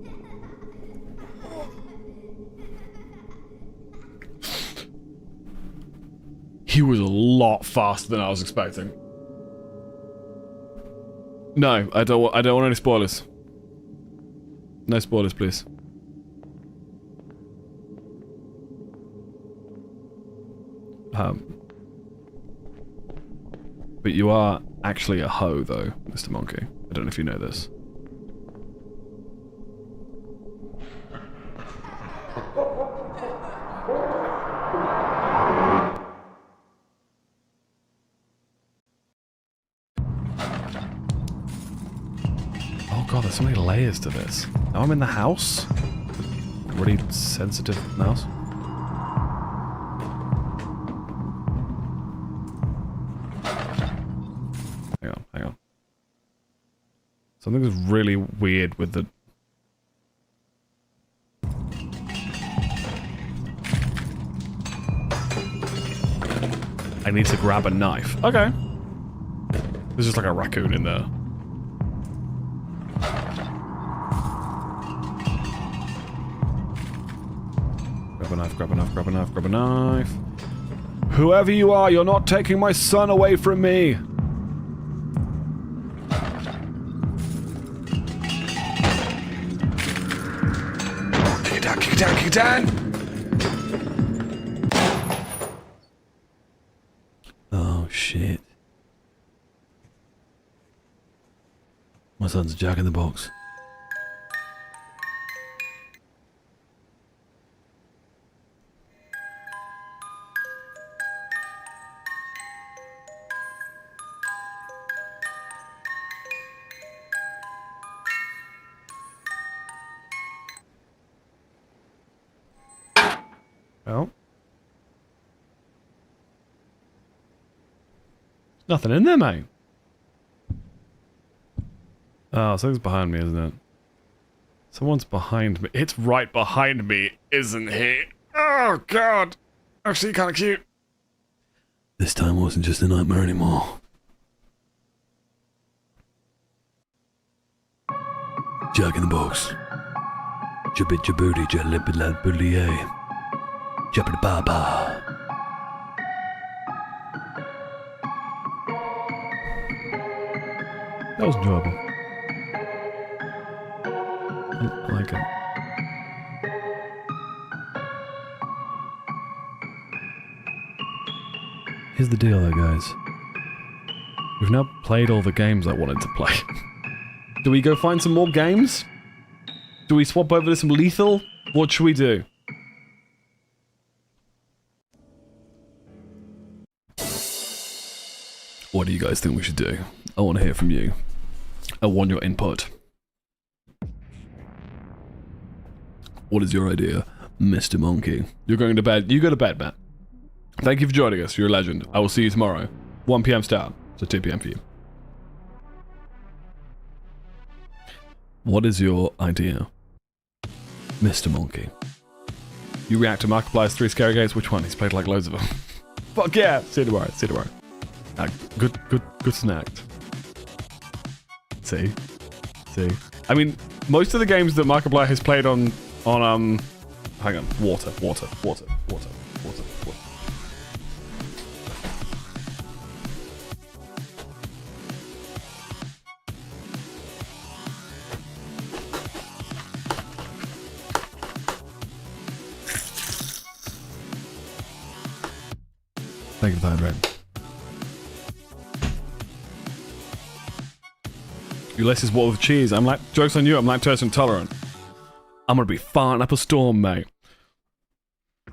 He was a lot faster than I was expecting. No, I don't want any spoilers. No spoilers, please. But you are actually a hoe, though, Mr. Monkey. I don't know if you know this. Oh god, there's so many layers to this. Now I'm in the house? Really sensitive mouse? Hang on. Something's really weird with the... I need to grab a knife. Okay. There's just like a raccoon in there. Grab a knife, grab a knife, grab a knife, grab a knife. Whoever you are, you're not taking my son away from me! Kick it down, kick it down, kick it down! Oh, shit. My son's a jack-in-the-box. Well. Nothing in there, mate. Oh, something's behind me, isn't it? Someone's behind me. It's right behind me, isn't he? Oh, God. Actually, kind of cute. This time wasn't just a nightmare anymore. Jack in the box. Jabit jabooty jalipid lad bullier. Jabbit baba. That was enjoyable. I like it. Here's the deal though, guys. We've now played all the games I wanted to play. Do we go find some more games? Do we swap over to some Lethal? What should we do? What do you guys think we should do? I want to hear from you. I want your input. What is your idea, Mr. Monkey? You're going to bed. You go to bed, Matt. Thank you for joining us. You're a legend. I will see you tomorrow. 1 p.m. start. So 2 p.m. for you. What is your idea, Mr. Monkey? You react to Markiplier's 3 scary games? Which one? He's played like loads of them. Fuck yeah! See you tomorrow. See you tomorrow. Good snack. See? I mean, most of the games that Markiplier has played on hang on, water. Thank you for that, Red. Ulysses, what with cheese? I'm like, joke's on you, I'm lactose intolerant. I'm gonna be farting up a storm, mate.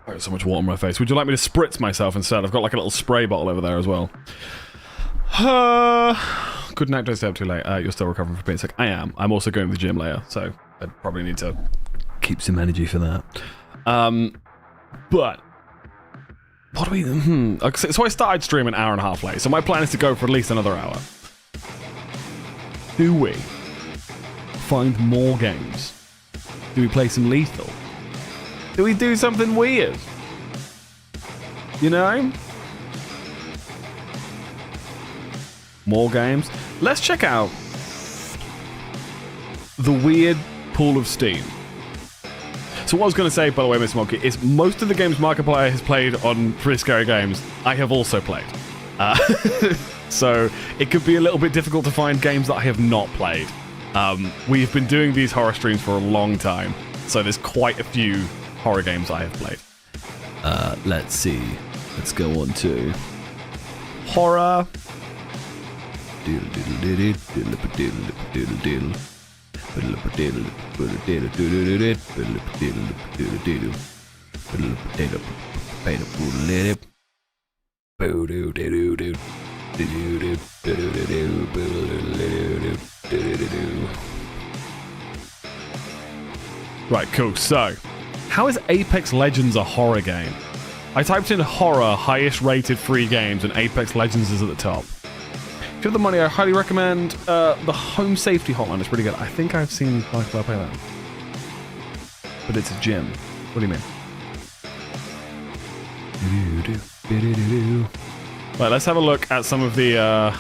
I got so much water on my face. Would you like me to spritz myself instead? I've got like a little spray bottle over there as well. Good night, don't stay up too late. You're still recovering from being sick. I am. I'm also going to the gym later, so I'd probably need to keep some energy for that. But what do we... Okay, so I started stream an hour and a half late, so my plan is to go for at least another hour. Do we find more games? Do we play some Lethal? Do we do something weird? You know? More games? Let's check out the weird pool of Steam. So what I was going to say, by the way, Mr. Monkey, is most of the games Markiplier has played on 3 Scary Games, I have also played. So it could be a little bit difficult to find games that I have not played. We've been doing these horror streams for a long time, so there's quite a few horror games I have played. Let's see. Let's go on to horror. Right, cool. So, how is Apex Legends a horror game? I typed in horror, highest rated free games, and Apex Legends is at the top. If you have the money, I highly recommend the Home Safety Hotline. It's pretty good. I think I've seen Markiplier play that. But it's a gym. What do you mean? Right, let's have a look at some of the...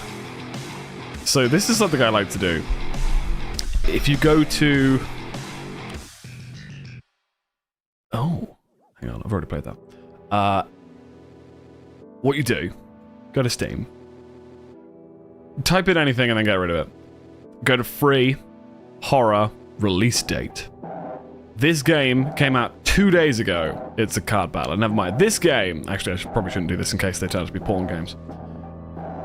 So this is something I like to do. If you go to... Oh, hang on, I've already played that. What you do, go to Steam, type in anything and then get rid of it. Go to free, horror, release date. This game came out 2 days ago. It's a card battle. Never mind. This game... Actually, I probably shouldn't do this in case they turn out to be porn games.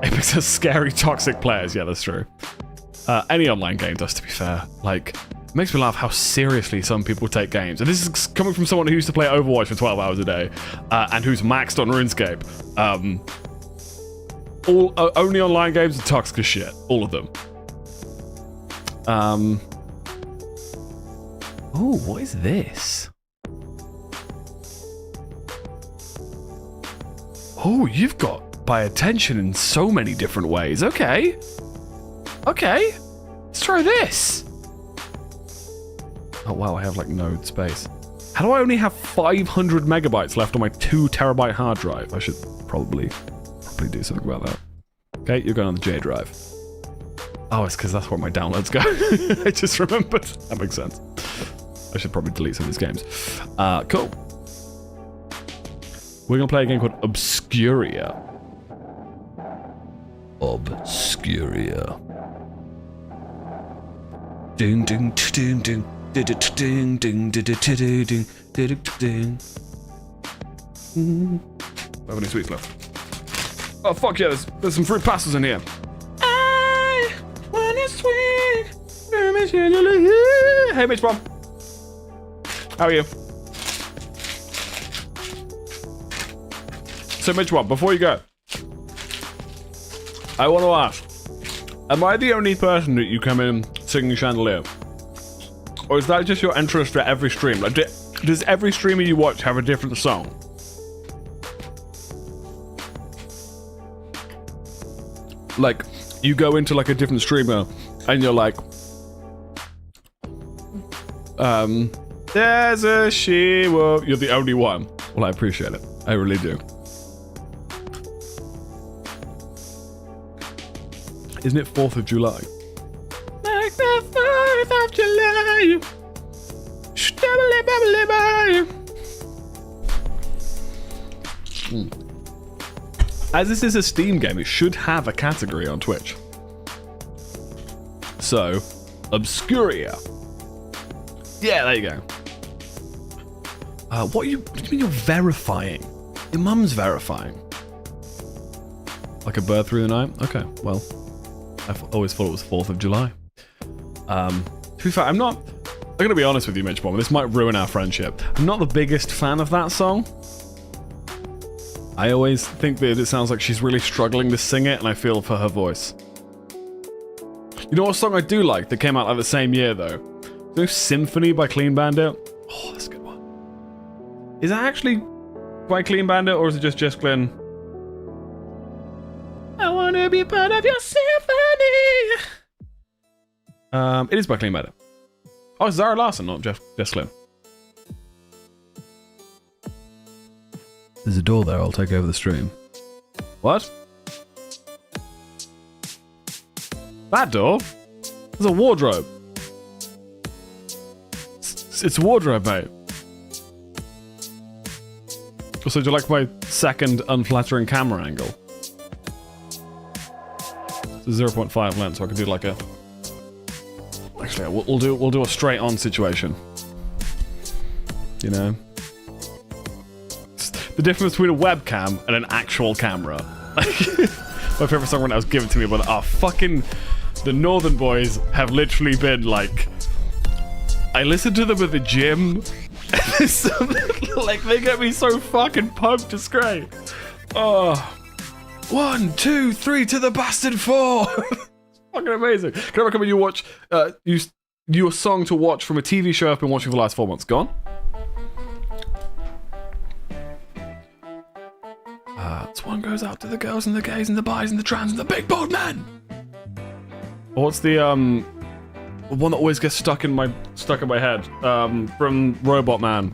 Apex has scary, toxic players. Yeah, that's true. Any online game does, to be fair. Like, it makes me laugh how seriously some people take games. And this is coming from someone who used to play Overwatch for 12 hours a day, and who's maxed on RuneScape. Only online games are toxic as shit. All of them. Oh, what is this? Oh, you've got by attention in so many different ways. Okay. Okay. Let's try this. Oh, wow, I have like no space. How do I only have 500 megabytes left on my 2 terabyte hard drive? I should probably do something about that. Okay, you're going on the J drive. Oh, it's because that's where my downloads go. I just remembered. That makes sense. I should probably delete some of these games. Cool. We're going to play a game called Obscuria. Obscuria. Ding ding ding ding ding ding ding ding ding ding ding. I have any sweets left? Oh fuck yeah! There's some fruit pastas in here. I want a sweet. Hey, Mitch Bomb. How are you? So, Mitch, what? Before you go, I want to ask, am I the only person that you come in singing Chandelier? Or is that just your interest for every stream? Like, does every streamer you watch have a different song? Like, you go into like a different streamer and you're like, there's a she-wolf. You're the only one. Well, I appreciate it. I really do. Isn't it 4th of July? Like the 4th of July. As this is a Steam game, it should have a category on Twitch. So, Obscuria. Yeah, there you go. What do you mean you're verifying? Your mum's verifying. Like a bird through the night? Okay, well, I've always thought it was 4th of July. To be fair, I'm gonna be honest with you, Mitch Bomber, this might ruin our friendship. I'm not the biggest fan of that song. I always think that it sounds like she's really struggling to sing it, and I feel for her voice. You know what song I do like that came out like the same year, though? You know Symphony by Clean Bandit? Oh, that's a good one. Is that actually by Clean Bandit, or is it just Jess Glynn? I wanna be part of your symphony! It is by Clean Bandit. Oh, it's Zara Larson, not Jess Glynn. There's a door there, I'll take over the stream. What? That door? There's a wardrobe. It's a wardrobe, mate. Also, do you like my second unflattering camera angle? It's a 0.5 lens, so I can do like a... Actually, we'll do a straight on situation. You know? It's the difference between a webcam and an actual camera. My favorite song when that was given to me, but fucking the Northern Boys have literally been like, I listen to them at the gym. Like they get me so fucking pumped, it's great. Oh, 1, 2, 3 to the bastard 4. Fucking amazing. Can I recommend you watch your song to watch from a TV show I've been watching for the last 4 months? Go on. This one goes out to the girls and the gays and the bis and the trans and the big bald men. What's the one that always gets stuck in my head? From Robot Man.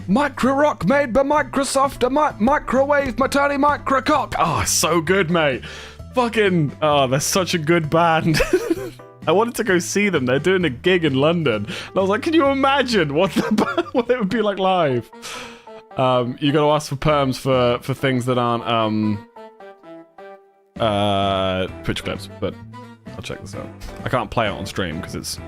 Micro Rock made by Microsoft, a microwave, my tiny micro cock. Oh, so good, mate. Fucking, they're such a good band. I wanted to go see them. They're doing a gig in London. And I was like, can you imagine what it would be like live? You gotta ask for perms for things that aren't, Twitch clips, but I'll check this out. I can't play it on stream because it's...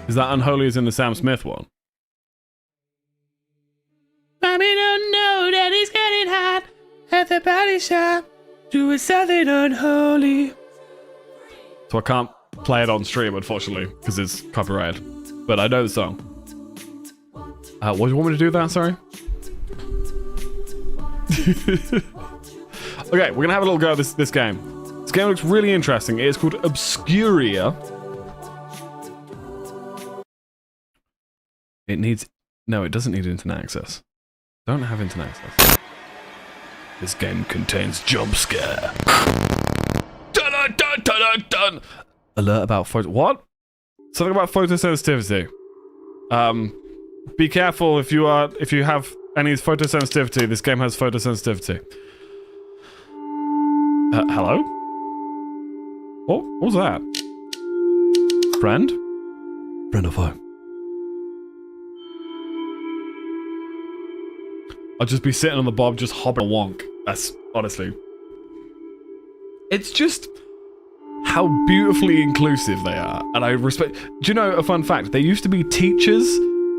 Is that Unholy as in the Sam Smith one? Mommy don't know that he's getting hot at the body shop, doing something unholy. So I can't play it on stream, unfortunately, because it's copyrighted. But I know the song. What do you want me to do that? Sorry. Okay, we're gonna have a little go at this game. This game looks really interesting. It is called Obscuria. It needs... No, it doesn't need internet access. Don't have internet access. This game contains jump scare. Dun dun dun dun dun. Alert about photo... What? Something about photosensitivity. Be careful if you have any photosensitivity. This game has photosensitivity. Hello? What was that? Friend? Friend of foe. I'll just be sitting on the bob, just hopping a wonk. That's, honestly... It's just how beautifully inclusive they are, and I respect... Do you know a fun fact? They used to be teachers,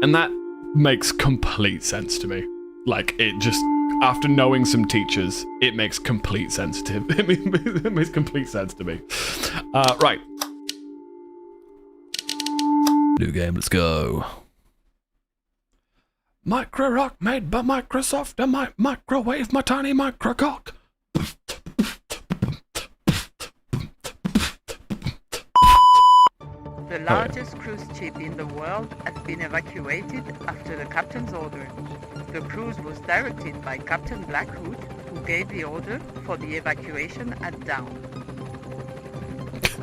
and that makes complete sense to me. Like, it just... after knowing some teachers, it makes complete sense to it makes complete sense to me. Right. New game, let's go. Micro rock made by Microsoft, and my microwave, my tiny micro cock. The largest cruise ship in the world has been evacuated after the captain's order. The cruise was directed by Captain Blackwood, who gave the order for the evacuation at dawn.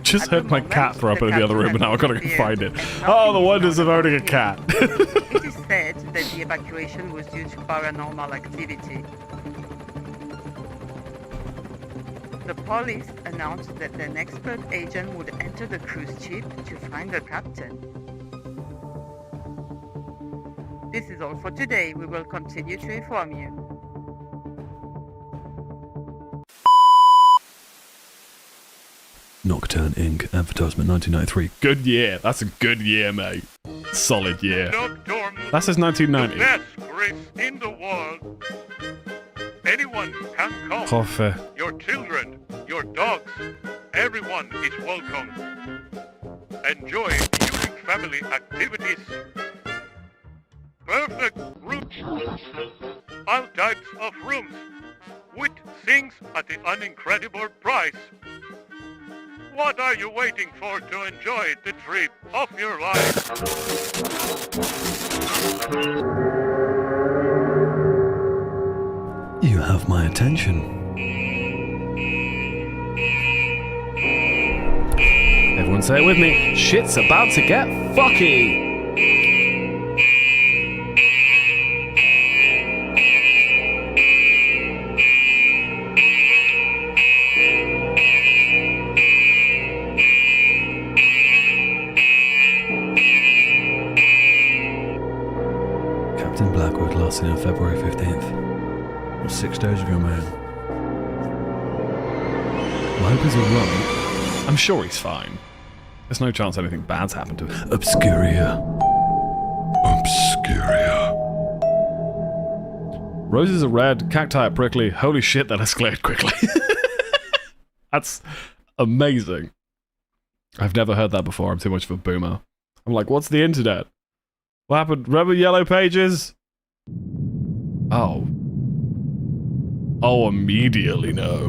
Just heard my cat throw up in the other room and now I've got to go find it. Oh, the wonders of owning a cat. It is said that the evacuation was due to paranormal activity. The police announced that an expert agent would enter the cruise ship to find the captain. This is all for today. We will continue to inform you. Nocturne Inc. Advertisement 1993. Good year. That's a good year, mate. Solid year. That says 1990. Best race in the world. Anyone can come. Coffee. Your children, your dogs, everyone is welcome. Enjoy unique family activities. Perfect rooms. All types of rooms. With things at an incredible price. What are you waiting for to enjoy the trip of your life? You have my attention. Everyone say it with me. Shit's about to get fucky. Captain Blackwood last seen on February 15th. 6 days ago, man. I hope he's alright. I'm sure he's fine. There's no chance anything bad's happened to him. Obscuria. Roses are red, cacti are prickly. Holy shit, that escalated quickly. That's amazing. I've never heard that before. I'm too much of a boomer. I'm like, what's the internet? What happened? Remember Yellow Pages? Oh. Oh, immediately no.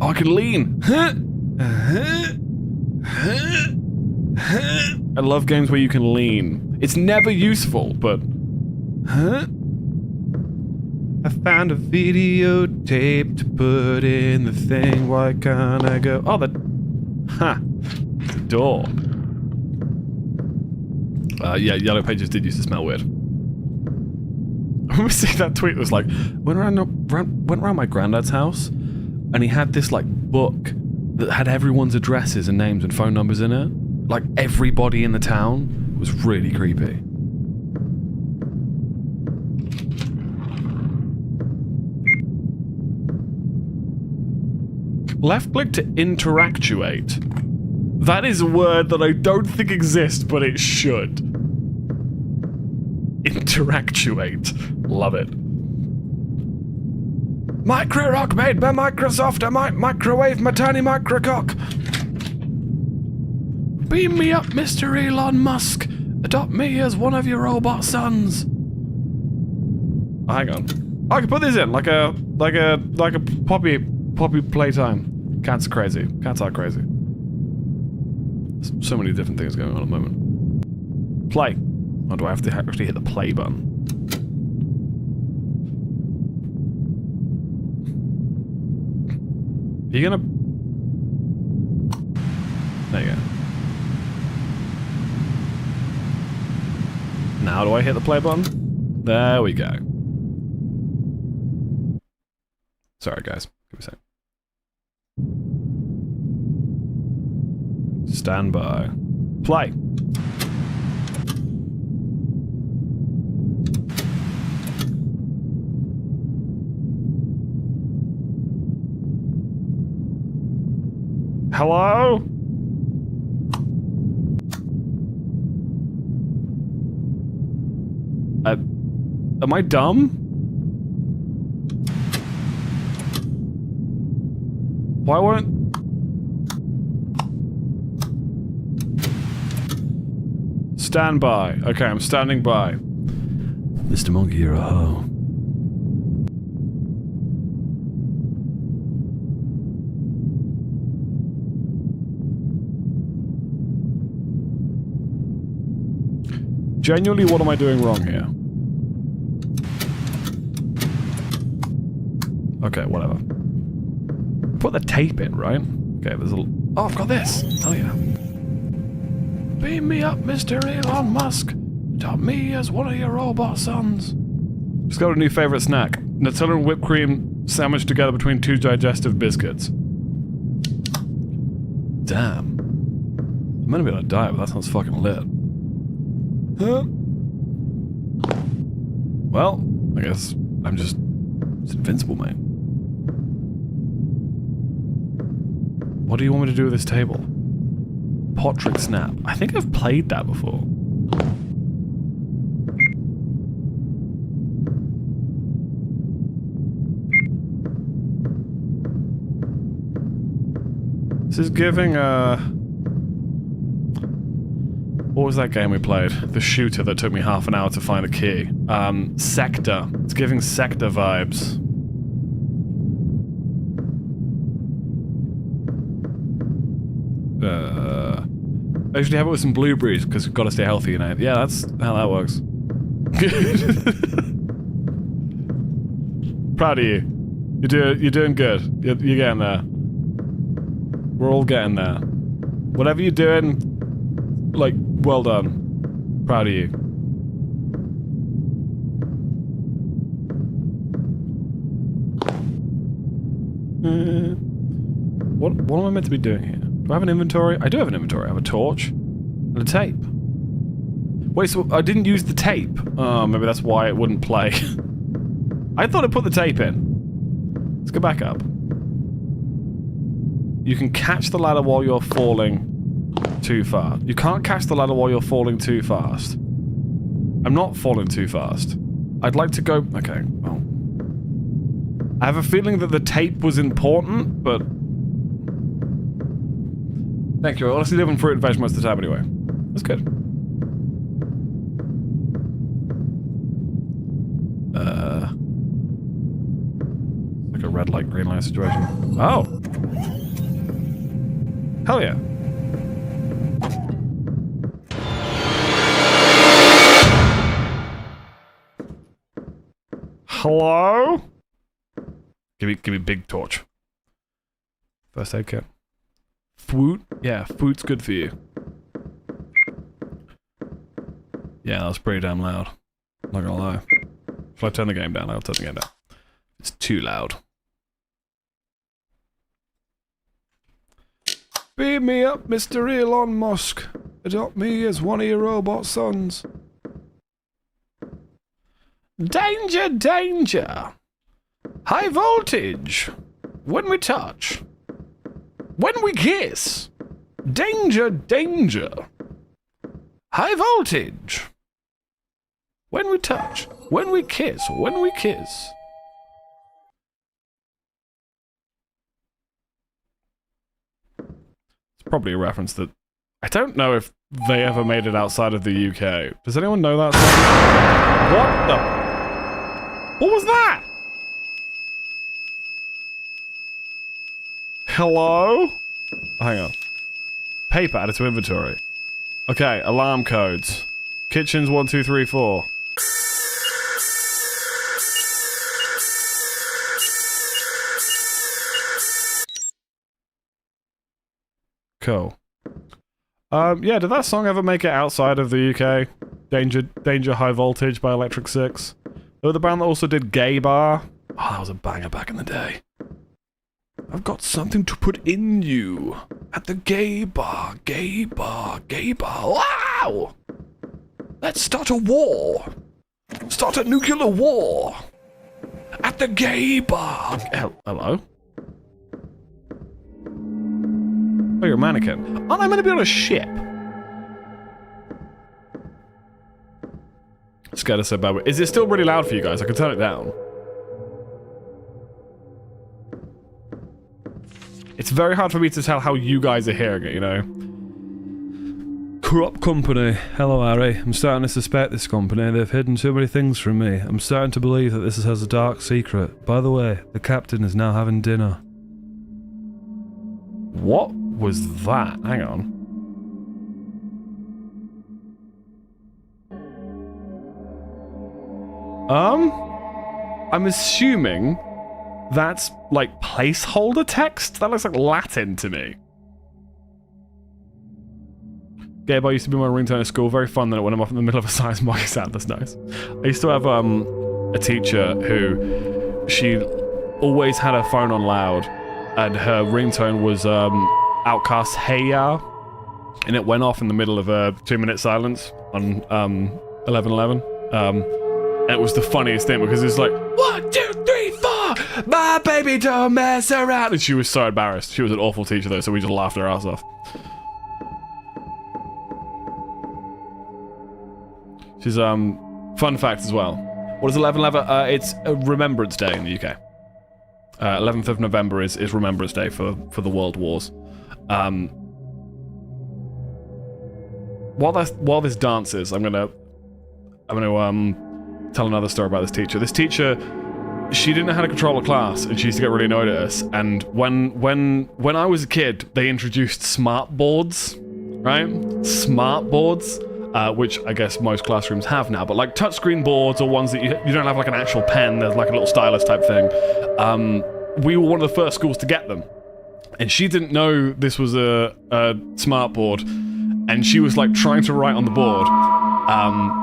Oh, I can lean. I love games where you can lean. It's never useful, but... I found a videotape to put in the thing. Why can't I go? Oh, the... It's a door. Yeah, Yellow Pages did used to smell weird. I remember seeing that tweet that was like, went around my granddad's house, and he had this like book that had everyone's addresses and names and phone numbers in it. Like everybody in the town. It was really creepy. Left click to interactuate. That is a word that I don't think exists, but it should. Interactuate. Love it. Micro rock made by Microsoft. I might microwave my tiny micro cock. Beam me up, Mr. Elon Musk. Adopt me as one of your robot sons. Oh, hang on. I can put this in like a poppy playtime. Cats are crazy. Cats are crazy. There's so many different things going on at the moment. Play. Or do I have to actually hit the play button? Are you gonna... There you go. Now do I hit the play button? There we go. Sorry guys, give me a sec. Stand by. Play. Hello? Am I dumb? Why won't... Stand by. Okay, I'm standing by. Mr. Monkey, you're a hoe. Genuinely, what am I doing wrong here? Okay, whatever. Put the tape in, right? Okay, there's a... Oh, I've got this! Oh, yeah. Beam me up, Mr. Elon Musk. Adopt me as one of your robot sons. Just got a new favorite snack. Nutella and whipped cream sandwiched together between 2 digestive biscuits. Damn. I'm gonna be on a diet, but that sounds fucking lit. Huh? Well, I guess I'm just... It's invincible, mate. What do you want me to do with this table? Pot trick snap. I think I've played that before. This is giving what was that game we played? The shooter that took me half an hour to find the key. Sector. It's giving Sector vibes. I usually have it with some blueberries because we've got to stay healthy, you know. Yeah, that's how that works. Proud of you. You're doing good. You're getting there. We're all getting there. Whatever you're doing, like, well done. Proud of you. What am I meant to be doing here? Do I have an inventory? I do have an inventory. I have a torch and a tape. Wait, so I didn't use the tape. Oh, maybe that's why it wouldn't play. I thought I put the tape in. Let's go back up. You can catch the ladder while you're falling too far. You can't catch the ladder while you're falling too fast. I'm not falling too fast. I'd like to go... Okay, well... I have a feeling that the tape was important, but... Thank you. I honestly live on fruit and veg most of the time anyway. That's good. Like a red light, green light situation. Oh! Hell yeah. Hello? Give me big torch. First aid kit. Food? Yeah, food's good for you. Yeah, that was pretty damn loud. Not gonna lie. If I turn the game down, I'll turn the game down. It's too loud. Beam me up, Mr. Elon Musk. Adopt me as one of your robot sons. Danger, danger! High voltage! When we touch. When we kiss. Danger, danger! High voltage! When we touch. When we kiss. When we kiss. Probably a reference that I don't know if they ever made it outside of the UK. Does anyone know that song? What the? What was that? Hello? Hang on. Paper added to inventory. Okay, alarm codes. Kitchens 1, 2, 3, 4. Cool. Yeah, did that song ever make it outside of the UK? Danger High Voltage by Electric Six. They were the band that also did Gay Bar. Oh, that was a banger back in the day. I've got something to put in you. At the gay bar, gay bar, gay bar. Wow! Let's start a war. Start a nuclear war. At the gay bar. Hello? Oh, you're a mannequin. Aren't I meant to be on a ship? Scared of so bad. Is it still really loud for you guys? I can turn it down. It's very hard for me to tell how you guys are hearing it, you know? Corrupt company. Hello, Harry. I'm starting to suspect this company. They've hidden too many things from me. I'm starting to believe that this has a dark secret. By the way, the captain is now having dinner. What was that? Hang on. I'm assuming that's like placeholder text? That looks like Latin to me. Gabe, I used to be my ringtone at school. Very fun when I'm off in the middle of a science mock exam. That's nice. I used to have a teacher who she always had her phone on loud, and her ringtone was Outcast's "Hey Ya," and it went off in the middle of a 2-minute silence on 11:11. And it was the funniest thing because it's like 1, 2, 3, 4. My baby don't mess around, and she was so embarrassed. She was an awful teacher though, so we just laughed her ass off. She's, fun fact as well. What is 11/11? It's a Remembrance Day in the UK. 11th of November is Remembrance Day for the World Wars. While this dances, I'm gonna tell another story about this teacher. This teacher, she didn't know how to control a class, and she used to get really annoyed at us. And when I was a kid, they introduced smart boards, right? Smart boards. Which I guess most classrooms have now, but like touchscreen boards or ones that you don't have like an actual pen, there's like a little stylus type thing. We were one of the first schools to get them. And she didn't know this was a smart board, and she was like trying to write on the board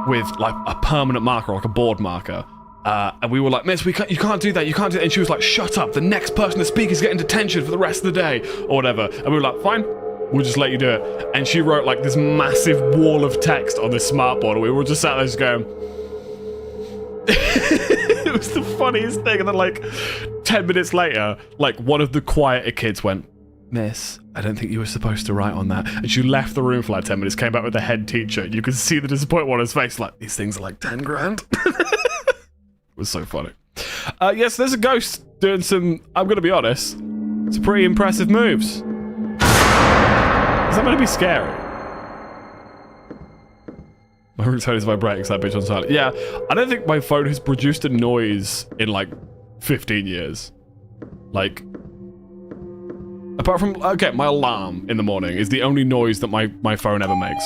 with like a permanent marker, like a board marker. And we were like, "Miss, you can't do that, you can't do that." And she was like, "Shut up, the next person to speak is getting detention for the rest of the day," or whatever. And we were like, "Fine. We'll just let you do it." And she wrote like this massive wall of text on this smartboard, and we were just sat there just going... It was the funniest thing. And then like 10 minutes later, like one of the quieter kids went, "Miss, I don't think you were supposed to write on that." And she left the room for like 10 minutes, came back with the head teacher. You could see the disappointment on his face, like, "These things are like 10 grand. It was so funny. Yes, there's a ghost doing some, I'm gonna be honest, some pretty impressive moves. Is that going to be scary? My ringtone is vibrating, so that bitch on silent. Yeah, I don't think my phone has produced a noise in like 15 years. Like, apart from, okay, my alarm in the morning is the only noise that my phone ever makes.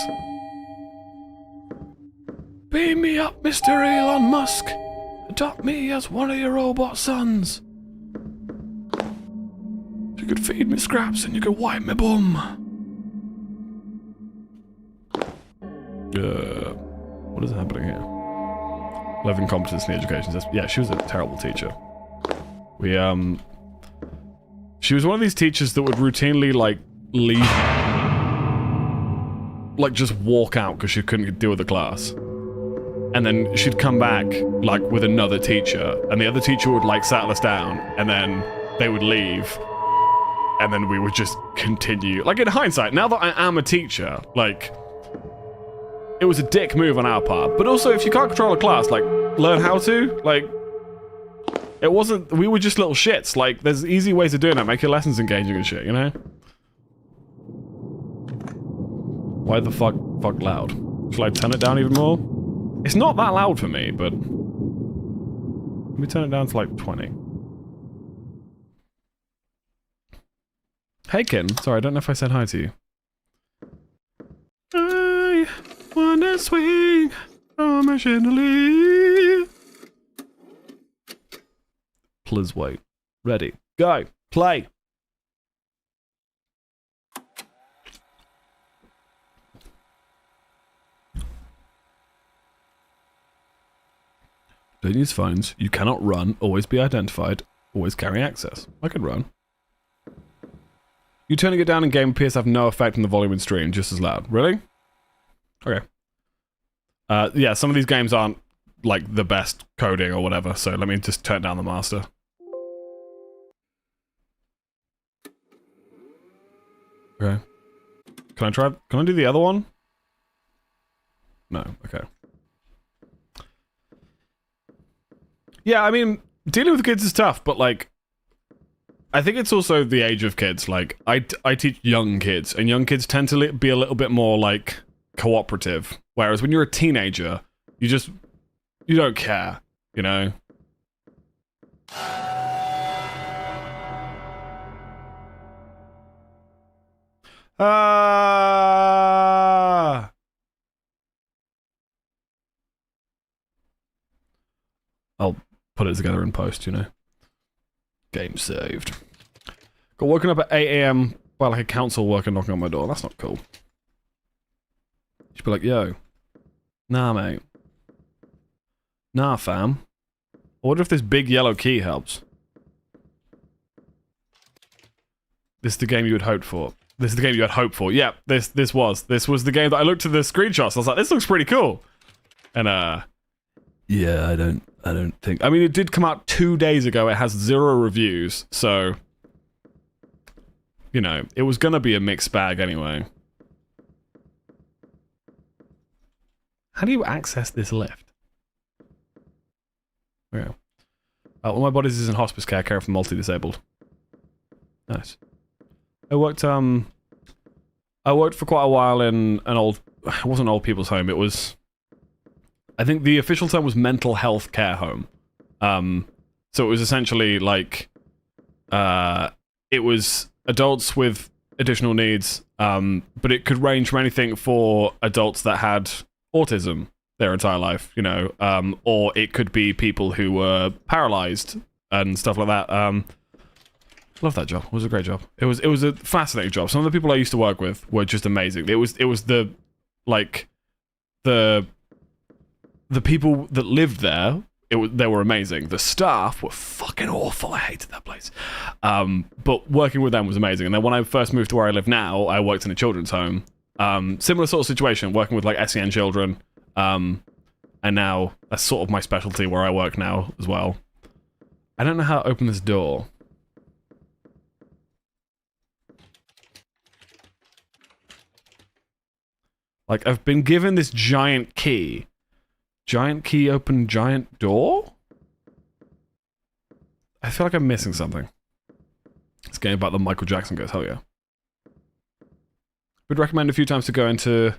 Beam me up, Mr. Elon Musk. Adopt me as one of your robot sons. You could feed me scraps and you could wipe me bum. What is happening here? 11 competence in the education system. Yeah, she was a terrible teacher. She was one of these teachers that would routinely, like, leave... Like, just walk out because she couldn't deal with the class. And then she'd come back, like, with another teacher, and the other teacher would, like, settle us down, and then they would leave, and then we would just continue. Like, in hindsight, now that I am a teacher, like... It was a dick move on our part, but also if you can't control a class, like, learn how to, like, it wasn't, we were just little shits, like, there's easy ways of doing that, make your lessons engaging and shit, you know? Why the fuck loud? Shall I turn it down even more? It's not that loud for me, but, let me turn it down to like 20. Hey Kin, sorry, I don't know if I said hi to you. I wanna swing from a chandelier. Please wait. Ready. Go. Play. Don't use phones. You cannot run. Always be identified. Always carry access. I can run. You turning it down in game appears to have no effect on the volume in stream. Just as loud. Really? Okay. Yeah, some of these games aren't, like, the best coding or whatever, so let me just turn down the master. Okay. Can I do the other one? No, okay. Yeah, I mean, dealing with kids is tough, but, like, I think it's also the age of kids. Like, I teach young kids, and young kids tend to be a little bit more, like, cooperative. Whereas when you're a teenager, you don't care, you know? I'll put it together in post, you know? Game saved. Got woken up at 8 AM by like a council worker knocking on my door. That's not cool. She'd be like, yo. Nah, mate. Nah, fam. I wonder if this big yellow key helps. This is the game you had hoped for. This is the game you had hoped for. Yeah, this was the game that I looked at the screenshots. I was like, this looks pretty cool. And yeah, I don't think. I mean, it did come out 2 days ago. It has 0 reviews, so you know, it was gonna be a mixed bag anyway. How do you access this lift? Okay. One of my buddies is in hospice care, caring for multi-disabled. Nice. I worked for quite a while in an old... It wasn't an old people's home, it was... I think the official term was mental health care home. So it was essentially like... it was adults with additional needs, but it could range from anything for adults that had autism their entire life, you know, or it could be people who were paralyzed and stuff like that. Love that job. It was a great job. It was a fascinating job. Some of the people I used to work with were just amazing. It was the like the people that lived there. They were amazing. The staff were fucking awful. I hated that place. But working with them was amazing. And then when I first moved to where I live now, I worked in a children's home. Similar sort of situation, working with like SEN children. And now that's sort of my specialty where I work now as well. I don't know how to open this door. Like, I've been given this giant key. Giant key open giant door? I feel like I'm missing something. This game about the Michael Jackson goes, hell yeah. Would recommend a few times to go into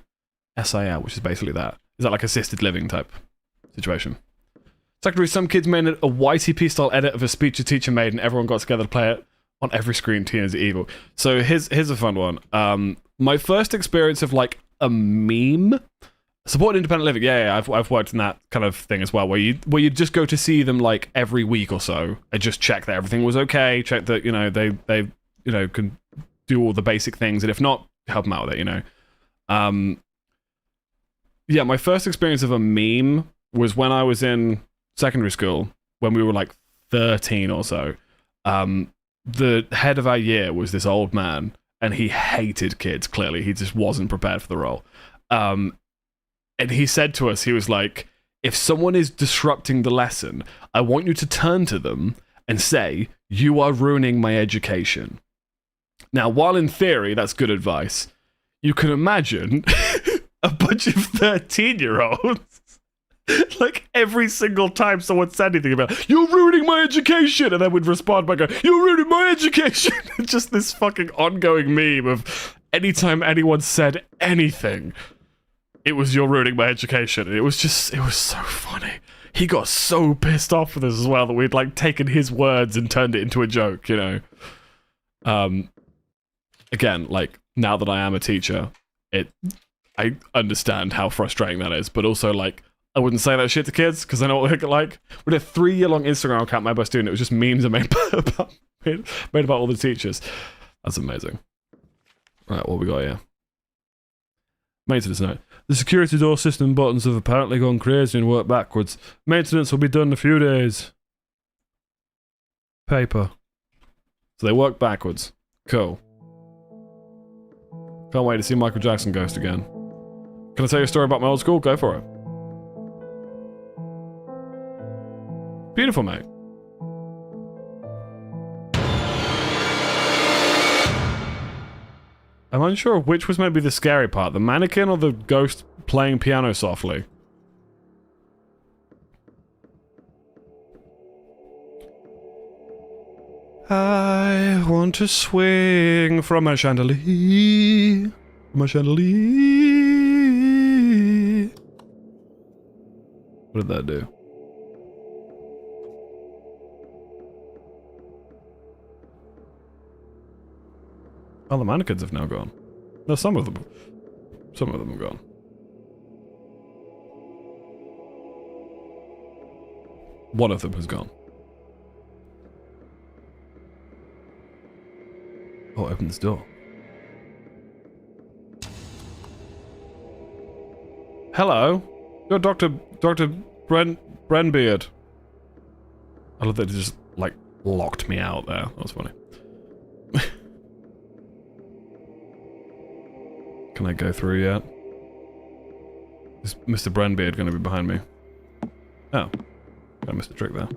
SIL, which is basically that. Is that like assisted living type situation? Secondary, some kids made a YTP style edit of a speech a teacher made and everyone got together to play it on every screen. Teenagers are evil. So here's a fun one. My first experience of like a meme, support independent living. Yeah, I've worked in that kind of thing as well, where you just go to see them like every week or so and just check that everything was okay, check that you know they you know can do all the basic things, and if not, help them out with it. You know, yeah. My first experience of a meme was when I was in secondary school, when we were like 13 or so. The head of our year was this old man. And he hated kids, clearly. He just wasn't prepared for the role. And he said to us, he was like, if someone is disrupting the lesson, I want you to turn to them and say, you are ruining my education. Now, while in theory, that's good advice, you can imagine a bunch of 13-year-olds like every single time someone said anything about you're ruining my education, and then would respond by going, you're ruining my education. Just this fucking ongoing meme of anytime anyone said anything, it was you're ruining my education. And it was so funny. He got so pissed off with us as well that we'd like taken his words and turned it into a joke, you know. Again, like now that I am a teacher, I understand how frustrating that is, but also like I wouldn't say that shit to kids, because I know what they look like. We had a 3-year-long Instagram account made by a student. It was just memes I made about all the teachers. That's amazing. Right, what we got here? Maintenance note. The security door system buttons have apparently gone crazy and worked backwards. Maintenance will be done in a few days. Paper. So they work backwards. Cool. Can't wait to see Michael Jackson Ghost again. Can I tell you a story about my old school? Go for it. Beautiful, mate. I'm unsure of which was maybe the scary part, the mannequin or the ghost playing piano softly. I want to swing from a chandelier. From a chandelier. What did that do? Oh, the mannequins have now gone. No, some of them have gone. One of them has gone. Oh, open this door. Hello. You're Dr. Brenbeard. I love that it just, like, locked me out there. That was funny. Can I go through yet? Is Mr. Brenbeard going to be behind me? Oh. I missed a trick there.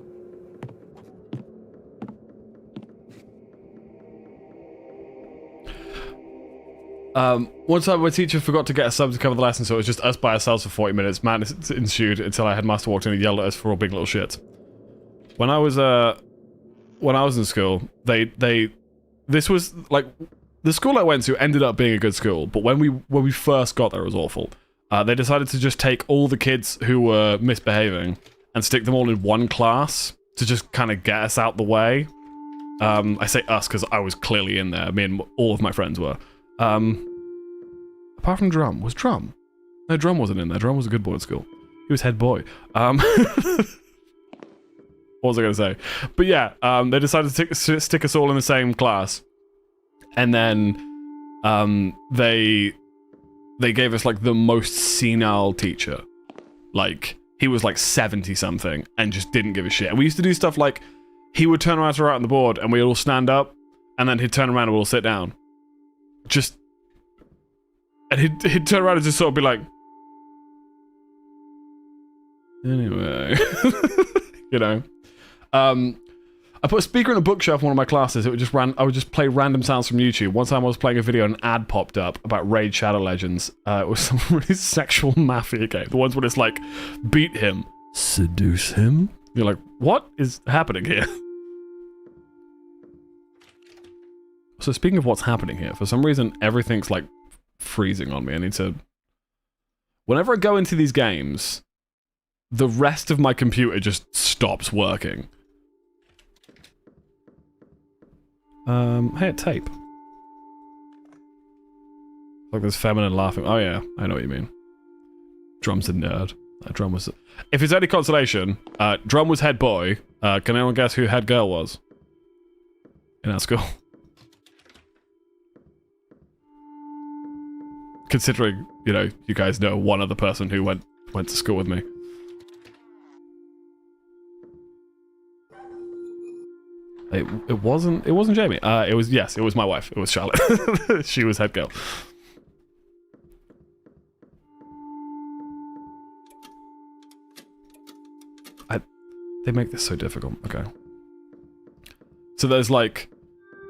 One time my teacher forgot to get a sub to cover the lesson, so it was just us by ourselves for 40 minutes. Madness ensued until our headmaster walked in and yelled at us for all being little shits. When I was in school, this was like the school I went to ended up being a good school, but when we first got there, it was awful. They decided to just take all the kids who were misbehaving and stick them all in one class to just kind of get us out the way. I say us because I was clearly in there. Me and all of my friends were. Apart from Drum. Was Drum? No, Drum wasn't in there. Drum was a good boy at school. He was head boy. What was I going to say? But yeah, they decided to stick us all in the same class. And then they gave us like the most senile teacher. Like, he was like 70-something and just didn't give a shit. And we used to do stuff like, he would turn around to write on the board and we'd all stand up, and then he'd turn around and we'd all sit down. And he'd turn around and just sort of be like, anyway. You know. I put a speaker in a bookshelf in one of my classes. It would just I would just play random sounds from YouTube. One time I was playing a video and an ad popped up about Raid Shadow Legends. It was some really sexual mafia game. The ones where it's like, beat him, seduce him. You're like, what is happening here? So speaking of what's happening here, for some reason everything's like freezing on me. I need to... Whenever I go into these games, the rest of my computer just stops working. Hey, a tape. Like there's feminine laughing. Oh yeah, I know what you mean. Drum's a nerd. Drum was... If it's any consolation, Drum was head boy. Can anyone guess who head girl was? In our school. Considering, you know, you guys know one other person who went to school with me. It wasn't Jamie. It was my wife. It was Charlotte. She was head girl. They make this so difficult. Okay. So there's like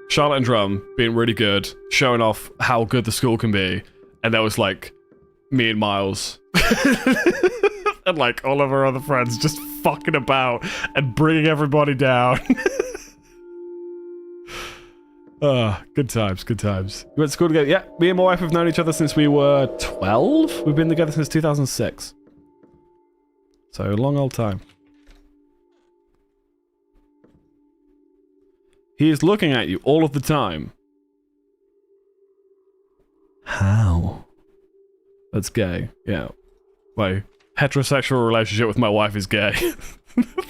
Charlotte and Drum being really good, showing off how good the school can be, and there was like me and Miles and like all of our other friends just fucking about and bringing everybody down. Good times, good times. We went to school together. Yeah, me and my wife have known each other since we were 12. We've been together since 2006. So, a long old time. He is looking at you all of the time. How? That's gay. Yeah. My heterosexual relationship with my wife is gay.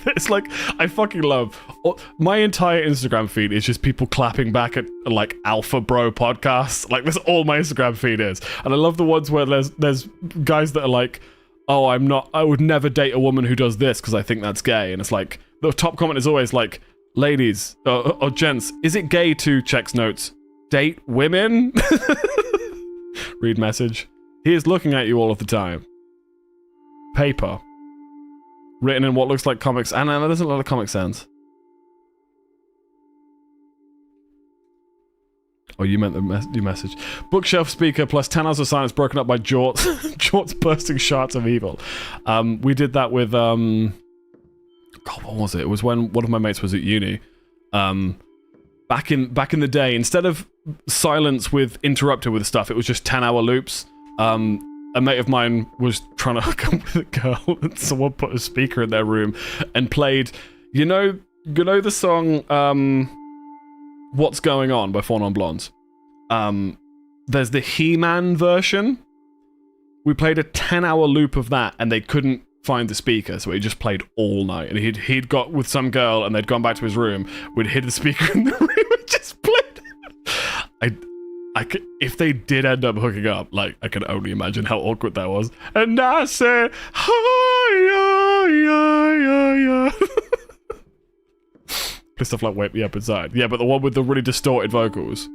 It's like, I fucking love... My entire Instagram feed is just people clapping back at, like, Alpha Bro podcasts. Like, that's all my Instagram feed is. And I love the ones where there's guys that are like, oh, I would never date a woman who does this because I think that's gay. And it's like, the top comment is always like, ladies, or gents, is it gay to, checks notes, date women? Read message. He is looking at you all of the time. Paper. Written in what looks like comics, and there's a lot of Comic Sans. Oh, you meant the message. Bookshelf speaker plus 10 hours of silence broken up by jorts. Jorts bursting shards of evil. We did that with, God, what was it? It was when one of my mates was at uni. back in the day, instead of silence with interrupted with stuff, it was just 10-hour loops. A mate of mine was trying to hook up with a girl, and someone put a speaker in their room and played, you know the song "What's Going On" by Four Non Blondes. There's the He-Man version. We played a 10-hour loop of that, and they couldn't find the speaker, so he just played all night. And he'd got with some girl, and they'd gone back to his room. We'd hid the speaker in the room and just played. I could, if they did end up hooking up, like, I can only imagine how awkward that was. And I said, hi, yeah. Play stuff like "Wake Me Up Inside." Yeah, but the one with the really distorted vocals.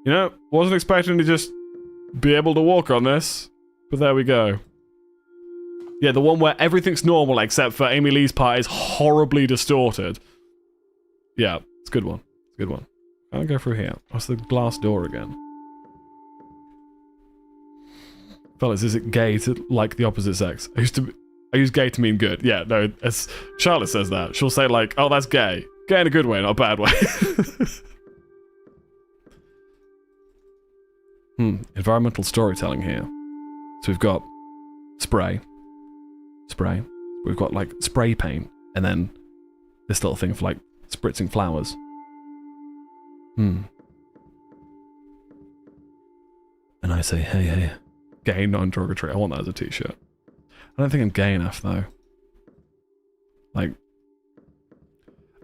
You know, wasn't expecting to just be able to walk on this, but there we go. Yeah, the one where everything's normal except for Amy Lee's part is horribly distorted. Yeah, it's a good one. It's a good one. I'll go through here. What's the glass door again? Fellas, is it gay to like the opposite sex? I use gay to mean good. Yeah, no, as Charlotte says that. She'll say like, oh, that's gay. Gay in a good way, not a bad way. Environmental storytelling here. So we've got spray. We've got like spray paint, and then this little thing for like spritzing flowers. And I say, hey, gay non-derogatory. I want that as a t-shirt. I don't think I'm gay enough though. Like,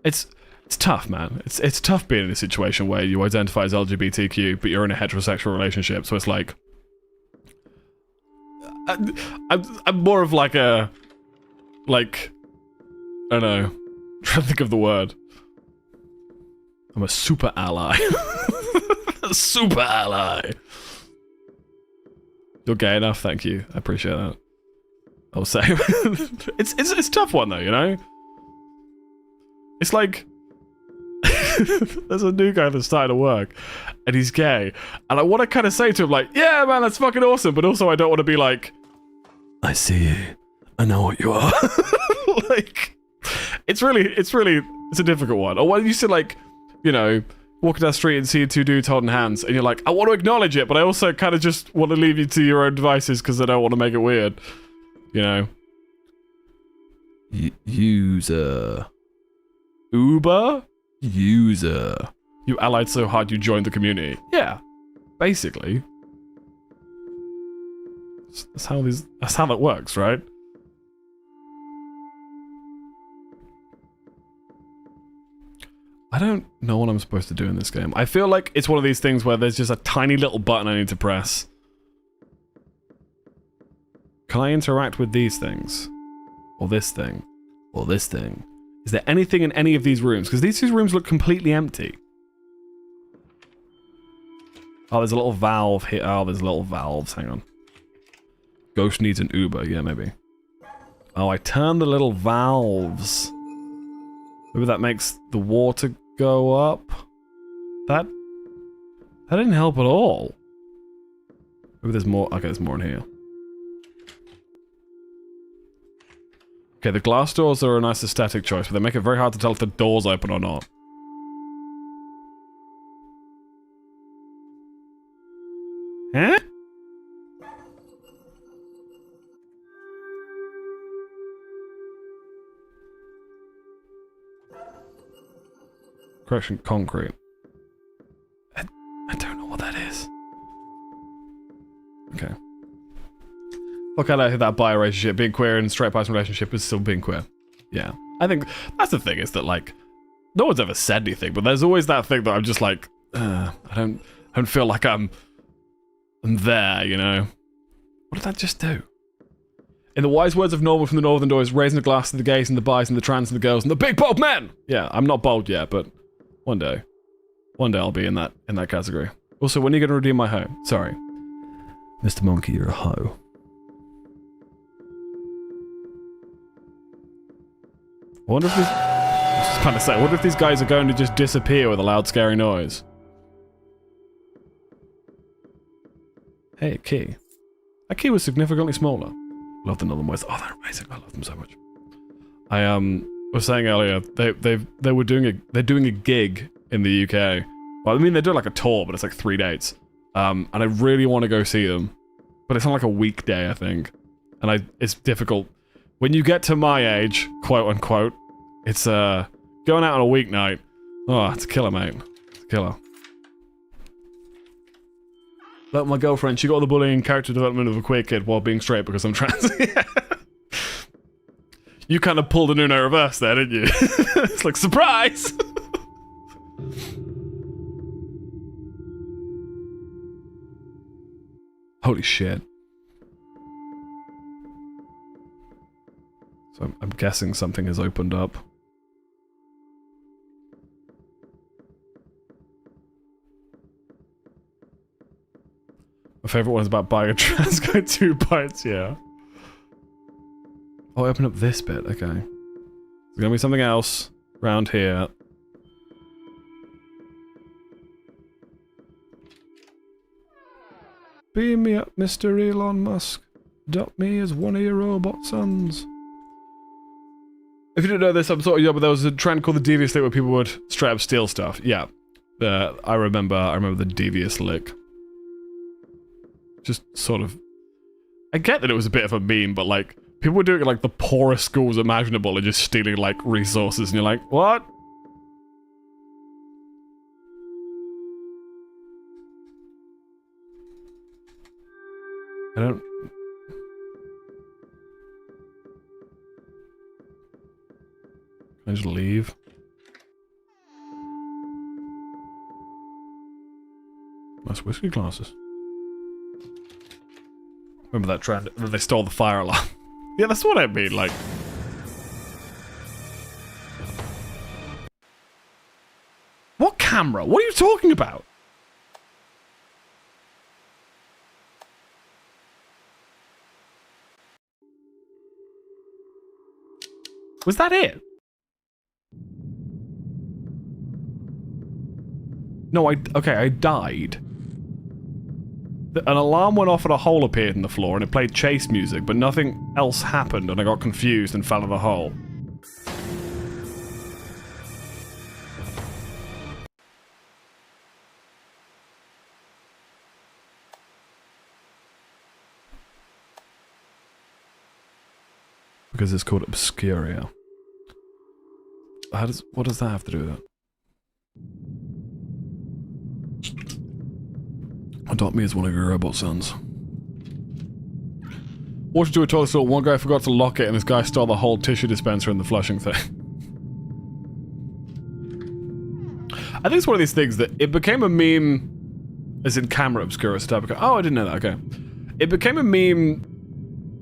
it's tough, man. It's tough being in a situation where you identify as LGBTQ, but you're in a heterosexual relationship. So it's like, I'm more of like a, like, I don't know. I'm trying to think of the word. I'm a super ally. A super ally. You're gay enough, thank you. I appreciate that. I'll say. It's a tough one though, you know? It's like, there's a new guy that's starting to work, and he's gay, and I want to kind of say to him like, yeah man, that's fucking awesome, but also I don't want to be like, I see you. I know what you are. like, it's a difficult one. Or when you see like, you know, walking down the street and see two dudes holding hands, and you're like, I want to acknowledge it, but I also kind of just want to leave you to your own devices because I don't want to make it weird, you know. User. Uber? User. You allied so hard you joined the community. Yeah, basically. That's how that works, right? I don't know what I'm supposed to do in this game. I feel like it's one of these things where there's just a tiny little button I need to press. Can I interact with these things? Or this thing? Or this thing? Is there anything in any of these rooms? Because these two rooms look completely empty. Oh, there's a little valve here. Oh, there's little valves. Hang on. Ghost needs an Uber. Yeah, maybe. Oh, I turned the little valves. Maybe that makes the water go up. That didn't help at all. Maybe there's more. Okay, there's more in here. Okay, the glass doors are a nice aesthetic choice, but they make it very hard to tell if the door's open or not. Huh? Correction, concrete. I don't know what that is. Okay. Look at that bi relationship. Being queer in a straight person relationship is still being queer. Yeah. I think that's the thing, is that like, no one's ever said anything, but there's always that thing that I'm just like, I don't feel like I'm there, you know? What did that just do? In the wise words of Norman from the Northern Doors, raising a glass to the gays and the bis and the trans and the girls and the big bold men! Yeah, I'm not bold yet, but one day. One day I'll be in that category. Also, when are you going to redeem my hoe? Sorry. Mr. Monkey, you're a hoe. I wonder if these... I was just trying to say, I wonder if these guys are going to just disappear with a loud, scary noise. Hey, a key. That key was significantly smaller. Love the Northern West. Oh, they're amazing. I love them so much. I was saying earlier, they're doing a gig in the UK. Well, I mean, they're doing like a tour, but it's like 3 dates. And I really want to go see them, but it's on like a weekday, I think. And it's difficult. When you get to my age, quote unquote, it's going out on a weeknight. Oh, it's a killer, mate. It's a killer. Like my girlfriend, she got the bullying character development of a queer kid while being straight because I'm trans. You kind of pulled an Uno reverse there, didn't you? It's like, surprise! Holy shit. So I'm guessing something has opened up. My favorite one is about buying a trans guy 2 bites, yeah. Oh, I opened up this bit, okay. There's gonna be something else around here. Beam me up, Mr. Elon Musk. Adopt me as one of your robot sons. If you didn't know this, I'm sort of, yeah, but there was a trend called the Devious Lick where people would straight up steal stuff. Yeah. I remember the Devious Lick. Just sort of... I get that it was a bit of a meme, but like, people were doing it in like the poorest schools imaginable and just stealing like resources, and you're like, what? I don't... Can I just leave? Nice whiskey glasses. Remember that trend? That they stole the fire alarm. Yeah, that's what I mean, like... What camera? What are you talking about? Was that it? No, okay, I died. An alarm went off and a hole appeared in the floor and it played chase music, but nothing else happened and I got confused and fell in the hole. Because it's called Obscuria. What does that have to do with it? Adopt me as one of your robot sons. What to do a toilet stall? One guy forgot to lock it and this guy stole the whole tissue dispenser and the flushing thing. I think it's one of these things that it became a meme, as in camera obscura stuff. Oh, I didn't know that, okay. It became a meme,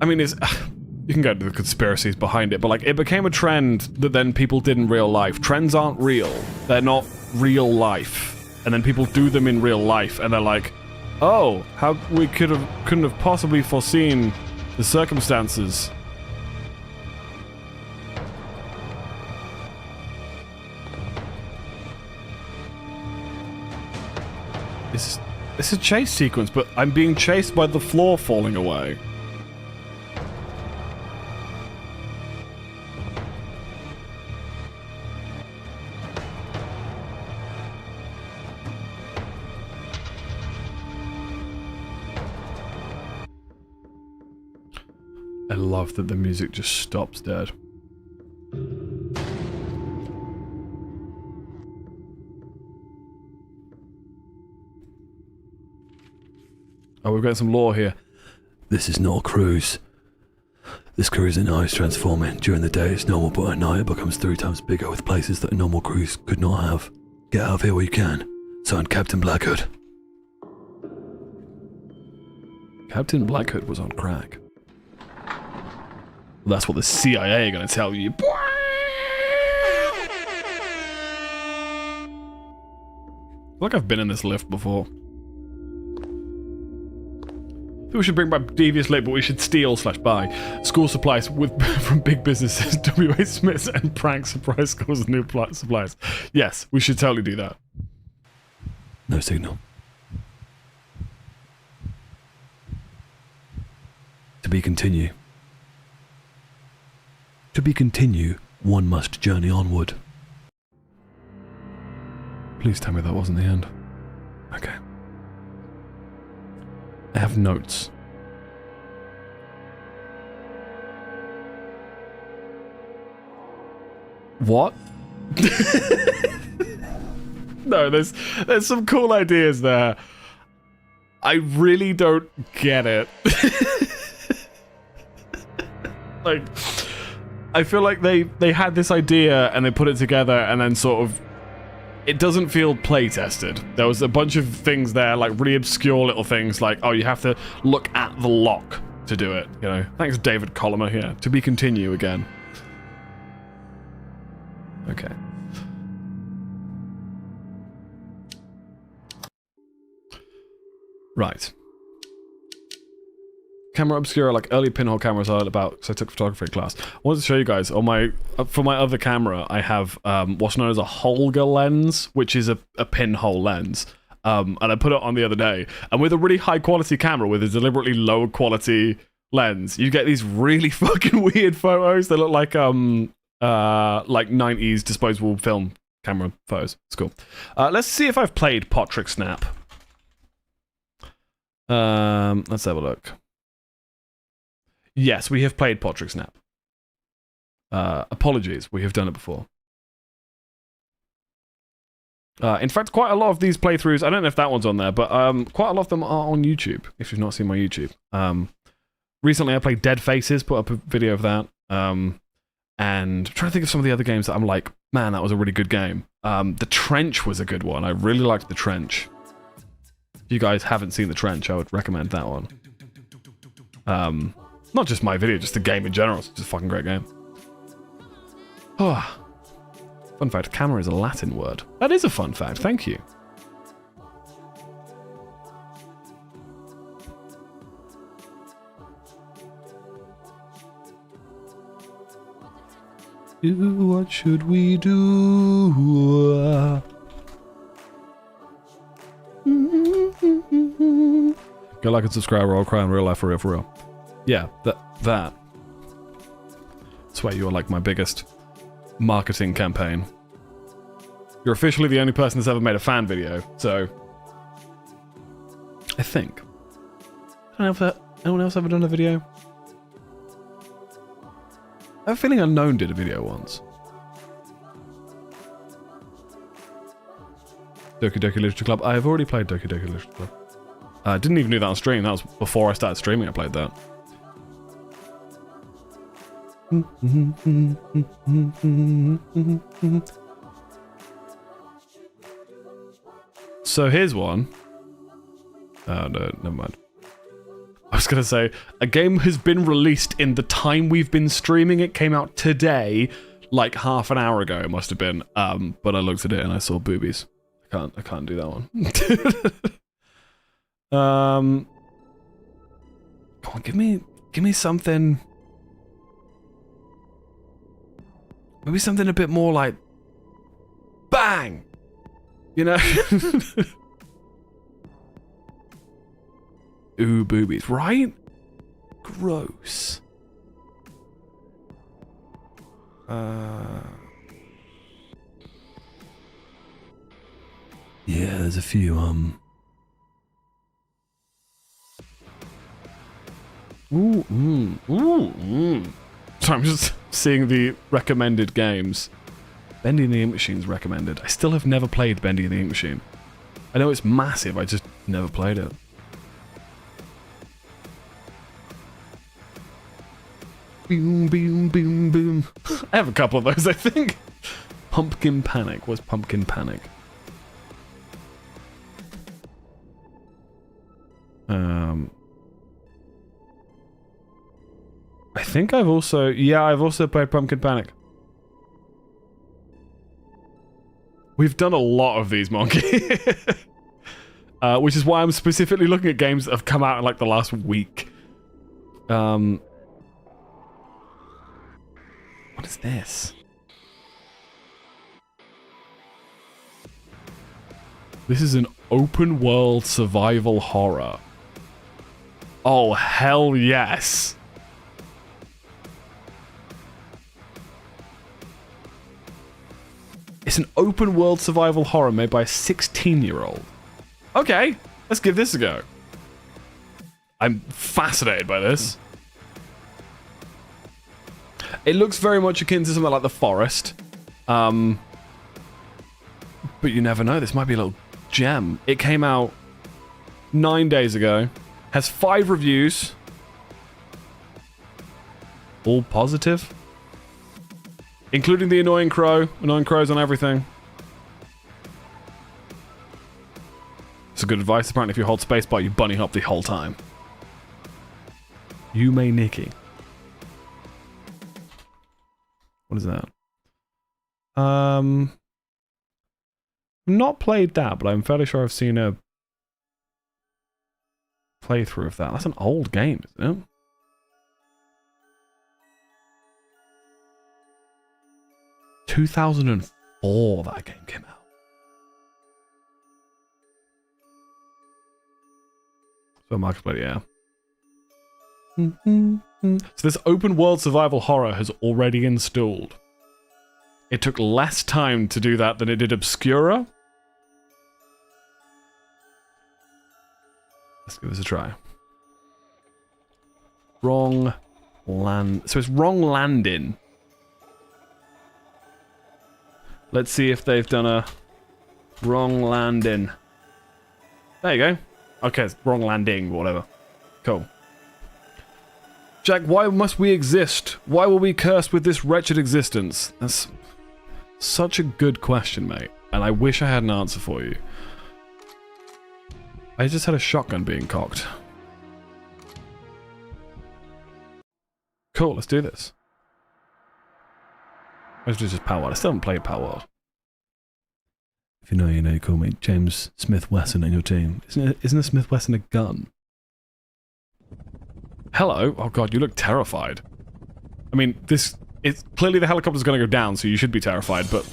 I mean, you can go to the conspiracies behind it, but like, it became a trend that then people did in real life. Trends aren't real. They're not real life. And then people do them in real life and they're like, oh, how we couldn't have possibly foreseen the circumstances. It's a chase sequence, but I'm being chased by the floor falling away. I love that the music just stops dead. Oh, we've got some lore here. This is not a cruise. This cruise at night is transforming. During the day it's normal, but at night it becomes 3 times bigger with places that a normal cruise could not have. Get out of here while you can. Signed, Captain Blackhood. Captain Blackhood was on crack. Well, that's what the CIA are gonna tell you. I feel like I've been in this lift before. We should bring back Devious Lick, but we should steal/buy school supplies from big businesses, W.A. Smiths, and prank surprise schools with new supplies. Yes, we should totally do that. No signal. To be continue. To be continue. one must journey onward. Please tell me that wasn't the end. Okay. I have notes. What? No, there's some cool ideas there. I really don't get it. Like, I feel like they had this idea and they put it together and then sort of, it doesn't feel play tested. There was a bunch of things there, like really obscure little things, like, oh, you have to look at the lock to do it, you know. Thanks, David Colomer here. To be continue again. Okay. Right. Camera obscura, like early pinhole cameras I learned about because I took photography class. I wanted to show you guys on my for my other camera. I have what's known as a Holga lens, which is a pinhole lens, and I put it on the other day. And with a really high quality camera with a deliberately low quality lens, you get these really fucking weird photos that look like 90s disposable film camera photos. It's cool. Let's see if I've played Pot Trick Snap. Let's have a look. Yes, we have played Pot Trick Snap. Apologies, we have done it before. In fact, quite a lot of these playthroughs, I don't know if that one's on there, but quite a lot of them are on YouTube, if you've not seen my YouTube. Recently I played Dead Faces, put up a video of that. And I'm trying to think of some of the other games that I'm like, man, that was a really good game. The Trench was a good one. I really liked The Trench. If you guys haven't seen The Trench, I would recommend that one. Not just my video, just the game in general. It's just a fucking great game. Oh. Fun fact, camera is a Latin word. That is a fun fact, thank you. What should we do? Go like and subscribe or I'll cry in real life for real, for real. Yeah, that. I swear you're like my biggest marketing campaign. You're officially the only person that's ever made a fan video, so... I think. I don't know if anyone else ever done a video? I have a feeling Unknown did a video once. Doki Doki Literature Club. I have already played Doki Doki Literature Club. I didn't even do that on stream. That was before I started streaming I played that. So here's one. Oh no, never mind. I was gonna say, a game has been released in the time we've been streaming. It came out today, like half an hour ago it must have been. But I looked at it and I saw boobies. I can't do that one. Come on, give me something. Maybe something a bit more like bang, you know? Ooh, boobies, right? Gross. Yeah, there's a few, So I'm just seeing the recommended games. Bendy and the Ink Machine's recommended. I still have never played Bendy and the Ink Machine. I know it's massive, I just never played it. Boom, boom, boom, boom. I have a couple of those, I think. Pumpkin Panic. What's Pumpkin Panic? I think I've also played Pumpkin Panic. We've done a lot of these, Monkey. Which is why I'm specifically looking at games that have come out in like the last week. What is this? This is an open world survival horror. Oh, hell yes. It's an open world survival horror made by a 16-year-old. Okay, let's give this a go. I'm fascinated by this. It looks very much akin to something like The Forest. But you never know, this might be a little gem. It came out 9 days ago. Has 5 reviews. All positive. Including the annoying crow. Annoying crows on everything. It's a good advice. Apparently if you hold spacebar, you bunny hop the whole time. You may Nicky. What is that? Not played that, but I'm fairly sure I've seen a playthrough of that. That's an old game, isn't it? – 2004 that game came out. So Marketplace, yeah. So this open world survival horror has already installed. It took less time to do that than it did Obscura. Let's give this a try. Wrong land. So it's wrong Landin. Let's see if they've done a wrong landing. There you go. Okay, it's wrong landing, whatever. Cool. Jack, why must we exist? Why were we cursed with this wretched existence? That's such a good question, mate. And I wish I had an answer for you. I just had a shotgun being cocked. Cool, let's do this. Let's do just Power World. I still haven't played Power World. If you know, you know, you call me James Smith Wesson on your team. Isn't a Smith Wesson a gun? Hello? Oh god, you look terrified. I mean, it's clearly the helicopter's gonna go down, so you should be terrified, but...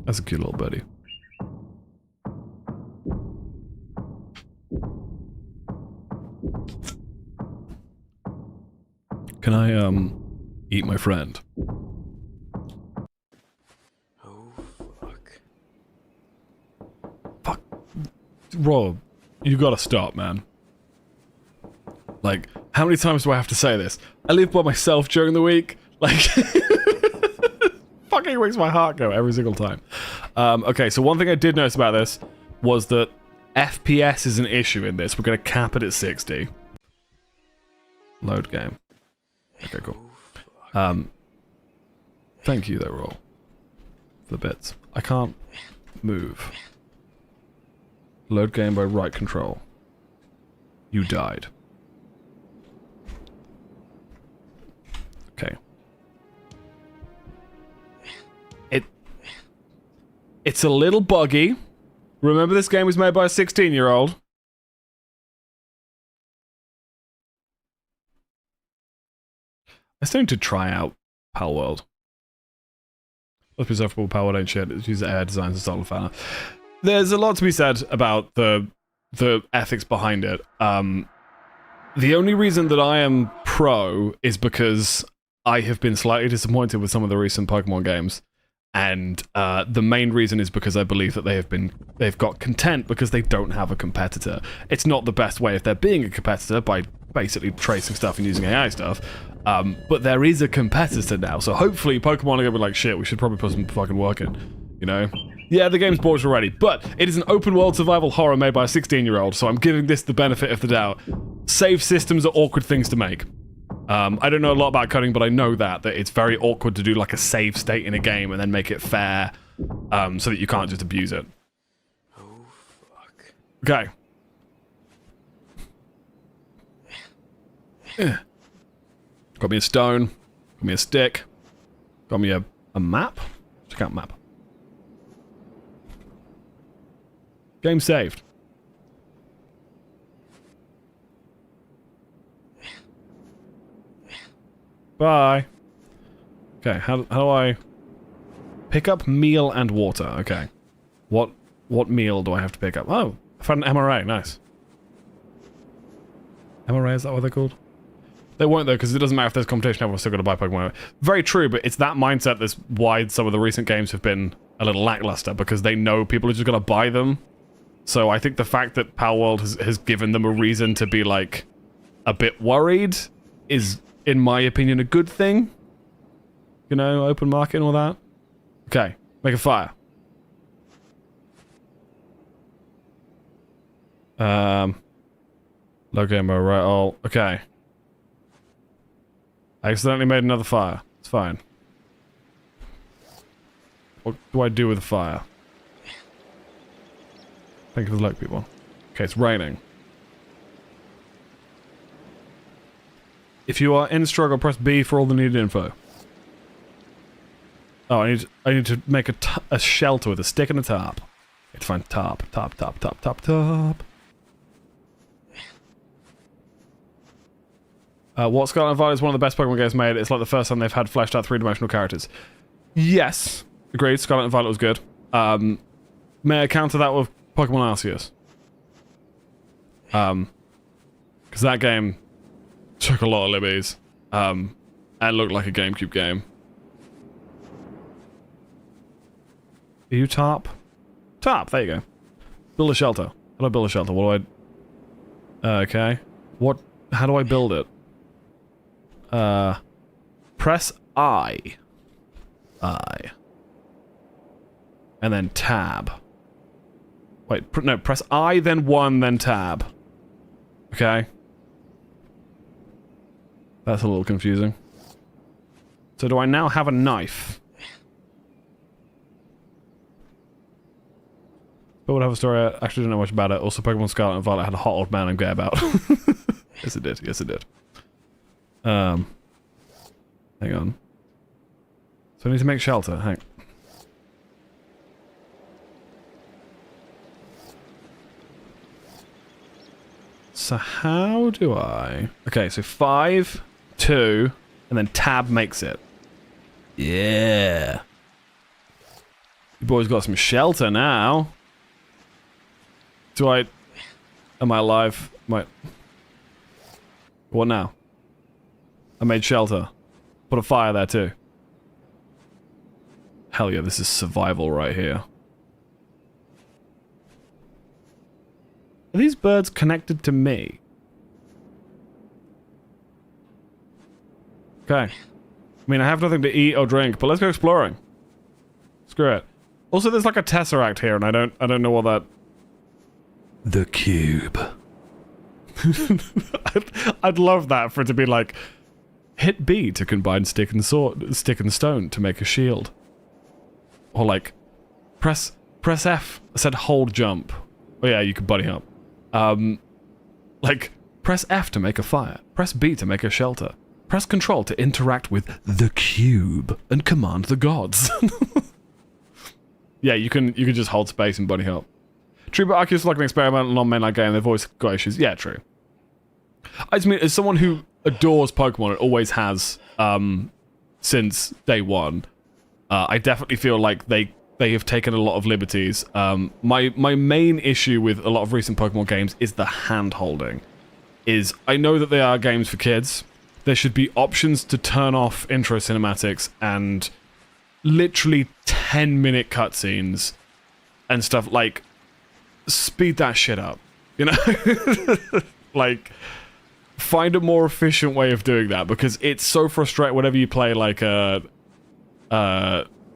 That's a cute little birdie. Can I, eat my friend? Fuck. Rob, you gotta stop, man. Like, how many times do I have to say this? I live by myself during the week. Like, fucking makes my heart go every single time. Okay, so one thing I did notice about this was that FPS is an issue in this. We're gonna cap it at 60. Load game. Okay, cool. Thank you though, Roll. For the bits. I can't move. Load game by right control. You died. Okay. It's a little buggy. Remember this game was made by a 16-year-old. I still need to try out Pal World. Let's be self-full Pal World ain't shit. It's use AI designs and style of fan. There's a lot to be said about the ethics behind it. The only reason that I am pro is because I have been slightly disappointed with some of the recent Pokemon games. And the main reason is because I believe that they've got content because they don't have a competitor. It's not the best way if they're being a competitor by basically tracing stuff and using AI stuff. But there is a competitor now, so hopefully Pokemon are gonna be like, shit, we should probably put some fucking work in, you know? Yeah, the game's bought already, but it is an open world survival horror made by a 16-year-old, so I'm giving this the benefit of the doubt. Save systems are awkward things to make. I don't know a lot about coding, but I know that it's very awkward to do like a save state in a game and then make it fair, so that you can't just abuse it. Oh, fuck. Okay. Got me a stone, got me a stick, got me a map. Check out map. Game saved. Bye. Okay, how do I pick up meal and water? Okay. What meal do I have to pick up? Oh, I found an MRA, nice. MRA, is that what they're called? They won't though, because it doesn't matter if there's competition, everyone's still going to buy Pokemon. Very true, but it's that mindset that's why some of the recent games have been a little lackluster, because they know people are just going to buy them. So I think the fact that Palworld has given them a reason to be, like, a bit worried is, in my opinion, a good thing. You know, open market and all that. Okay, make a fire. Low game mode, right? Oh, okay. I accidentally made another fire. It's fine. What do I do with the fire? Thank you for the luck, people. Okay, it's raining. If you are in struggle, press B for all the needed info. Oh, I need to make a shelter with a stick and a tarp. It's fine. Tarp. What Scarlet and Violet is one of the best Pokemon games made. It's like the first time they've had fleshed out three-dimensional characters. Yes. Agreed. Scarlet and Violet was good. May I counter that with Pokemon Arceus? Because that game took a lot of liberties. And looked like a GameCube game. Are you Tarp? Tarp, there you go. Build a shelter. How do I build a shelter? What do I... okay. How do I build it? Press I. And then tab. Wait, no, press I, then 1, then tab. Okay. That's a little confusing. So do I now have a knife? But would have a story. I actually don't know much about it. Also, Pokemon Scarlet and Violet had a hot old man I'm gay about. Yes, it did. Yes, it did. Hang on. So I need to make shelter. Hang. So how do I... Okay, so 5, 2, and then tab makes it. Yeah. You boys got some shelter now. Am I alive? What now? I made shelter. Put a fire there too. Hell yeah, this is survival right here. Are these birds connected to me? Okay. I mean, I have nothing to eat or drink, but let's go exploring. Screw it. Also, there's like a Tesseract here, and I don't know what that... The cube. I'd love that for it to be like, hit B to combine stick and stone to make a shield. Or like, press F. I said hold jump. Oh yeah, you could buddy up. Like, press F to make a fire. Press B to make a shelter. Press Control to interact with the cube and command the gods. Yeah, you can just hold space and buddy hop. True, but Arceus is like an experimental non-mainline game. They've always got issues. Yeah, true. I just mean, as someone who adores Pokemon, it always has since day one. I definitely feel like they have taken a lot of liberties. My main issue with a lot of recent Pokemon games is the hand-holding. I know that they are games for kids. There should be options to turn off intro cinematics and literally 10-minute cutscenes and stuff. Like, speed that shit up, you know? Like, find a more efficient way of doing that, because it's so frustrating whenever you play like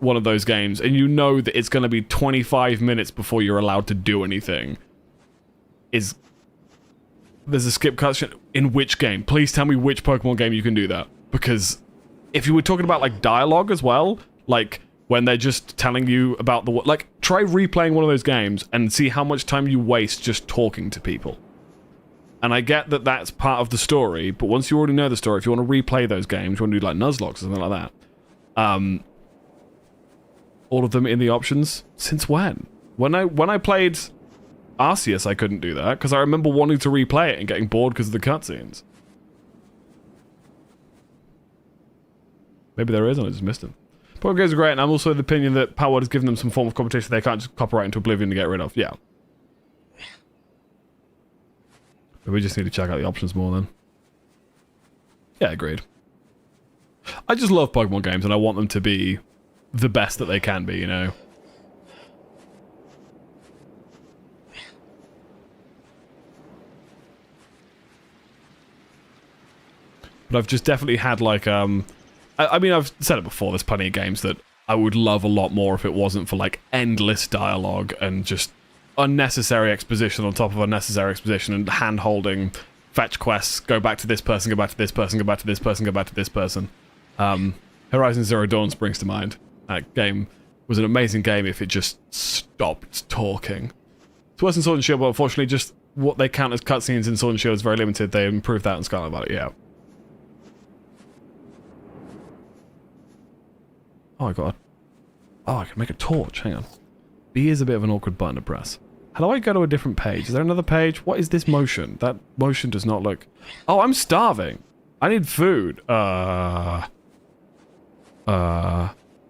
one of those games and you know that it's going to be 25 minutes before you're allowed to do anything. There's a skip cutscene. In which game? Please tell me which Pokemon game you can do that. Because if you were talking about like dialogue as well, like when they're just telling you about the... Like, try replaying one of those games and see how much time you waste just talking to people. And I get that that's part of the story, but once you already know the story, if you want to replay those games, you want to do like Nuzlocke or something like that, all of them in the options? Since when? When I played Arceus, I couldn't do that, because I remember wanting to replay it and getting bored because of the cutscenes. Maybe there is, and I just missed them. Pokemon games are great, and I'm also of the opinion that Palworld has given them some form of competition they can't just copyright into oblivion to get rid of. Yeah. We just need to check out the options more then. Yeah, agreed. I just love Pokemon games and I want them to be the best that they can be, you know? But I've just definitely had like, I mean, I've said it before, there's plenty of games that I would love a lot more if it wasn't for like endless dialogue and just unnecessary exposition on top of unnecessary exposition and hand-holding, fetch quests, go back to this person, go back to this person, go back to this person, go back to this person. Horizon Zero Dawn springs to mind. That game was an amazing game if it just stopped talking. It's worse than Sword and Shield, but unfortunately just what they count as cutscenes in Sword and Shield is very limited. They improved that in Scarlet Valley, yeah. Oh my god. Oh, I can make a torch. Hang on. B is a bit of an awkward button to press. How do I go to a different page? Is there another page? What is this motion? That motion does not look... Oh, I'm starving. I need food.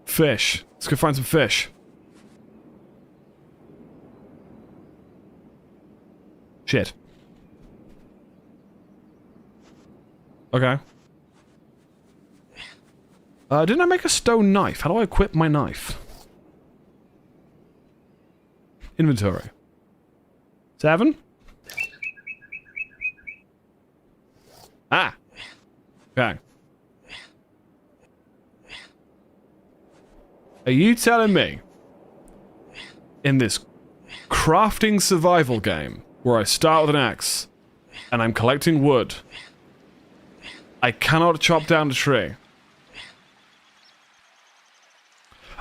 Fish. Let's go find some fish. Shit. Okay. Didn't I make a stone knife? How do I equip my knife? Inventory. 7? Ah! Okay. Are you telling me, in this crafting survival game, where I start with an axe, and I'm collecting wood, I cannot chop down a tree?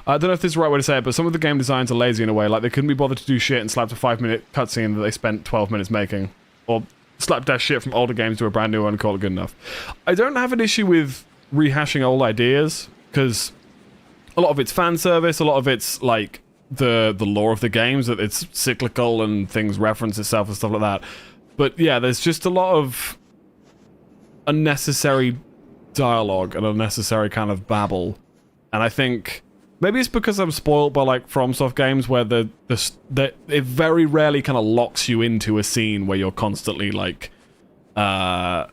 I don't know if this is the right way to say it, but some of the game designs are lazy in a way. Like, they couldn't be bothered to do shit and slapped a 5-minute cutscene that they spent 12 minutes making. Or slapped that shit from older games to a brand new one and call it good enough. I don't have an issue with rehashing old ideas, because a lot of it's fan service, a lot of it's, like, the lore of the games, that it's cyclical and things reference itself and stuff like that. But, yeah, there's just a lot of unnecessary dialogue and unnecessary kind of babble. And I think... maybe it's because I'm spoiled by, like, FromSoft games where it very rarely kind of locks you into a scene where you're constantly, like, where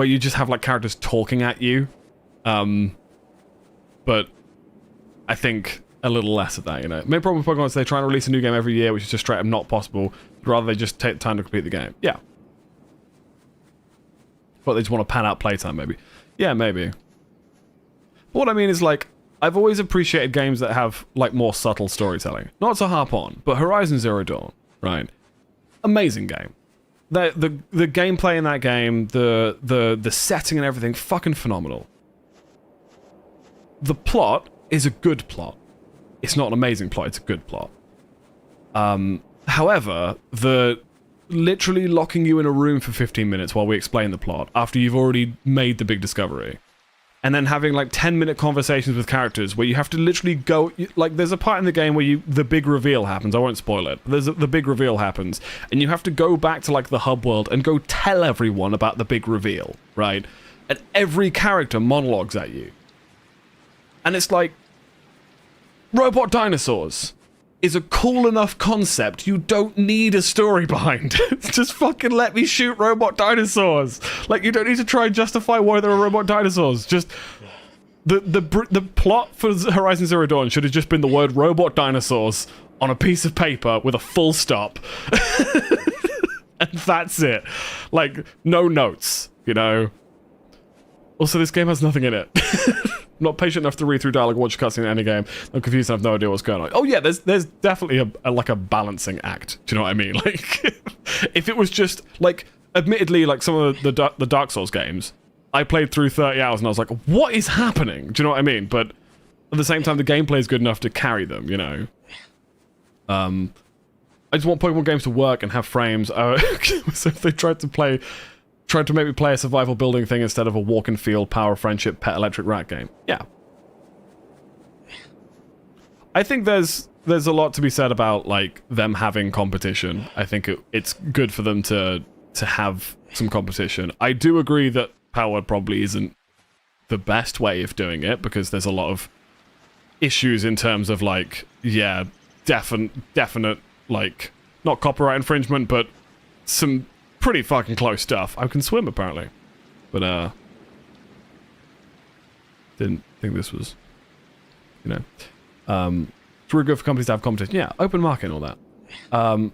you just have, like, characters talking at you. But I think a little less of that, you know. Main problem with Pokemon is they try and release a new game every year, which is just straight up not possible. Rather, they just take the time to complete the game. Yeah. But they just want to pan out playtime, maybe. Yeah, maybe. What I mean is, like, I've always appreciated games that have, like, more subtle storytelling. Not to harp on, but Horizon Zero Dawn, right? Amazing game. The gameplay in that game, the setting and everything, fucking phenomenal. The plot is a good plot. It's not an amazing plot, it's a good plot. However, the literally locking you in a room for 15 minutes while we explain the plot, after you've already made the big discovery, and then having, like, 10-minute conversations with characters where you have to literally go... like, there's a part in the game where the big reveal happens. I won't spoil it. The big reveal happens, and you have to go back to, like, the hub world and go tell everyone about the big reveal, right? And every character monologues at you. And it's like... robot dinosaurs is a cool enough concept. You don't need a story behind it. Just fucking let me shoot robot dinosaurs. Like, you don't need to try and justify why there are robot dinosaurs. Just the plot for Horizon Zero Dawn should have just been the word robot dinosaurs on a piece of paper with a full stop. And that's it. Like, no notes, you know. Also, this game has nothing in it. I'm not patient enough to read through dialogue, watch a cutscene in any game. I'm confused and I have no idea what's going on. Oh yeah, there's definitely a balancing act. Do you know what I mean? Like, if it was just, like, admittedly, like, some of the Dark Souls games, I played through 30 hours and I was like, what is happening? Do you know what I mean? But at the same time, the gameplay is good enough to carry them, you know? I just want Pokemon games to work and have frames. So if they tried to make me play a survival building thing instead of a walk and field, power, friendship, pet electric rat game. Yeah. I think there's a lot to be said about, like, them having competition. I think it's good for them to have some competition. I do agree that power probably isn't the best way of doing it, because there's a lot of issues in terms of, like, yeah, definite, like, not copyright infringement, but some pretty fucking close stuff. I can swim apparently, but didn't think this was, you know, it's really good for companies to have competition. Yeah, open market and all that.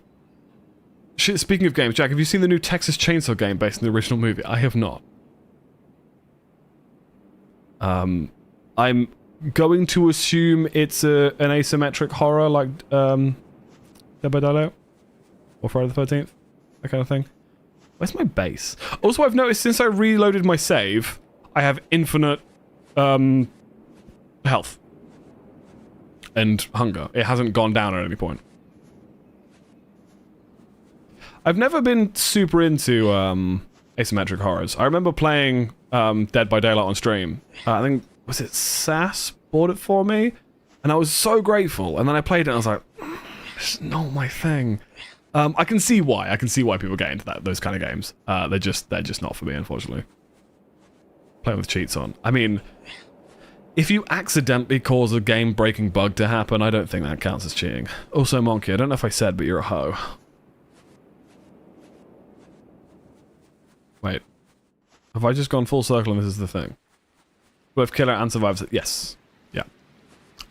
Shit, speaking of games, Jack, have you seen the new Texas Chainsaw game based on the original movie? I have not. I'm going to assume it's an asymmetric horror like Dead by Daylight or Friday the 13th, that kind of thing. Where's my base? Also, I've noticed since I reloaded my save, I have infinite health and hunger. It hasn't gone down at any point. I've never been super into asymmetric horrors. I remember playing Dead by Daylight on stream. I think, was it Sass bought it for me? And I was so grateful. And then I played it and I was like, it's not my thing. I can see why. I can see why people get into those kind of games. They're just not for me, unfortunately. Playing with cheats on. I mean, if you accidentally cause a game-breaking bug to happen, I don't think that counts as cheating. Also, Monkey, I don't know if I said, but you're a hoe. Wait. Have I just gone full circle and this is the thing? Both killer and survivors. Yes. Yeah.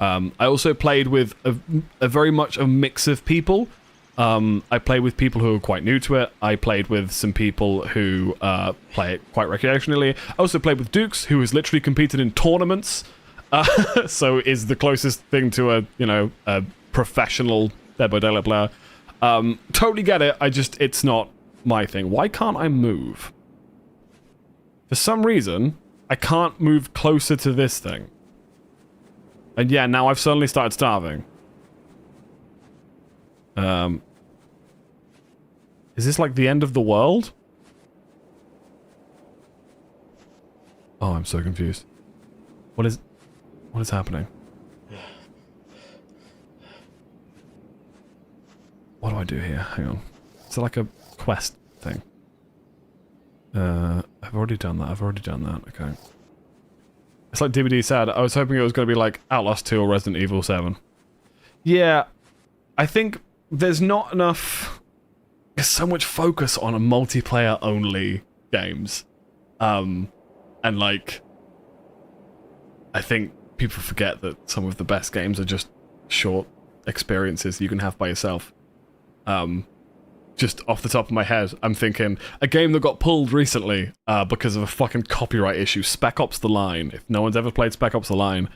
I also played with a very much a mix of people. I played with people who are quite new to it. I played with some people who play it quite recreationally. I also played with Dukes, who has literally competed in tournaments. So is the closest thing to a professional Dead by Daylight player. Totally get it. It's not my thing. Why can't I move? For some reason, I can't move closer to this thing. And yeah, now I've suddenly started starving. Is this like the end of the world? Oh, I'm so confused. What is happening? What do I do here? Hang on. Is it like a quest thing? I've already done that. Okay. It's like DBD said, I was hoping it was going to be like Outlast 2 or Resident Evil 7. Yeah, I think there's not enough... There's so much focus on a multiplayer-only games. And like... I think people forget that some of the best games are just short experiences you can have by yourself. Just off the top of my head, I'm thinking a game that got pulled recently because of a fucking copyright issue, Spec Ops The Line. If no one's ever played Spec Ops The Line,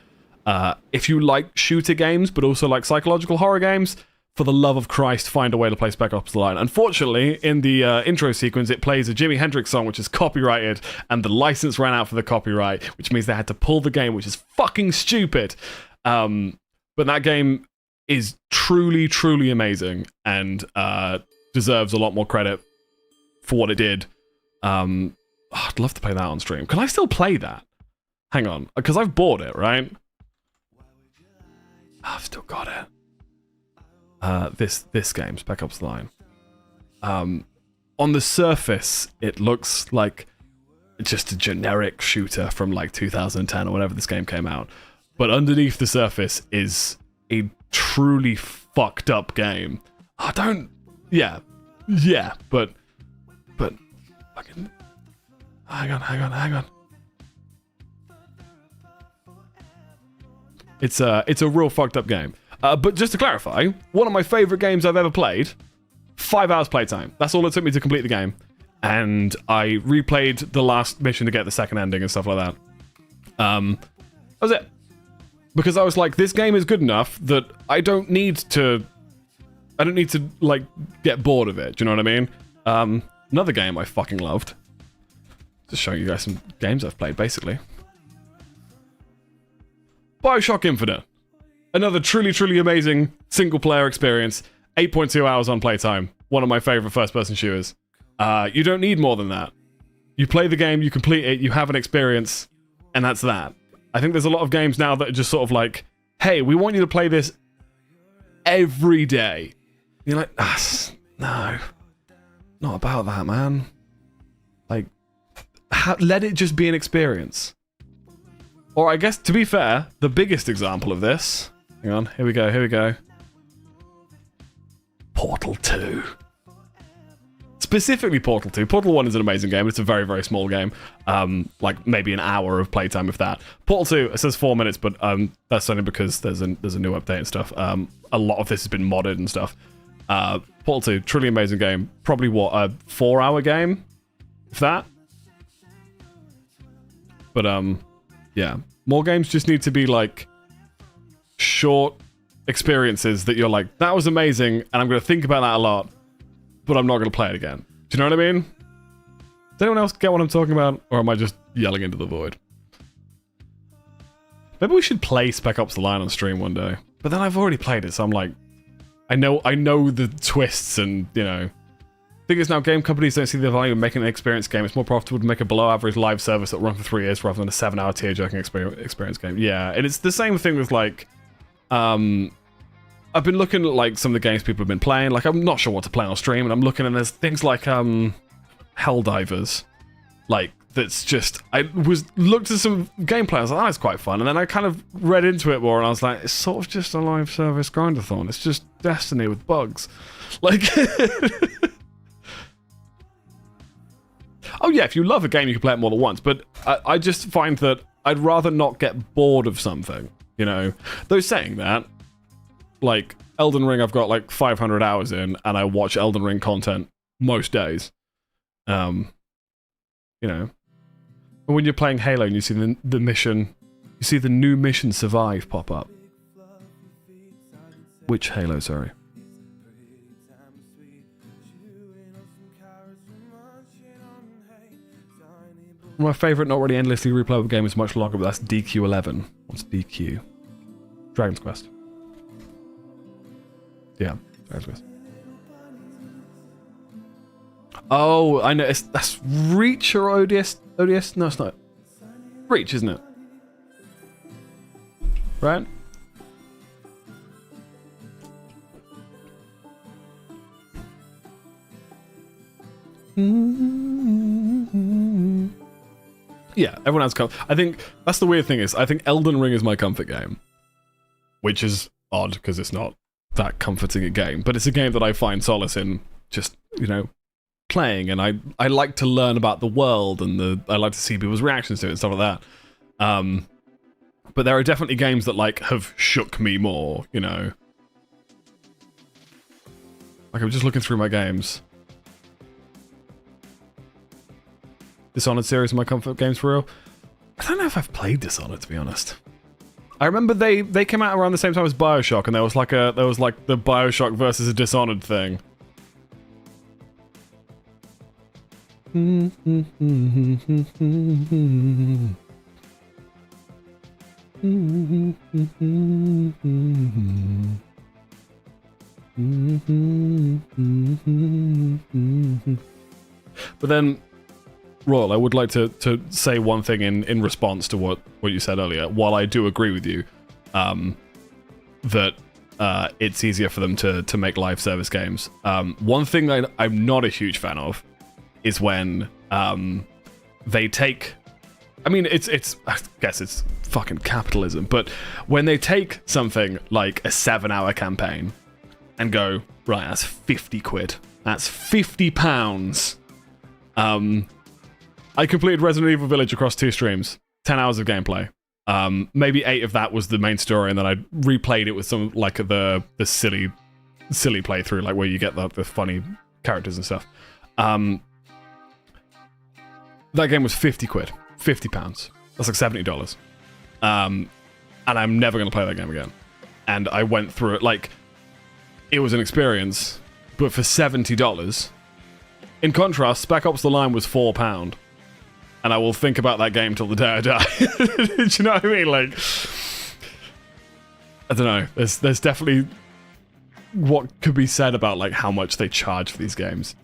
if you like shooter games but also like psychological horror games, for the love of Christ, find a way to play Spec Ops The Line. Unfortunately, in the intro sequence, it plays a Jimi Hendrix song, which is copyrighted, and the license ran out for the copyright, which means they had to pull the game, which is fucking stupid. But that game is truly, truly amazing, and deserves a lot more credit for what it did. I'd love to play that on stream. Can I still play that? Hang on, because I've bought it, right? I've still got it. This game, Spec Ops The Line. On the surface, it looks like just a generic shooter from like 2010 or whenever this game came out. But underneath the surface is a truly fucked up game. Yeah, but fucking hang on. It's a real fucked up game. But just to clarify, one of my favorite games I've ever played, 5 hours playtime. That's all it took me to complete the game. And I replayed the last mission to get the second ending and stuff like that. That was it. Because I was like, this game is good enough that I don't need to like get bored of it. Do you know what I mean? Another game I fucking loved. Just showing you guys some games I've played, basically. BioShock Infinite. Another truly, truly amazing single-player experience. 8.2 hours on playtime. One of my favorite first-person shooters. You don't need more than that. You play the game, you complete it, you have an experience, and that's that. I think there's a lot of games now that are just sort of like, hey, we want you to play this every day. You're like, no. Not about that, man. Like, let it just be an experience. Or I guess, to be fair, the biggest example of this... Hang on, here we go. Portal 2. specifically Portal 2. Portal 1 is an amazing game. It's a very, very small game. Like maybe an hour of playtime, if that. Portal 2, it says 4 minutes, but that's only because there's a new update and stuff. A lot of this has been modded and stuff. Portal 2, truly amazing game. Probably, what, a 4-hour game? If that? But, yeah. More games just need to be, like, short experiences that you're like, that was amazing, and I'm going to think about that a lot, but I'm not going to play it again. Do you know what I mean? Does anyone else get what I'm talking about? Or am I just yelling into the void? Maybe we should play Spec Ops: The Line on stream one day. But then I've already played it, so I'm like, I know the twists and, you know. Thing is now, game companies don't see the value of making an experience game. It's more profitable to make a below-average live service that will run for 3 years rather than a 7-hour tear-jerking experience game. Yeah, and it's the same thing with, like, I've been looking at, like, some of the games people have been playing. Like, I'm not sure what to play on stream, and I'm looking, and there's things like, Helldivers. Like, that's just... I looked at some gameplay, I was like, oh, that's quite fun. And then I kind of read into it more, and I was like, it's sort of just a live service grindathon. It's just Destiny with bugs. Like... Oh yeah, if you love a game, you can play it more than once, but I just find that I'd rather not get bored of something, you know? Though saying that, like, Elden Ring I've got like 500 hours in, and I watch Elden Ring content most days. You know? But when you're playing Halo and you see the mission, you see the new mission Survive pop up. Which Halo, sorry? My favourite, not really endlessly replayable game is much longer, but that's DQ11. What's DQ? Dragon's Quest. Yeah, Dragon's Quest. Oh, I know. That's Reach or ODS? ODS? No, it's not. Reach, isn't it? Right? Yeah, everyone has I think that's the weird thing is, I think Elden Ring is my comfort game. Which is odd, because it's not that comforting a game. But it's a game that I find solace in just, you know, playing. And I like to learn about the world, and I like to see people's reactions to it and stuff like that. But there are definitely games that, like, have shook me more, you know. Like, I'm just looking through my games. Dishonored series are my comfort games for real. I don't know if I've played Dishonored, to be honest. I remember they came out around the same time as BioShock, and there was like the BioShock versus a Dishonored thing. But then, Royal, I would like to say one thing in response to what you said earlier. While I do agree with you, that it's easier for them to make live service games. One thing I'm not a huge fan of is when they take... I mean, I guess it's fucking capitalism, but when they take something like a 7-hour campaign and go, right, that's 50 quid. That's 50 pounds. I completed Resident Evil Village across 2 streams. 10 hours of gameplay. Maybe 8 of that was the main story, and then I replayed it with some, like, the silly playthrough, like, where you get the funny characters and stuff. That game was 50 quid. 50 pounds. That's like $70. And I'm never going to play that game again. And I went through it, like, it was an experience, but for $70. In contrast, Spec Ops: The Line was £4. And I will think about that game till the day I die. Do you know what I mean? Like, I don't know. There's definitely what could be said about, like, how much they charge for these games.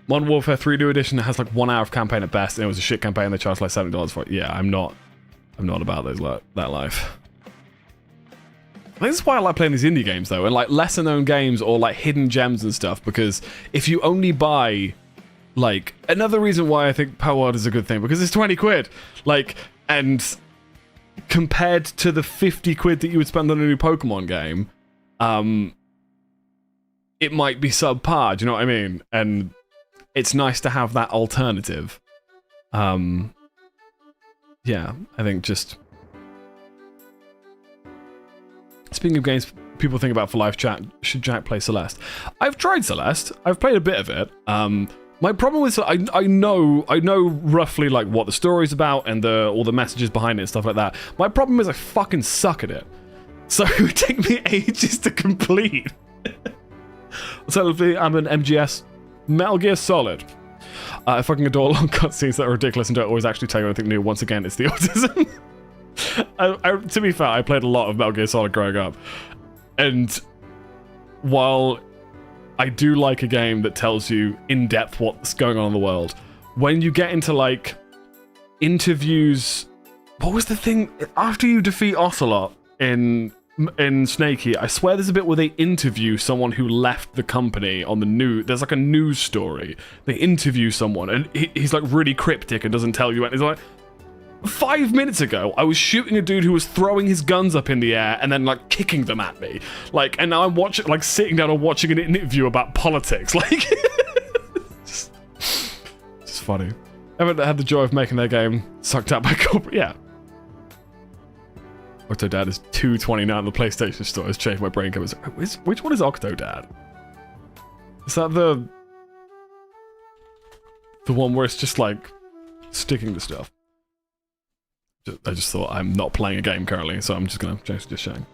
Modern Warfare 3 New Edition has like 1 hour of campaign at best, and it was a shit campaign. They charged like $70 for it. Yeah, I'm not about that life. I think this is why I like playing these indie games though, and like lesser known games or like hidden gems and stuff. Because if you only buy, like, another reason why I think Power Word is a good thing, because it's 20 quid, like, and compared to the 50 quid that you would spend on a new Pokemon game, it might be subpar. Do you know what I mean? And it's nice to have that alternative. Yeah, I think just... Speaking of games people think about for live chat, should Jack play Celeste? I've tried Celeste. I've played a bit of it. My problem with I know roughly like what the story's about and all the messages behind it and stuff like that. My problem is I fucking suck at it. So it would take me ages to complete. So I'm an MGS. Metal Gear Solid. I fucking adore long cutscenes that are ridiculous and don't always actually tell you anything new. Once again, it's the autism. To be fair, I played a lot of Metal Gear Solid growing up. And while I do like a game that tells you in depth what's going on in the world, when you get into like interviews, what was the thing after you defeat Ocelot in Snakey? I swear there's a bit where they interview someone who left the company on the news. There's like a news story. They interview someone and he's like really cryptic and doesn't tell you anything. He's like, 5 minutes ago, I was shooting a dude who was throwing his guns up in the air and then like kicking them at me. Like, and now I'm watching, like sitting down and watching an interview about politics. Like, just funny. Haven't had the joy of making their game sucked out by corporate. Yeah. Octodad is $2.29 on the PlayStation Store. Has changed my brain covers. Which one is Octodad? Is that the one where it's just like sticking to stuff? I just thought I'm not playing a game currently, so I'm just gonna change to showing.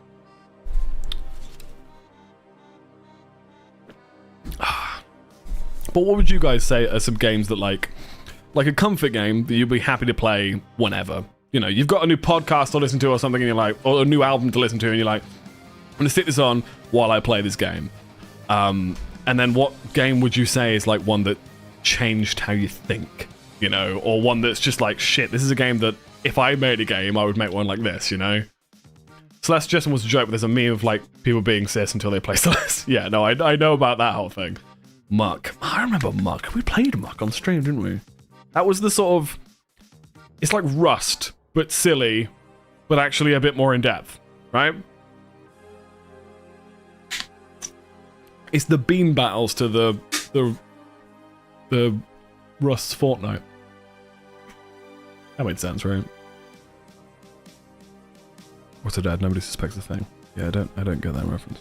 But what would you guys say are some games that like a comfort game that you'd be happy to play whenever? You know, you've got a new podcast to listen to or something, and you're like, or a new album to listen to, and you're like, I'm gonna stick this on while I play this game. And then what game would you say is like one that changed how you think? You know, or one that's just like, shit, this is a game that if I made a game, I would make one like this, you know? Celeste Justin was a joke, but there's a meme of like people being cis until they play Celeste. Yeah, no, I know about that whole thing. Muck. I remember Muck. We played Muck on stream, didn't we? That was the sort of... It's like Rust, but silly, but actually a bit more in-depth, right? It's the beam battles to the Rust's Fortnite. That made sense, right? What's a dad? Nobody suspects the thing. Yeah, I don't get that reference.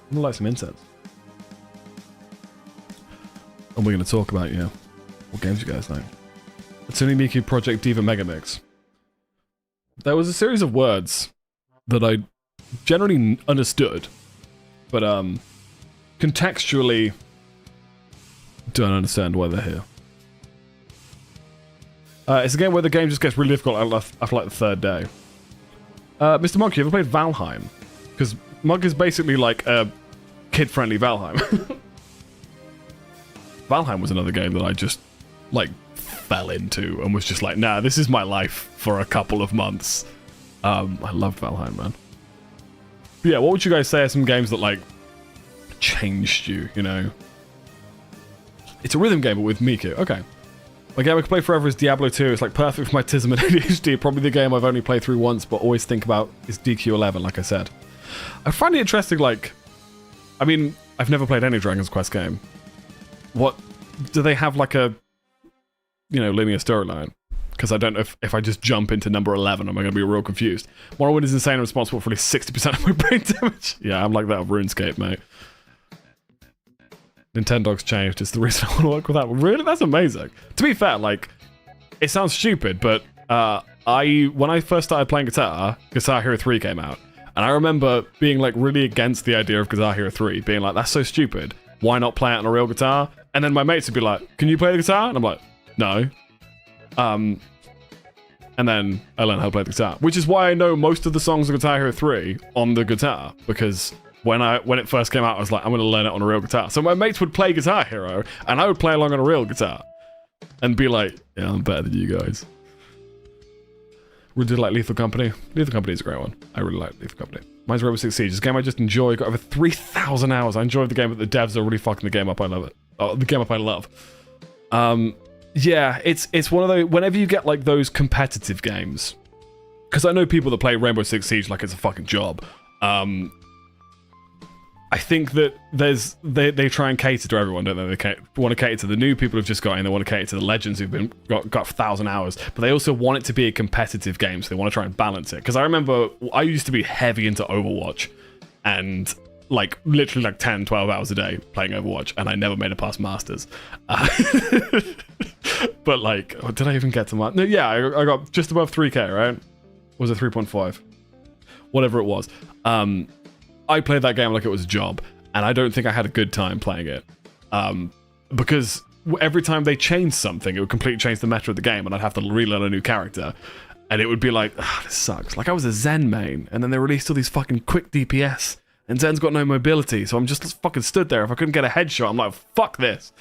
I'm gonna light some incense. And we're gonna talk about, yeah, what games you guys like. Atsune Miku Project Diva Megamix. There was a series of words that I generally understood, but contextually don't understand why they're here. It's a game where the game just gets really difficult after like the third day. Mr. Monk, you ever played Valheim? Because Monk is basically like a kid-friendly Valheim. Valheim was another game that I just like fell into and was just like, nah, this is my life for a couple of months. I loved Valheim, man. But yeah, what would you guys say are some games that like changed you, you know? It's a rhythm game, but with Miku. Okay. My game I could play forever is Diablo 2. It's like perfect for my autism and ADHD. Probably the game I've only played through once, but always think about is DQ11, like I said. I find it interesting, like... I mean, I've never played any Dragon's Quest game. What... Do they have, like, a... You know, linear storyline? Because I don't know if I just jump into number 11, am I going to be real confused? Morrowind is insane and responsible for at least 60% of my brain damage. Yeah, I'm like that of RuneScape, mate. Nintendo's changed. It's the reason I want to work with that. Really? That's amazing. To be fair, like, it sounds stupid, but when I first started playing Guitar Hero 3 came out, and I remember being like really against the idea of Guitar Hero 3, being like, that's so stupid. Why not play it on a real guitar? And then my mates would be like, can you play the guitar? And I'm like, no. And then I learned how to play the guitar, which is why I know most of the songs of Guitar Hero 3 on the guitar, because when it first came out, I was like, I'm going to learn it on a real guitar. So my mates would play Guitar Hero, and I would play along on a real guitar, and be like, yeah, I'm better than you guys. Really did like Lethal Company. Lethal Company is a great one. I really like Lethal Company. Mine's Rainbow Six Siege. It's a game I just enjoy. Got over 3,000 hours. I enjoyed the game, but the devs are really fucking the game up. I love it. Oh, the game up I love. Yeah, it's one of those, whenever you get like those competitive games, because I know people that play Rainbow Six Siege like it's a fucking job. I think that they try and cater to everyone, don't they? They want to cater to the new people who've just got in. They want to cater to the legends who've got 1,000 hours. But they also want it to be a competitive game, so they want to try and balance it. Because I remember I used to be heavy into Overwatch, and like literally like 10, 12 hours a day playing Overwatch, and I never made it past Masters. But like, oh, did I even get to my? No, yeah, I got just above 3K, right? Was it 3.5? Whatever it was. I played that game like it was a job, and I don't think I had a good time playing it. Because every time they changed something, it would completely change the meta of the game, and I'd have to relearn a new character. And it would be like, this sucks. Like, I was a Zen main, and then they released all these fucking quick DPS, and Zen's got no mobility, so I'm just fucking stood there. If I couldn't get a headshot, I'm like, fuck this.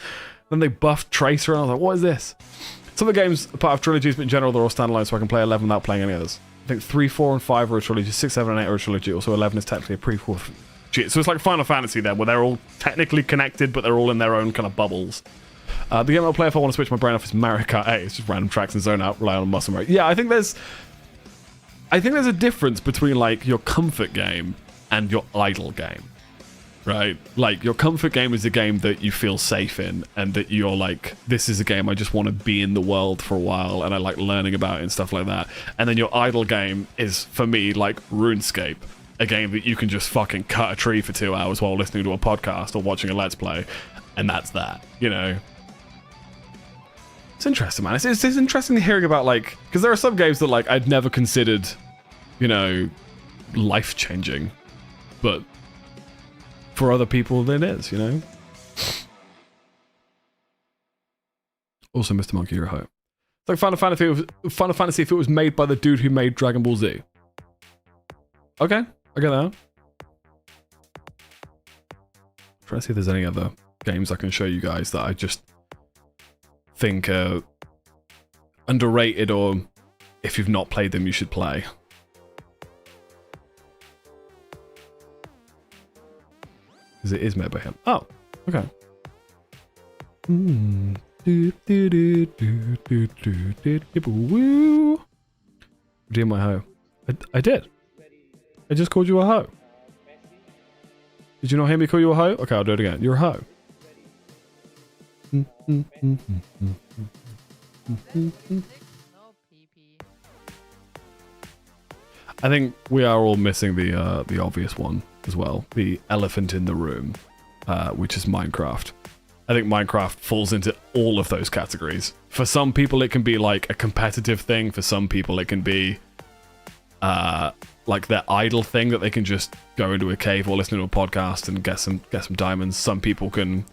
Then they buffed Tracer, and I was like, what is this? Some of the games are part of trilogies, but in general, they're all standalone, so I can play 11 without playing any others. I think 3, 4, and 5 are a trilogy, 6, 7, and 8 are a trilogy. Also, 11 is technically a prequel. So it's like Final Fantasy then, where they're all technically connected, but they're all in their own kind of bubbles. The game I'll play if I want to switch my brain off is Mario Kart 8. It's just random tracks and zone out, rely on muscle memory. Yeah, I think there's a difference between like your comfort game and your idle game, right? Like your comfort game is a game that you feel safe in, and that you're like, this is a game I just want to be in the world for a while, and I like learning about it and stuff like that. And then your idle game is, for me, like RuneScape, a game that you can just fucking cut a tree for 2 hours while listening to a podcast or watching a Let's Play, and that's that, you know? It's interesting, man. It's interesting hearing about, like, because there are some games that, like, I'd never considered, you know, life-changing, but for other people, it is, you know? Also, Mr. Monkey, you're a hoe. It's like Final Fantasy if it was made by the dude who made Dragon Ball Z. Okay, I get that. Trying to see if there's any other games I can show you guys that I just think are underrated, or if you've not played them, you should play. Because it is made by him. Oh, okay. Woo. Redeem my hoe. I did. I just called you a hoe. Did you not hear me call you a hoe? Okay, I'll do it again. You're a hoe. I think we are all missing the obvious one as well. The elephant in the room, which is Minecraft. I think Minecraft falls into all of those categories. For some people, it can be like a competitive thing. For some people, it can be like their idle thing that they can just go into a cave or listen to a podcast and get some diamonds. Some people can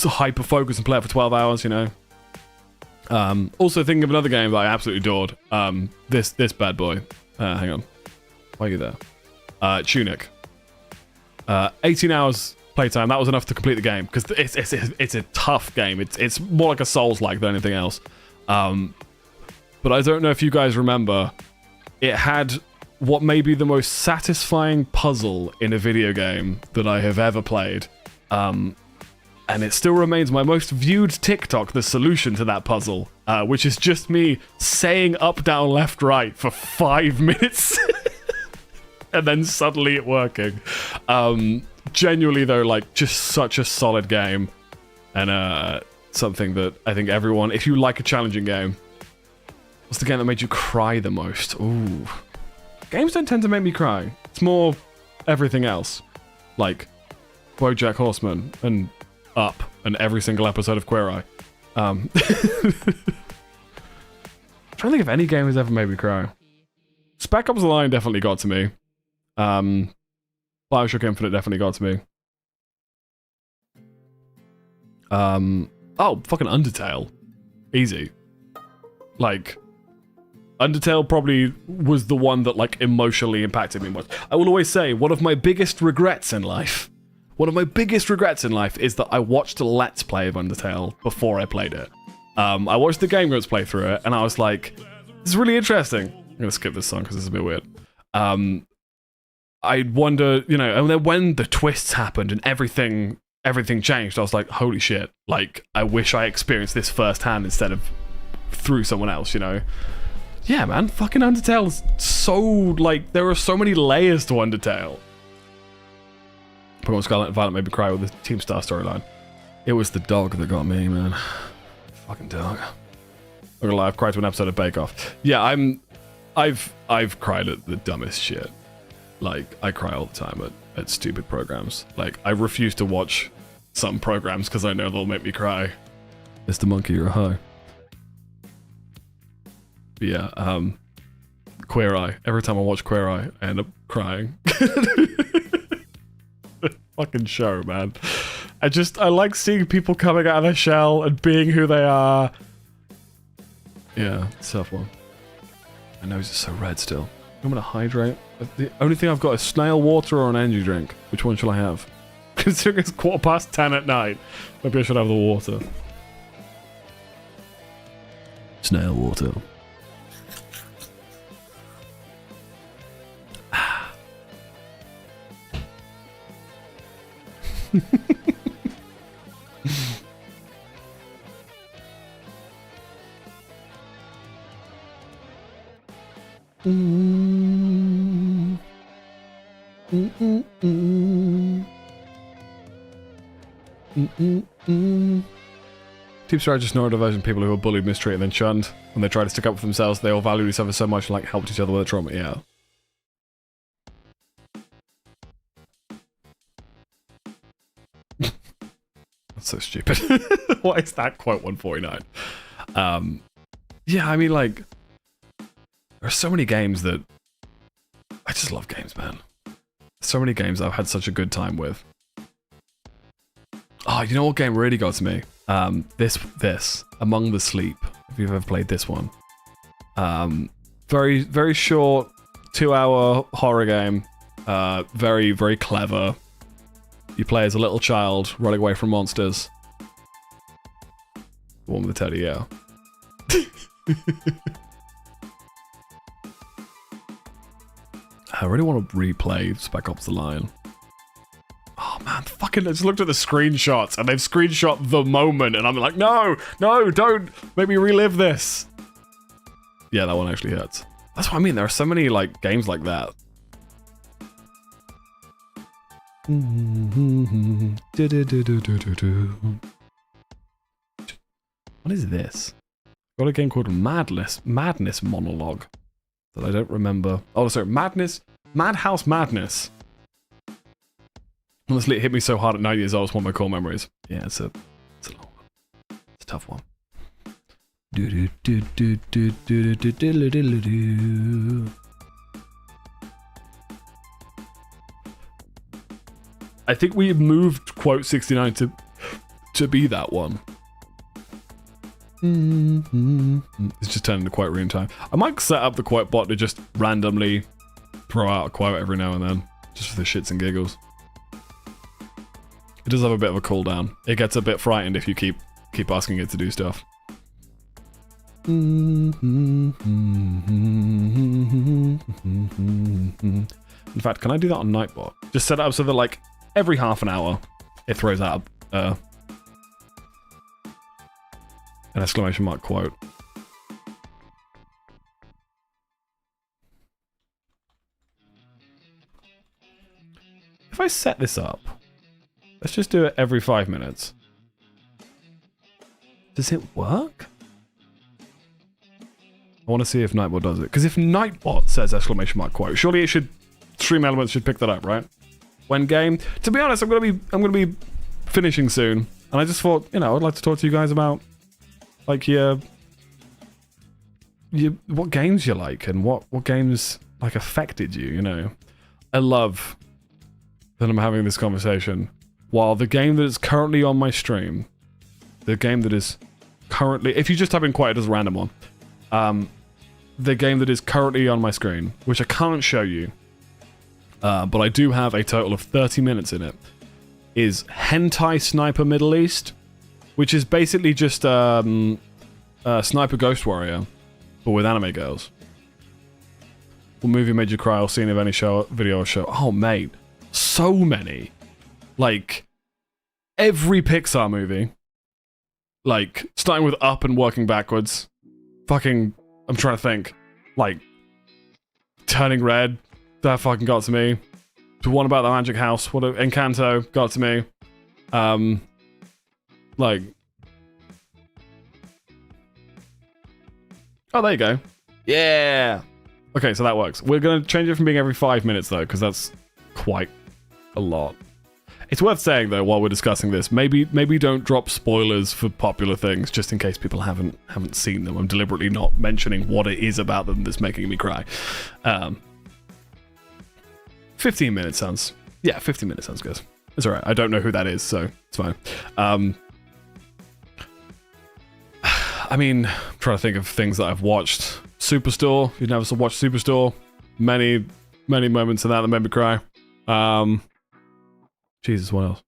hyper focus and play it for 12 hours, you know. Also thinking of another game that I absolutely adored. This bad boy. Hang on. Why are you there? Tunic. 18 hours playtime. That was enough to complete the game, because it's a tough game. It's more like a Souls-like than anything else. But I don't know if you guys remember, it had what may be the most satisfying puzzle in a video game that I have ever played. And it still remains my most viewed TikTok, the solution to that puzzle, which is just me saying up, down, left, right for 5 minutes. And then suddenly it working. Genuinely, though, like, just such a solid game. And something that I think everyone, if you like a challenging game, what's the game that made you cry the most? Ooh. Games don't tend to make me cry. It's more everything else. Like BoJack Horseman and Up and every single episode of Queer Eye. I'm trying to think if any game has ever made me cry. Spec Ops: The Line definitely got to me. Bioshock Infinite definitely got to me. Oh, fucking Undertale. Easy. Like, Undertale probably was the one that, like, emotionally impacted me most. I will always say, one of my biggest regrets in life is that I watched a Let's Play of Undertale before I played it. I watched the Game Grumps play through it, and I was like, this is really interesting. I'm gonna skip this song because it's a bit weird. I wonder, you know, and then when the twists happened and everything changed, I was like, holy shit, like, I wish I experienced this firsthand instead of through someone else, you know? Yeah, man, fucking Undertale's so, like, there are so many layers to Undertale. Pokemon Scarlet and Violet made me cry with the Team Star storyline. It was the dog that got me, man. Fucking dog. I'm gonna lie, I've cried to an episode of Bake Off. Yeah, I've cried at the dumbest shit. Like, I cry all the time at stupid programs. Like, I refuse to watch some programs because I know they'll make me cry. Mr. Monkey, you're a hoe. But yeah, Queer Eye. Every time I watch Queer Eye, I end up crying. Fucking show, man. I like seeing people coming out of their shell and being who they are. Yeah, it's a tough one. My nose is so red still. I'm gonna hydrate. The only thing I've got is snail water or an energy drink. Which one shall I have? Considering it's 10:15 at night, maybe I should have the water. Snail water. Team strategists know a diversion people who are bullied, mistreated, and then shunned. When they try to stick up for themselves, they all value each other so much and like helped each other with their trauma. Yeah. That's so stupid. Why is that quote 149? Yeah, I mean, like, there are so many games that I just love games, man. So many games I've had such a good time with. Oh, you know what game really got to me? This Among the Sleep. If you've ever played this one, very very short, 2-hour horror game. Very very clever. You play as a little child running away from monsters. The one with the teddy, yeah. I really want to replay Spec Ops: The Line. Oh man, fucking! I just looked at the screenshots and they've screenshot the moment, and I'm like, no, don't make me relive this. Yeah, that one actually hurts. That's what I mean. There are so many like games like that. What is this? Got a game called Madness Monologue that I don't remember. Oh, sorry, Madhouse Madness. Honestly, it hit me so hard at 9 years old. It's one of my core memories. Yeah, it's a long one. It's a tough one. I think we moved quote 69 to be that one. It's just turned into quote room time. I might set up the quote bot to just randomly throw out a quote every now and then, just for the shits and giggles. It does have a bit of a cooldown. It gets a bit frightened if you keep asking it to do stuff. In fact, can I do that on Nightbot? Just set it up so that like every half an hour it throws out an exclamation mark quote. If I set this up, let's just do it every 5 minutes. Does it work? I want to see if Nightbot does it. Because if Nightbot says exclamation mark quote, surely it should, Stream Elements should pick that up, right? When game. To be honest, I'm gonna be finishing soon, and I just thought, you know, I'd like to talk to you guys about like your what games you like and what games like affected you. You know, I love that I'm having this conversation while the game that is currently on my stream, the game that is currently, if you just type in quiet as a random one, the game that is currently on my screen, which I can't show you, but I do have a total of 30 minutes in it, is Hentai Sniper Middle East, which is basically just Sniper Ghost Warrior, but with anime girls. What movie made you cry or scene of any video or show? Oh, mate. So many. Like, every Pixar movie. Like, starting with Up and working backwards. Fucking, I'm trying to think. Like, Turning Red. That fucking got to me. The one about the magic house. What Encanto got to me. Like. Oh, there you go. Yeah. Okay, so that works. We're gonna change it from being every 5 minutes though, because that's quite a lot. It's worth saying though, while we're discussing this, maybe don't drop spoilers for popular things, just in case people haven't seen them. I'm deliberately not mentioning what it is about them that's making me cry. 15 minutes sounds... Yeah, 15 minutes sounds good. It's alright. I don't know who that is, so it's fine. I mean, I'm trying to think of things that I've watched. Superstore. You've never watched Superstore. Many moments in that made me cry. Jesus, what else?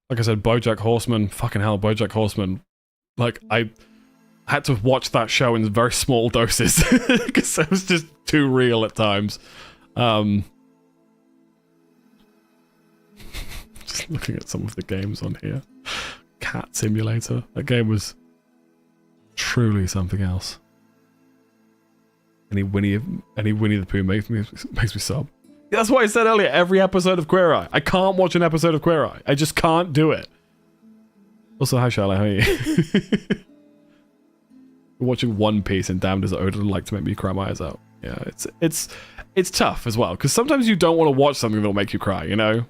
Like I said, BoJack Horseman. Fucking hell, BoJack Horseman. Like, I had to watch that show in very small doses because it was just too real at times. Just looking at some of the games on here. Cat Simulator. That game was truly something else. Any Winnie the Pooh makes me sob. That's why I said earlier, every episode of Queer Eye. I can't watch an episode of Queer Eye. I just can't do it. Also, hi Charlotte, how are you? Watching One Piece and damn does it odor like to make me cry my eyes out. Yeah, it's tough as well, because sometimes you don't want to watch something that'll make you cry, you know?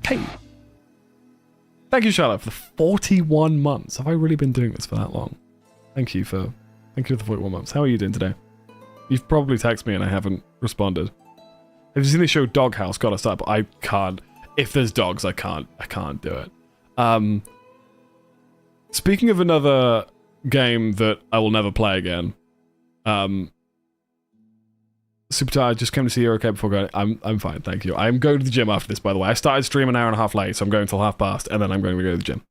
Hey. Thank you, Charlotte, for the 41 months. Have I really been doing this for that long? Thank you for the 41 months. How are you doing today? You've probably texted me and I haven't responded. Have you seen the show Doghouse? Gotta stop. I can't. If there's dogs, I can't do it. Speaking of another game that I will never play again, Super tired. Just came to see you. Okay, before going. I'm fine, thank you. I'm going to the gym after this, by the way. I started stream an hour and a half late, so I'm going till past, and then I'm going to go to the gym.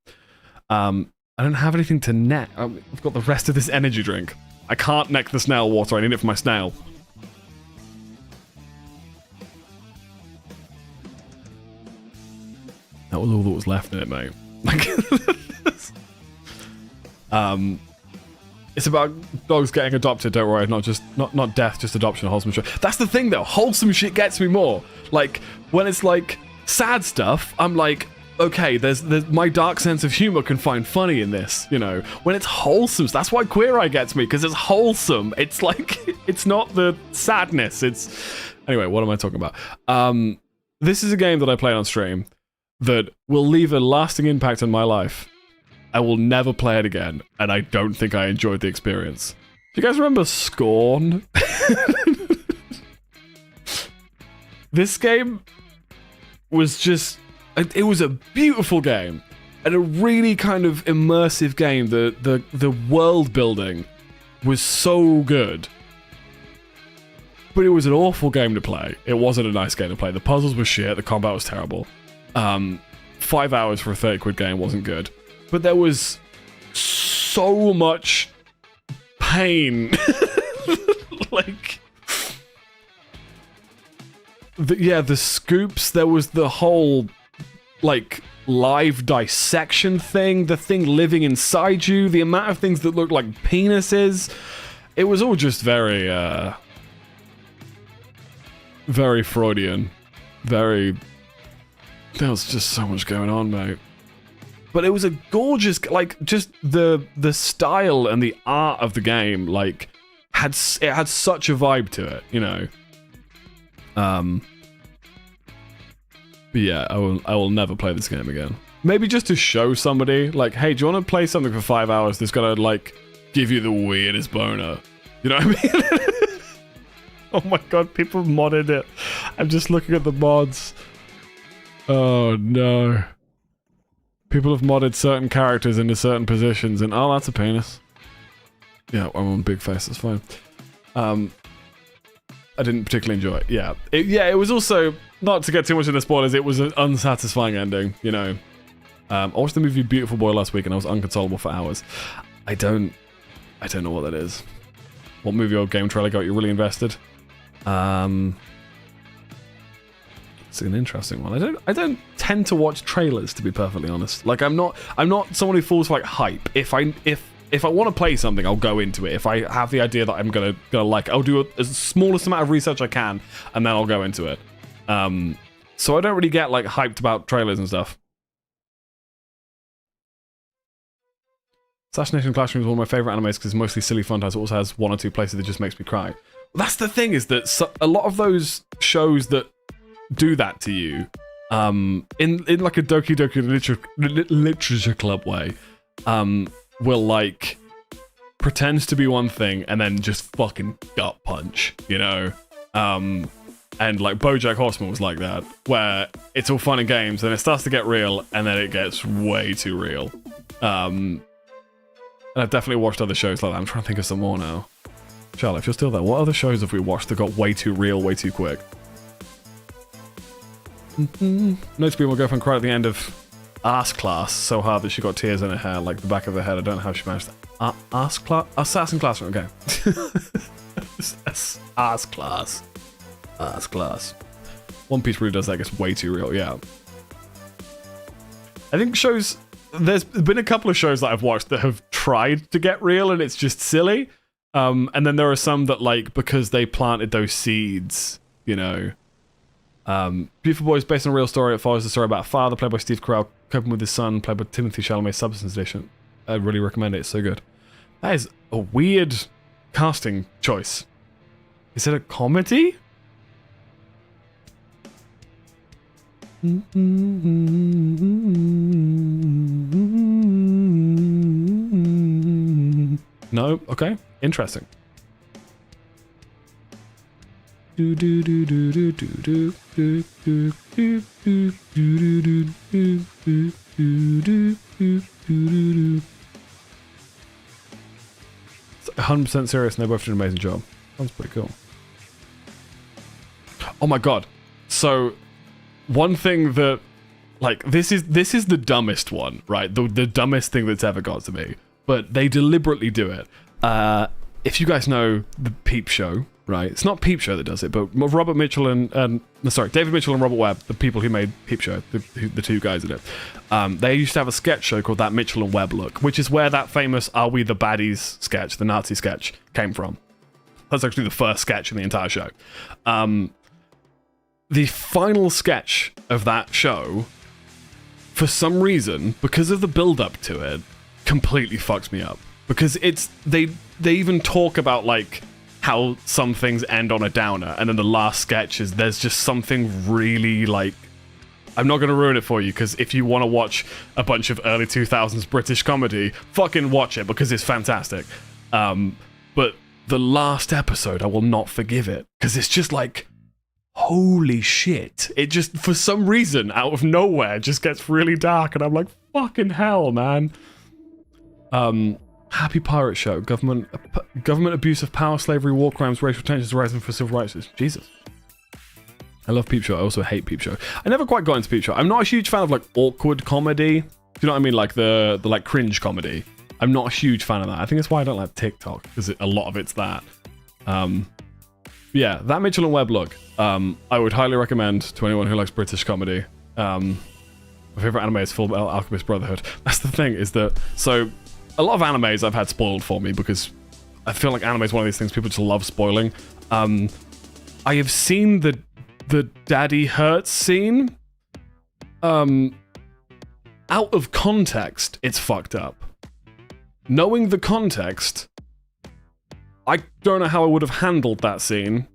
I don't have anything to net. I've got the rest of this energy drink. I can't neck the snail water. I need it for my snail. That was all that was left in it, mate. It's about dogs getting adopted, don't worry, not death, just adoption, wholesome shit. That's the thing though, wholesome shit gets me more. Like, when it's like sad stuff, I'm like, okay, there's my dark sense of humor can find funny in this, you know. When it's wholesome, that's why Queer Eye gets me, because it's wholesome. It's like, it's not the sadness, it's... Anyway, what am I talking about? This is a game that I played on stream that will leave a lasting impact on my life. I will never play it again, and I don't think I enjoyed the experience. Do you guys remember Scorn? This game was just... It was a beautiful game, and a really kind of immersive game. The world building was so good. But it was an awful game to play. It wasn't a nice game to play. The puzzles were shit, the combat was terrible. 5 hours for a 30 quid game wasn't good. But there was so much pain. Like... the scoops, there was the whole, like, live dissection thing, the thing living inside you, the amount of things that looked like penises. It was all just very, very Freudian. There was just so much going on, mate. But it was a gorgeous, like, just the style and the art of the game, like, it had such a vibe to it, you know. But yeah, I will never play this game again. Maybe just to show somebody, like, hey, do you want to play something for 5 hours that's gonna, like, give you the weirdest boner? You know what I mean? Oh my god, people modded it. I'm just looking at the mods. Oh no. People have modded certain characters into certain positions, and oh, that's a penis. Yeah, I'm on big face, that's fine. I didn't particularly enjoy it. Yeah. It was also, not to get too much into spoilers, it was an unsatisfying ending, you know. I watched the movie Beautiful Boy last week and I was unconsolable for hours. I don't know what that is. What movie or game trailer got you really invested? It's an interesting one. I don't tend to watch trailers, to be perfectly honest. Like, I'm not someone who falls for, like, hype. If if I want to play something, I'll go into it. If I have the idea that I'm gonna like, I'll do as smallest amount of research I can, and then I'll go into it. So I don't really get like hyped about trailers and stuff. Assassination Classroom is one of my favorite animes because it's mostly silly fun times. It also has one or two places that just makes me cry. That's the thing, is that a lot of those shows that do that to you, in like a Doki Doki Literature Club way, will like pretend to be one thing and then just fucking gut punch, you know? And like BoJack Horseman was like that, where it's all fun and games, and it starts to get real, and then it gets way too real. And I've definitely watched other shows like that. I'm trying to think of some more now. Charlotte, if you're still there, what other shows have we watched that got way too real, way too quick? Notably, my girlfriend cried at the end of Ass Class so hard that she got tears in her hair, like the back of her head. I don't know how she managed that. Ass Class? Assassin Classroom, okay. Ass Class. Ass Class. One Piece really does that, gets way too real, yeah. I think shows... There's been a couple of shows that I've watched that have tried to get real and it's just silly. And then there are some that, like, because they planted those seeds, you know. Beautiful Boy is based on a real story. It follows the story about a father, played by Steve Carell, coping with his son, played by Timothée Chalamet, Substance Edition. I really recommend it. It's so good. That is a weird casting choice. Is it a comedy? No? Okay. Interesting. It's 100% serious and they both did an amazing job. That's pretty cool. Oh my god. So one thing that, like, this is the dumbest one, right? The dumbest thing that's ever got to me. But they deliberately do it. If you guys know the Peep Show, right? It's not Peep Show that does it, but Robert Mitchell and David Mitchell and Robert Webb, the people who made Peep Show, the two guys in it, they used to have a sketch show called That Mitchell and Webb Look, which is where that famous Are We the Baddies sketch, the Nazi sketch, came from. That's actually the first sketch in the entire show. The final sketch of that show, for some reason, because of the build-up to it, completely fucks me up. Because they even talk about, like, how some things end on a downer, and then the last sketch is there's just something really, like... I'm not going to ruin it for you, because if you want to watch a bunch of early 2000s British comedy, fucking watch it, because it's fantastic. But the last episode, I will not forgive it, because it's just like... Holy shit. It just, for some reason, out of nowhere, just gets really dark, and I'm like, fucking hell, man. Happy Pirate Show. Government abuse of power, slavery, war crimes, racial tensions rising for civil rights. Jesus. I love Peep Show. I also hate Peep Show. I never quite got into Peep Show. I'm not a huge fan of, like, awkward comedy. Do you know what I mean? Like, the like, cringe comedy. I'm not a huge fan of that. I think that's why I don't like TikTok, because a lot of it's that. Yeah, That Mitchell and Webb Look. I would highly recommend to anyone who likes British comedy. My favorite anime is Full Metal Alchemist Brotherhood. That's the thing, is that... So, a lot of animes I've had spoiled for me, because I feel like anime is one of these things people just love spoiling. I have seen the Daddy Hurts scene. Out of context, it's fucked up. Knowing the context... I don't know how I would have handled that scene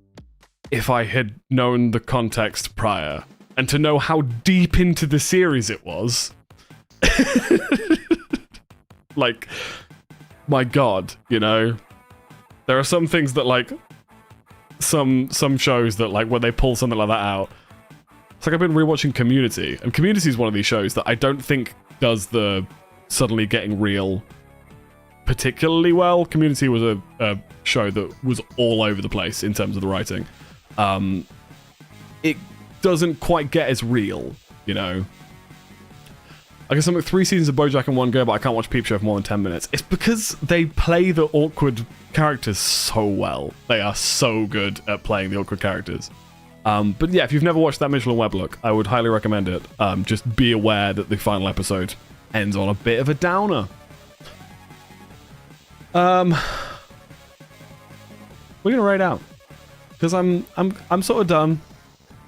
if I had known the context prior. And to know how deep into the series it was. Like, my god, you know? There are some things that, like, some shows that, like, when they pull something like that out... It's like I've been rewatching Community, and Community is one of these shows that I don't think does the suddenly getting real particularly well. Community was a show that was all over the place in terms of the writing. It doesn't quite get as real, you know. I guess I'm at 3 seasons of BoJack in one go, but I can't watch Peep Show for more than 10 minutes. It's because they play the awkward characters so well. They are so good at playing the awkward characters. But yeah, if you've never watched That Mitchell and Webb Look, I would highly recommend it. Just be aware that the final episode ends on a bit of a downer. We're gonna raid out because I'm sort of done.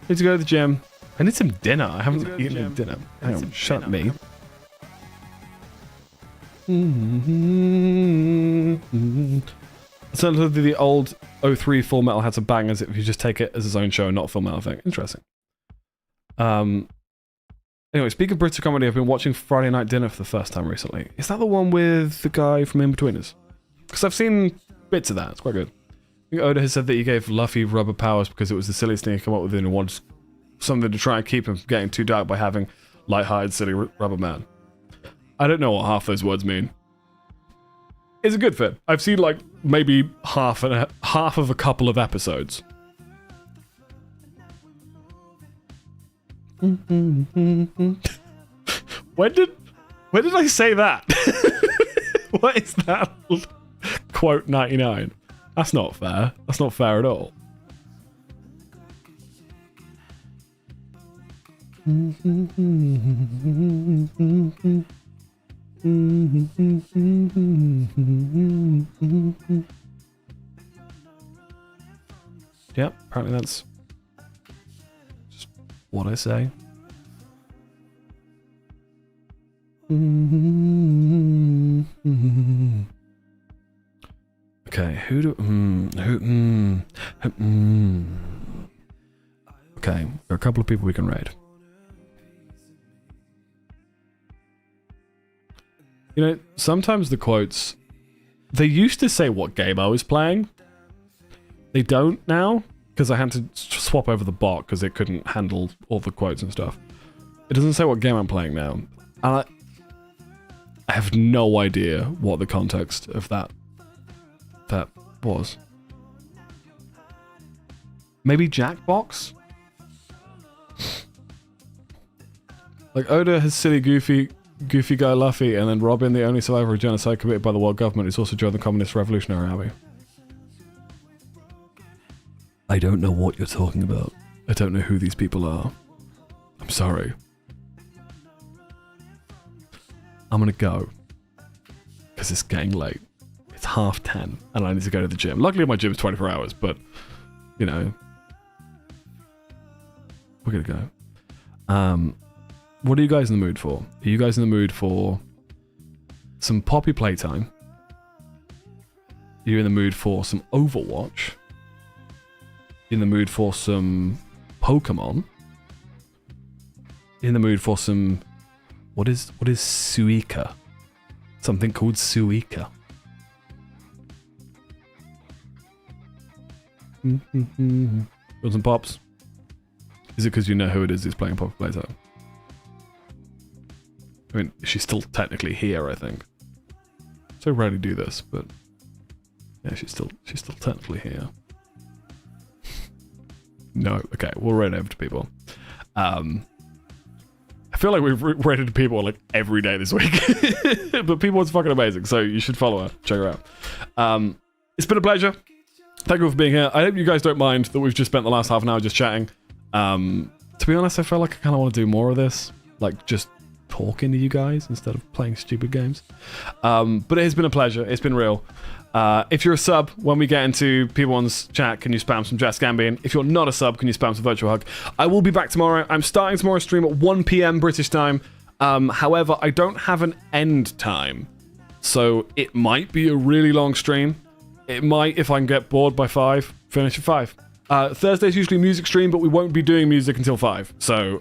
Need to go to the gym. I need some dinner. I haven't eaten any dinner. Hang on, shut up, me. Certainly the old 03 Full Metal had some bangers if you just take it as its own show and not a Full Metal thing. Interesting. Anyway, speaking of British comedy, I've been watching Friday Night Dinner for the first time recently. Is that the one with the guy from In-Betweeners? Because I've seen bits of that. It's quite good. I think Oda has said that he gave Luffy rubber powers because it was the silliest thing he come up with and wanted something to try and keep him from getting too dark by having light-hearted, silly rubber man. I don't know what half those words mean. It's a good fit. I've seen like maybe half of a couple of episodes. When did I say that? What is that? Quote 99. That's not fair. That's not fair at all. Yep, apparently that's just what I say. Okay, okay, there are a couple of people we can raid. You know, sometimes the quotes, they used to say what game I was playing. They don't now, because I had to swap over the bot because it couldn't handle all the quotes and stuff. It doesn't say what game I'm playing now. And I have no idea what the context of that was. Maybe Jackbox? Like Oda has silly goofy guy Luffy, and then Robin, the only survivor of genocide committed by the world government, who's also joined the Communist Revolutionary Army. I don't know what you're talking about. I don't know who these people are. I'm sorry. I'm gonna go. Because it's getting late. It's 10:30 and I need to go to the gym. Luckily my gym's 24 hours, but, you know. We're gonna go. What are you guys in the mood for? Are you guys in the mood for some Poppy playtime? Are you in the mood for some Overwatch? In the mood for some Pokemon? In the mood for some... What is Suika? Something called Suika. Want some pops? Is it because you know who it is who's playing Poppy playtime? I mean, she's still technically here, I think. So rarely do this, but yeah, she's still technically here. No, okay, we'll raid over to people. I feel like we've raided people like every day this week, but people is fucking amazing, so you should follow her, check her out. It's been a pleasure. Thank you for being here. I hope you guys don't mind that we've just spent the last half an hour just chatting. To be honest, I feel like I kind of want to do more of this, like just talking to you guys instead of playing stupid games. But it has been a pleasure. It's been real. If you're a sub, when we get into P1's chat, can you spam some Jazz Gambian? If you're not a sub, can you spam some Virtual Hug? I will be back tomorrow. I'm starting tomorrow's stream at 1 PM British time. However, I don't have an end time. So it might be a really long stream. It might, if I can get bored by 5, finish at 5. Thursday's usually music stream, but we won't be doing music until 5. So,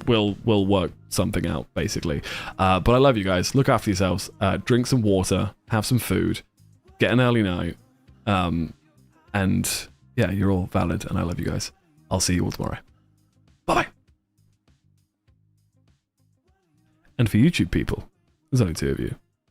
we'll work something out, basically. But I love you guys. Look after yourselves. Drink some water. Have some food. Get an early night. And yeah, you're all valid, and I love you guys. I'll see you all tomorrow. Bye-bye. And for YouTube people, there's only 2 of you.